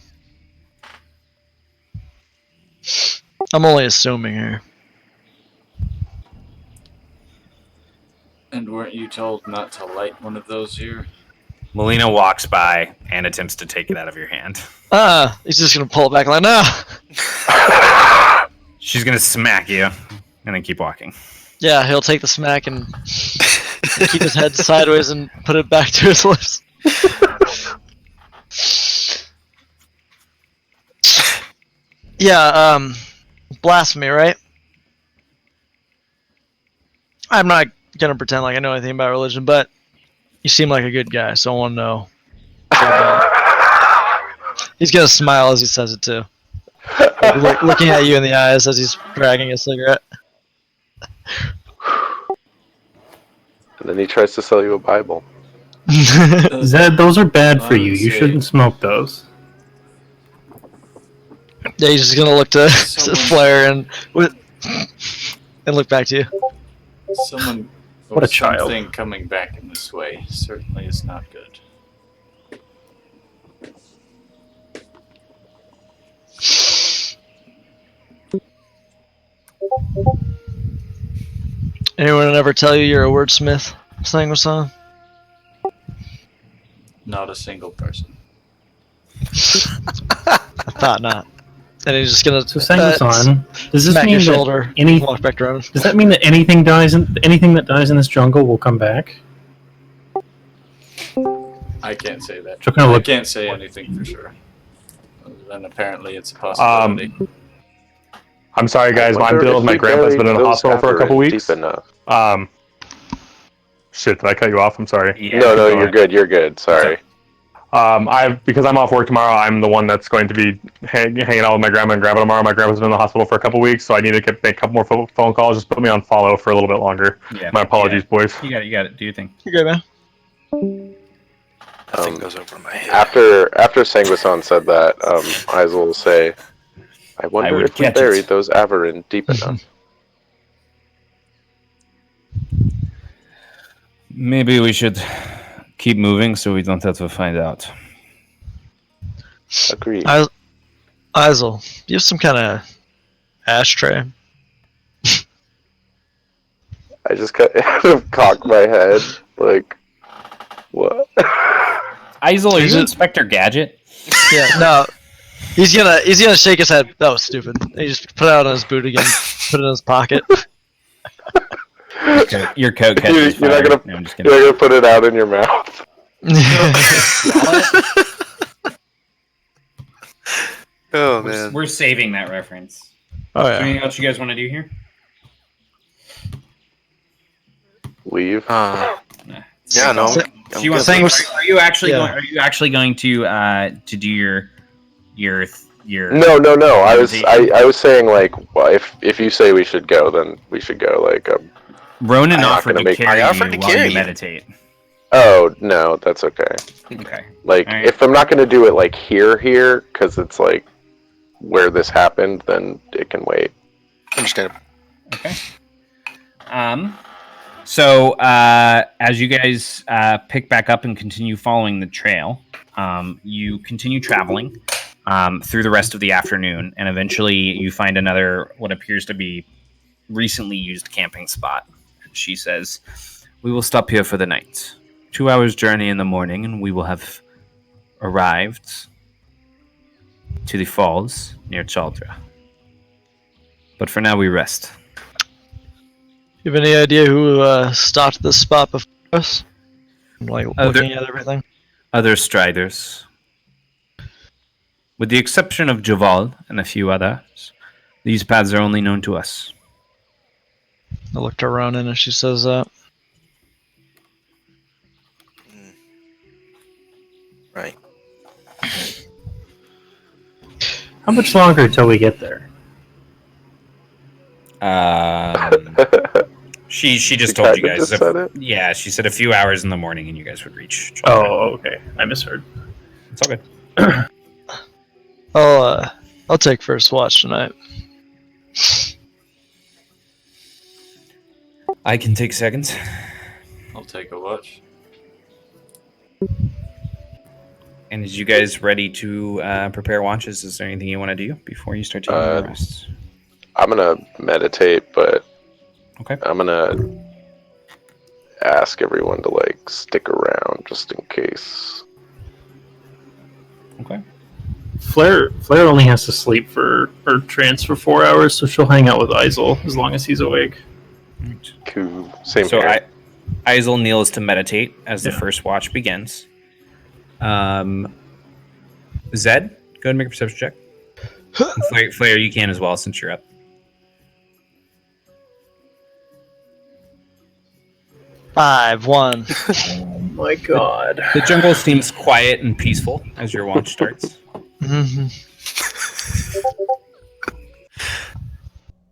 I'm only assuming here. And weren't you told not to light one of those here? Melina walks by and attempts to take it out of your hand. He's just gonna pull it back like, no. She's gonna smack you and then keep walking. Yeah, he'll take the smack and keep his head sideways and put it back to his lips. Yeah, blasphemy, right? I'm not gonna pretend like I know anything about religion, but you seem like a good guy, so I want to know. He's gonna smile as he says it too, looking at you in the eyes as he's dragging a cigarette. And then he tries to sell you a Bible. Those are bad for you. You shouldn't smoke those. Yeah, he's just gonna look to Flair and look back to you. Someone What a or child. something coming back in this way certainly is not good. Anyone ever tell you you're a wordsmith, Sanguisan? Not a single person. I thought not. And he's just gonna So Sanguisan, does this smack mean your that shoulder, any? walk back around. Does that mean that anything that dies in this jungle will come back? I can't say that. So kind of I look. can't say anything for sure. Other than apparently it's a possibility. I'm sorry, guys. I I'm wonder dealing with if my we grandpa's been in the buried hospital those for a couple aberrant weeks. Deep enough. Shit, did I cut you off? I'm sorry. Yeah, No, go you're ahead. good. You're good. Sorry. Because I'm off work tomorrow, I'm the one that's going to be hanging out with my grandma and grandpa tomorrow. My grandpa's been in the hospital for a couple weeks, so I need to make a couple more phone calls. Just put me on follow for a little bit longer. Yeah. My apologies, boys. You got it. Do your thing. You're good, man. Nothing goes over my head. After Sanguisan said that, Isel will say, "I wonder would if we catch buried it." those aberrant deep enough." Maybe we should keep moving so we don't have to find out. Agreed. Isel, you have some kind of ashtray? I just kind of cocked my head, like, what? Isel, are Is you it- Inspector Gadget? Yeah, no. He's gonna shake his head. That was stupid. He just put it out on his boot again, put it in his pocket. Your coat catches You're not fire. gonna- No, I'm just You're kidding. gonna put it out in your mouth. Oh man. We're saving that reference. Oh yeah. Anything else you guys want to do here? Leave. Yeah, no. So- Do you want Saying to, are you actually yeah. going? Are you actually going to do your? No. I was saying, like, well, if you say we should go, then we should go. Like, Ronan I'm not offered gonna to make- carry I you offered to while carry you you. meditate. oh no, that's okay. Okay. Like, Alright. if I'm not gonna do it like here, because it's like where this happened, then it can wait. Understandable. Okay. So as you guys pick back up and continue following the trail, you continue traveling. through the rest of the afternoon, and eventually you find another what appears to be recently used camping spot. She says, "We will stop here for the night. 2 hours journey in the morning, and we will have arrived to the falls near Chaldra. But for now, we rest." You have any idea who stopped this spot before us? Like looking at everything. Other striders. With the exception of Javal and a few others, these paths are only known to us. I looked at Ronan and she says that. Right. How much longer till we get there? She just She told you kinda guys. just said it? Yeah, she said a few hours in the morning and you guys would reach Chaldra. Oh, okay. I misheard. It's all good. I'll take first watch tonight. I can take seconds. I'll take a watch. And is you guys ready to prepare watches? Is there anything you want to do before you start taking your rests? I'm gonna meditate, but Okay. I'm gonna ask everyone to like stick around just in case. Okay. Flair only has to sleep for or trance for 4 hours, so she'll hang out with Isel as long as he's awake. Cool. Same So here. Isel kneels to meditate as the Yeah. first watch begins. Zed, go ahead and make a perception check. And Flair, you can as well since you're up. 5, 1. Oh my god. The jungle seems quiet and peaceful as your watch starts.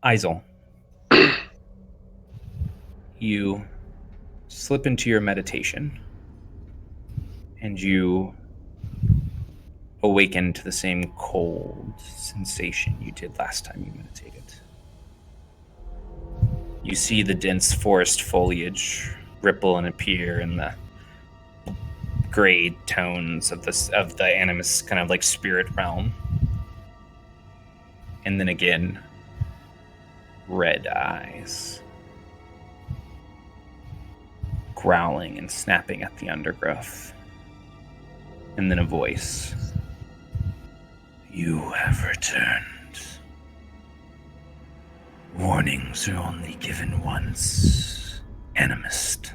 Isel, you slip into your meditation and you awaken to the same cold sensation you did last time you meditated. You see the dense forest foliage ripple and appear in the gray tones of the animus kind of like spirit realm. And then again, red eyes growling and snapping at the undergrowth. And then a voice. "You have returned. Warnings are only given once, animist."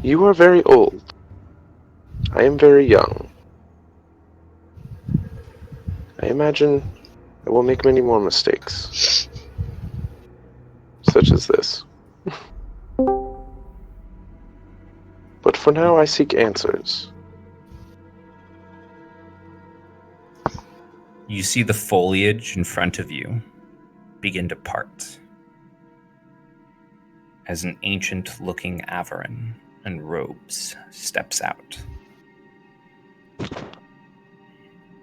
You are very old. I am very young. I imagine I will make many more mistakes. Such as this. But for now, I seek answers. You see the foliage in front of you begin to part as an ancient-looking Averin in robes steps out.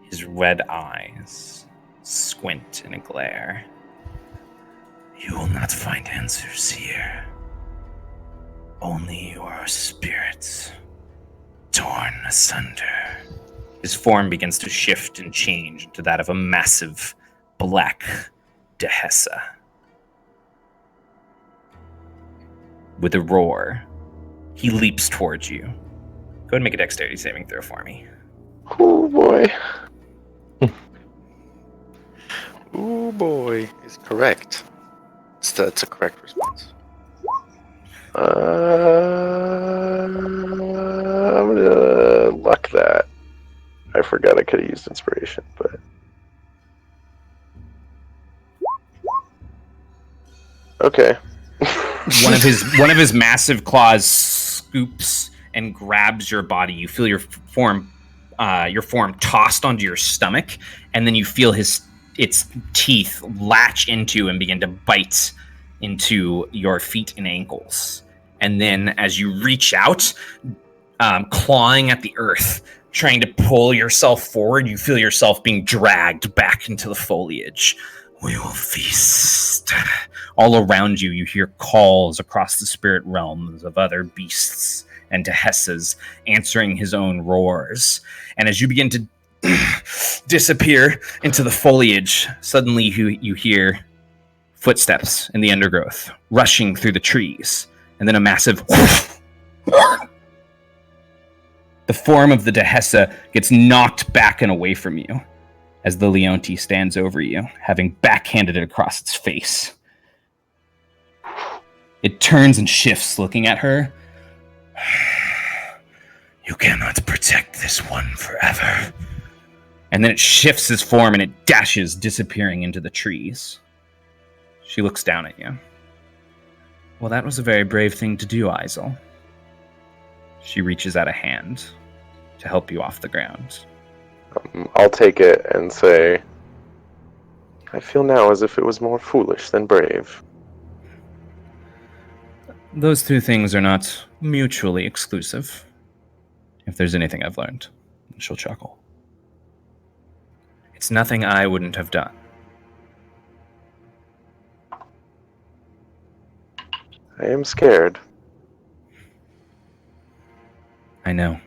His red eyes squint in a glare. "You will not find answers here. Only your spirits torn asunder." His form begins to shift and change into that of a massive black Dehesa. With a roar, he leaps towards you. Go ahead and make a dexterity saving throw for me. Oh boy. Ooh boy, is correct. That's a correct response. I'm gonna luck that. I forgot I could have used inspiration, but okay. One of his massive claws scoops and grabs your body. You feel your form tossed onto your stomach, and then you feel its teeth latch into and begin to bite into your feet and ankles. And then as you reach out, clawing at the earth, trying to pull yourself forward, you feel yourself being dragged back into the foliage. We will feast. All around you, you hear calls across the spirit realms of other beasts and Tehessas answering his own roars. And as you begin to disappear into the foliage, suddenly you hear footsteps in the undergrowth rushing through the trees, and then a massive the form of the Tehessa gets knocked back and away from you as the Leonti stands over you, having backhanded it across its face. It turns and shifts, looking at her. You cannot protect this one forever. And then it shifts its form and it dashes, disappearing into the trees. She looks down at you. Well, that was a very brave thing to do, Isel. She reaches out a hand to help you off the ground. I'll take it and say, I feel now as if it was more foolish than brave. Those two things are not mutually exclusive. If there's anything I've learned, she'll chuckle. It's nothing I wouldn't have done. I am scared. I know.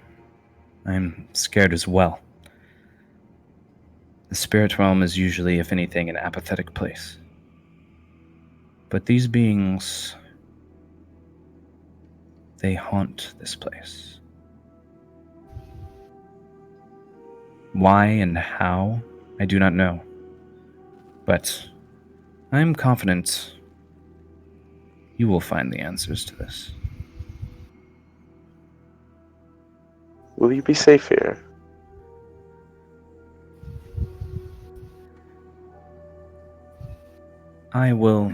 I'm scared as well. The spirit realm is usually, if anything, an apathetic place. But these beings, they haunt this place. Why and how, I do not know. But I am confident you will find the answers to this. Will you be safe here? I will.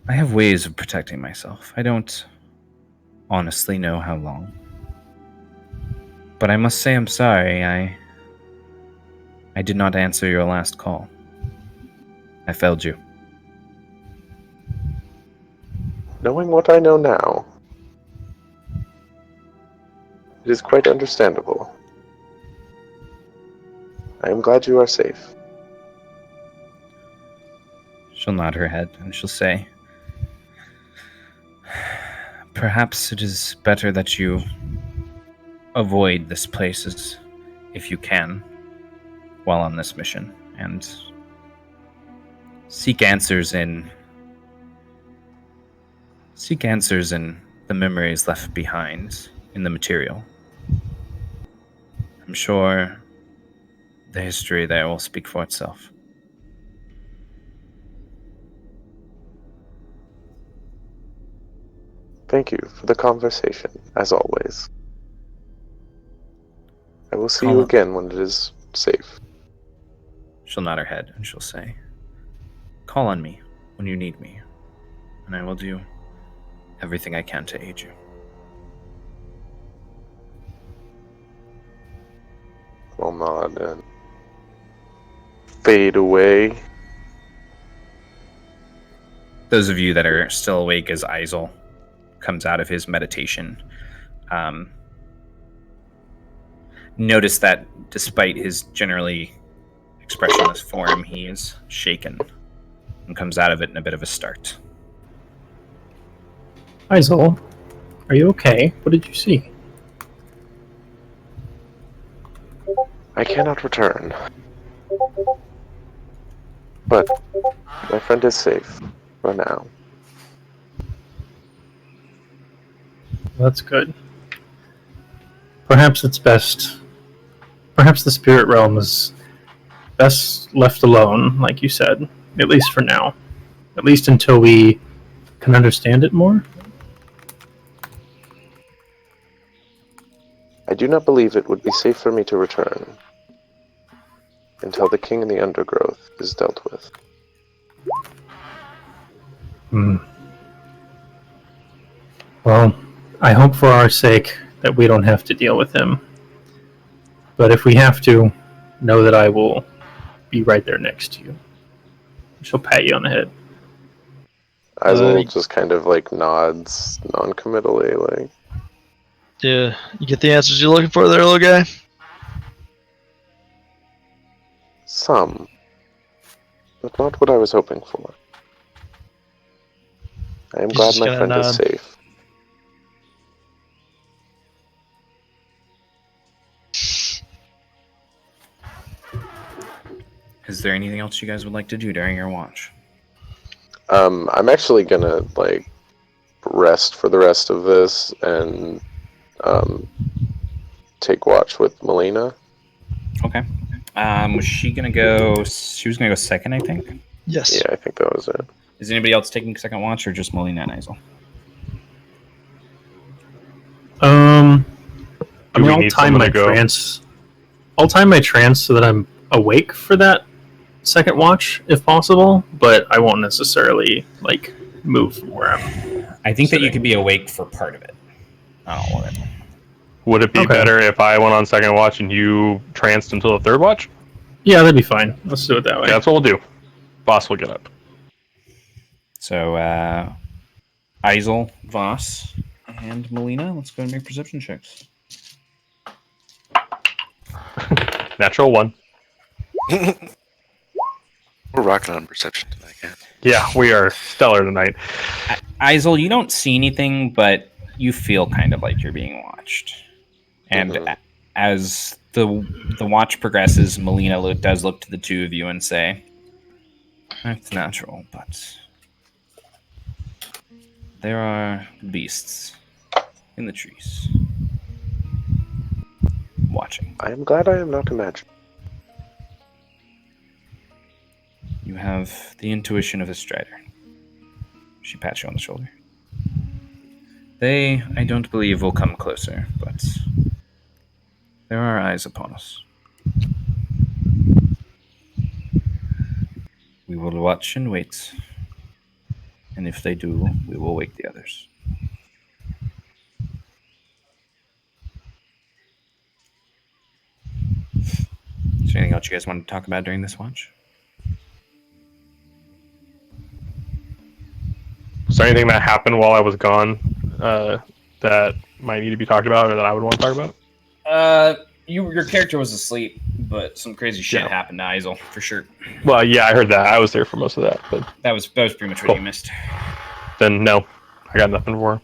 I have ways of protecting myself. I don't honestly know how long. But I must say I'm sorry. I did not answer your last call. I failed you. Knowing what I know now, it is quite understandable. I am glad you are safe. She'll nod her head and she'll say, perhaps it is better that you avoid this place if you can while on this mission and seek answers in the memories left behind in the material. I'm sure the history there will speak for itself. Thank you for the conversation, as always. I will see you again when it is safe. She'll nod her head and she'll say, call on me when you need me, and I will do everything I can to aid you. I'll nod and fade away. Those of you that are still awake as Isel comes out of his meditation, notice that despite his generally expressionless form, he is shaken and comes out of it in a bit of a start. Isel, are you okay? What did you see? I cannot return. But my friend is safe for now. That's good. Perhaps it's best. Perhaps the spirit realm is best left alone, like you said, at least for now. At least until we can understand it more. I do not believe it would be safe for me to return until the king in the undergrowth is dealt with. Well, I hope for our sake that we don't have to deal with him. But if we have to, know that I will be right there next to you. She'll pat you on the head. Isel just kind of like nods non-committally, like. Yeah, you get the answers you're looking for there, little guy? Some. But not what I was hoping for. I am He's glad just my gonna friend is nod. safe. Is there anything else you guys would like to do during your watch? I'm actually gonna, like, rest for the rest of this and take watch with Melina. Okay. Was she gonna go? She was gonna go second, I think. Yes. Yeah, I think that was it. Is anybody else taking second watch, or just Molina and Isel? I Do mean, we I'll need time someone my to go? trance. I'll time my trance so that I'm awake for that second watch, if possible. But I won't necessarily like move from where I'm. I think that you Sitting. could be awake for part of it, not all of it. Would it be Okay. better if I went on second watch and you tranced until the third watch? Yeah, that'd be fine. Let's do it that way. Yeah, that's what we'll do. Boss will get up. So, Isel, Voss, and Melina, let's go and make perception checks. Natural 1. We're rocking on perception tonight, yeah. Yeah, we are stellar tonight. Isel, you don't see anything, but you feel kind of like you're being watched. And as the watch progresses, Melina does look to the two of you and say, "That's natural, but there are beasts in the trees watching. I am glad I am not imagining. You have the intuition of a strider." She pats you on the shoulder. "They, I don't believe, will come closer, but there are eyes upon us. We will watch and wait, and if they do, we will wake the others." Is there anything else you guys want to talk about during this watch? Is there anything that happened while I was gone that might need to be talked about or that I would want to talk about? Your character was asleep, but some crazy shit Yeah. happened to Isel, for sure. Well, yeah, I heard that. I was there for most of that, but That was pretty much what Cool. you missed. then no, I got nothing for her.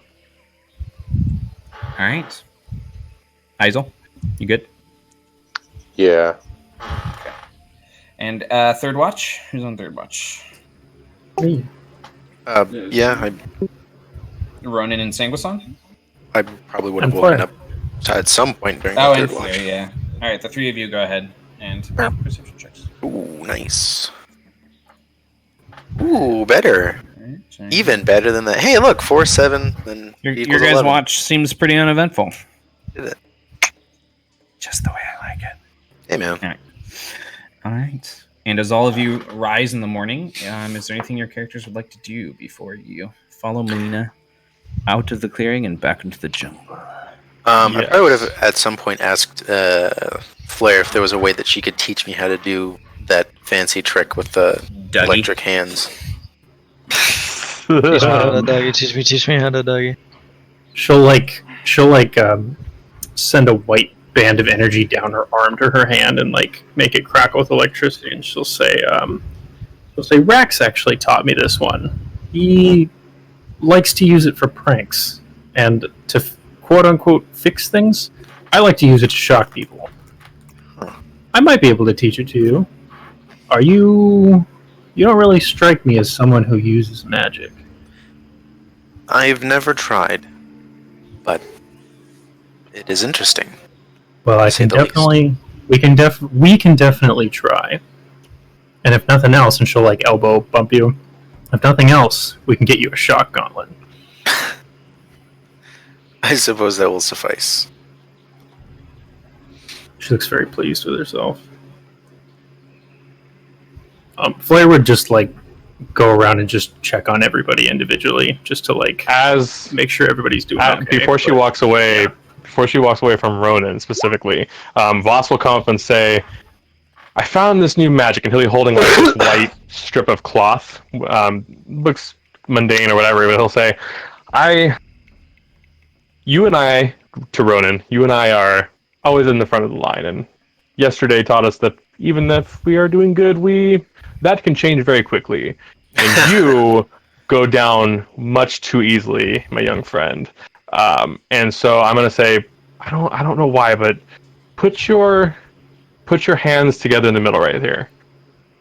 All right. Isel, you good? Yeah. And third watch? Who's on third watch? Me. Yeah, Ronan and Sanguisang? I probably would have And woken Flare. up at some point during Oh, the and third Flare, watch. yeah. All right, the three of you go ahead and make perception checks. Ooh, nice. Ooh, better. All right, so Even better than that. Hey, look, 4, 7, then Your equals guys' 11. watch seems pretty uneventful. Did it. Just the way I like it. Hey, man. All right. And as all of you rise in the morning, is there anything your characters would like to do before you follow Melina out of the clearing and back into the jungle? I Yes. probably would have at some point asked Flare if there was a way that she could teach me how to do that fancy trick with the Dougie? electric hands. Teach me how to Dougie. Teach me how to Dougie. She'll send a white band of energy down her arm to her hand and like make it crackle with electricity, and she'll say Rax actually taught me this one. He likes to use it for pranks and to quote unquote fix things. I like to use it to shock people. I might be able to teach it to you. You don't really strike me as someone who uses magic. I've never tried, but it is interesting. Well, I say can the least. definitely we can definitely try. And if nothing else, and she'll like elbow bump you. If nothing else, we can get you a shock gauntlet. I suppose that will suffice. She looks very pleased with herself. Flare would just like go around and just check on everybody individually, just to like As make sure everybody's doing okay. before she walks away, from Ronan specifically, Voss will come up and say, "I found this new magic," and he'll be holding like this white strip of cloth. Looks mundane or whatever, but he'll say, you and I are always in the front of the line, and yesterday taught us that even if we are doing good, that can change very quickly, and you go down much too easily, my young friend. And so I'm gonna say, I don't know why, but put your hands together in the middle right here,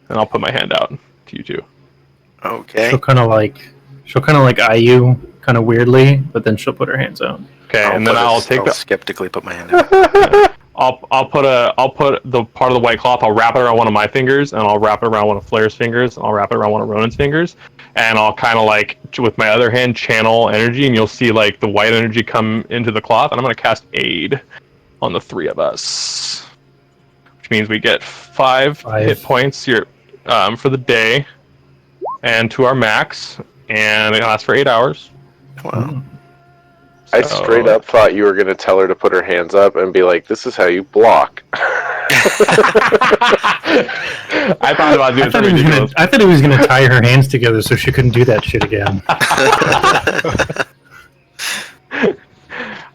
and I'll put my hand out to you two. Okay. She'll kind of like eye you kind of weirdly, but then she'll put her hands out. Okay, and then I'll skeptically put my hand out. I'll put the part of the white cloth. I'll wrap it around one of my fingers, and I'll wrap it around one of Flair's fingers, and I'll wrap it around one of Ronan's fingers, and I'll kind of like with my other hand channel energy, and you'll see like the white energy come into the cloth, and I'm gonna cast aid on the three of us, which means we get five hit points here for the day, and to our max, and it lasts for 8 hours. Wow. I straight up thought you were going to tell her to put her hands up and be like, this is how you block. I thought about doing something ridiculous. I thought he was gonna tie her hands together so she couldn't do that shit again.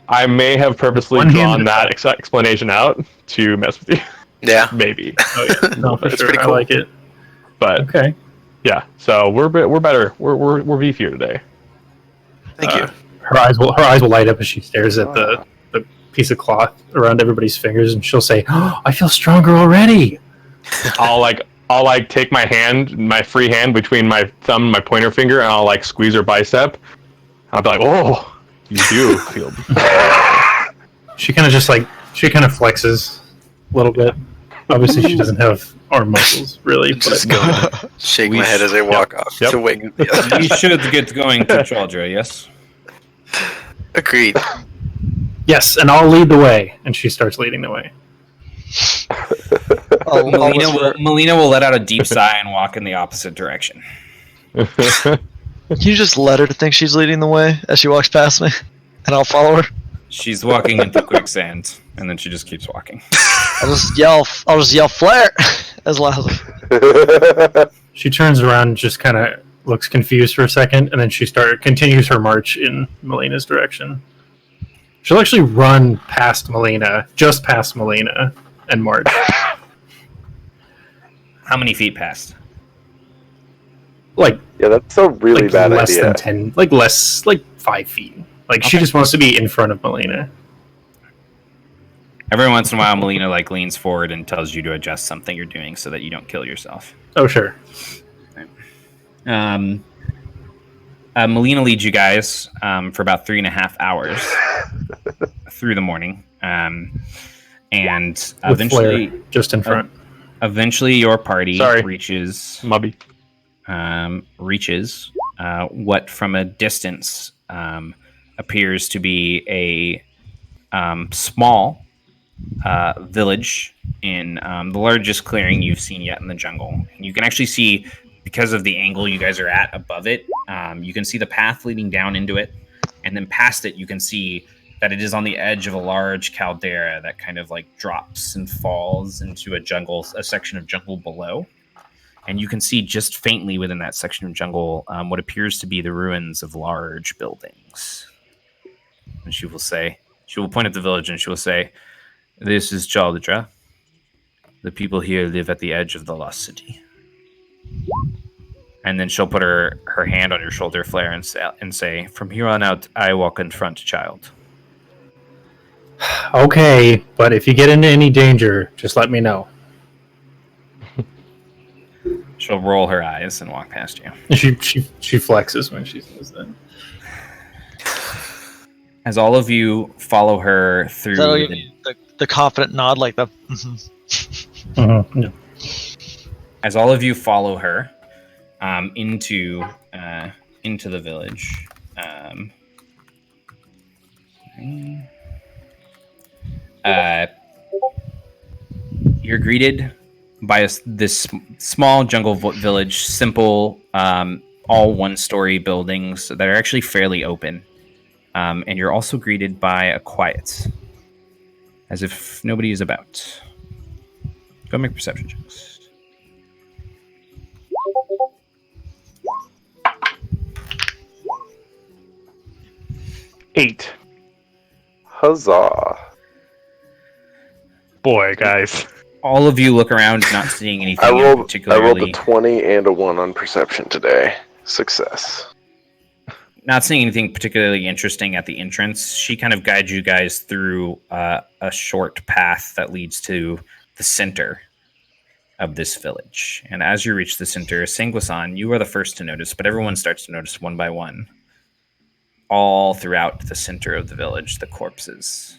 I may have purposely drawn that explanation out to mess with you. Yeah. Maybe. Oh, yeah. No, for That's sure. pretty I cool. like it. But Okay. yeah, so we're better. We're beefier today. Thank you. Her eyes will light up as she stares at the piece of cloth around everybody's fingers, and she'll say, "Oh, I feel stronger already." I'll take my hand, my free hand between my thumb and my pointer finger, and I'll like squeeze her bicep. I'll be like, "Oh, you do feel." She kind of flexes a little bit. Obviously, she doesn't have arm muscles, really. Just But go shake my head as I walk off Yep. to wake the others. We should get going to Chaldra, yes? Agreed. yes, and I'll lead the way. And she starts leading the way. Melina will let out a deep sigh and walk in the opposite direction. Can you just let her think she's leading the way as she walks past me, and I'll follow her? She's walking into quicksand, and then she just keeps walking. I'll just yell Flair as loud as She turns around and just kind of looks confused for a second, and then she continues her march in Melina's direction. She'll actually run past Melina, just past Melina, and march. How many feet past? Like Yeah, that's a really bad less idea. than 10, like 5 feet. Like she just wants to be in front of Melina. Every once in a while, Melina leans forward and tells you to adjust something you're doing so that you don't kill yourself. Oh sure. Melina leads you guys for about 3.5 hours through the morning, and With eventually, Flair just in front. eventually, your party reaches Mubby. what from a distance appears to be a small village in the largest clearing you've seen yet in the jungle. And you can actually see, because of the angle you guys are at above it, you can see the path leading down into it, and then past it you can see that it is on the edge of a large caldera that kind of like drops and falls into a section of jungle below. And you can see just faintly within that section of jungle what appears to be the ruins of large buildings. And she will point at the village and she will say, "This is Chaldra. The people here live at the edge of the lost city." And then she'll put her hand on your shoulder, Flair, and say, "From here on out, I walk in front, child." Okay, but if you get into any danger, just let me know. She'll roll her eyes and walk past you. She flexes when she says that. As all of you follow her through Is that all you need? The confident nod, like the. Yeah. As all of you follow her into the village, you're greeted by this small jungle village, simple, all one-story buildings that are actually fairly open, and you're also greeted by a quiet, as if nobody is about. Go make perception checks. 8. Huzzah. Boy, guys. all of you look around, not seeing anything I rolled particularly. a 20 and a 1 on perception today. Success. Not seeing anything particularly interesting at the entrance. She kind of guides you guys through a short path that leads to the center of this village. And as you reach the center, Sanguisan, you are the first to notice, but everyone starts to notice one by one. All throughout the center of the village, the corpses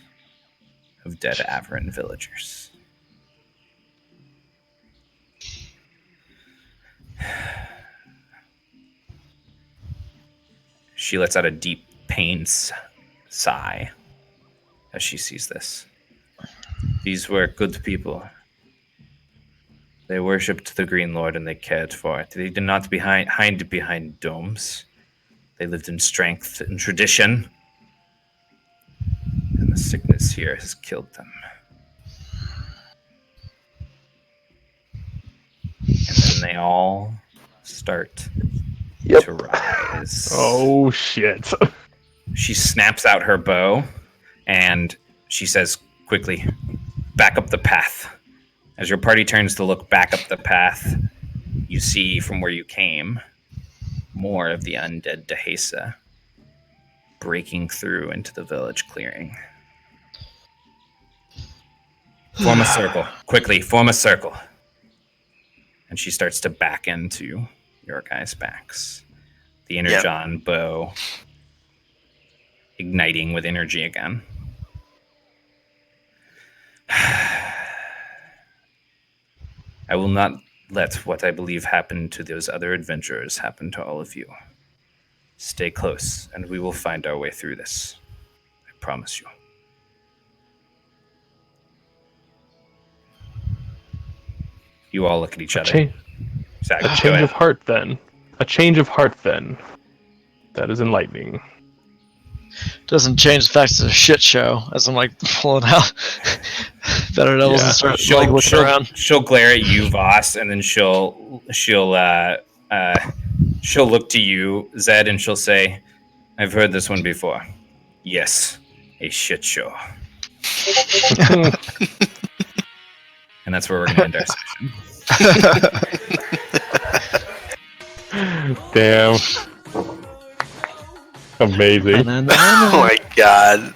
of dead Averin villagers. She lets out a deep pain sigh as she sees this. These were good people. They worshipped the Green Lord and they cared for it. They did not hide behind domes. They lived in strength and tradition. And the sickness here has killed them. And then they all start to rise. Oh shit! She snaps out her bow and she says quickly, "Back up the path." As your party turns to look back up the path, you see from where you came more of the undead Dehesa breaking through into the village clearing. Form a circle. Quickly, form a circle. And she starts to back into your guys' backs. The Energon bow igniting with energy again. I will not let what I believe happened to those other adventurers happen to all of you. Stay close, and we will find our way through this. I promise you. You all look at each other. Zach, A change of heart, then. A change of heart, then. That is enlightening. Doesn't change the fact it's a shit show. As I'm like pulling out better devils and start like looking around. She'll glare at you, Voss, and then she'll look to you, Zed, and she'll say, "I've heard this one before. Yes, a shit show." And that's where we're going to end our session. Damn. Amazing. Oh my god.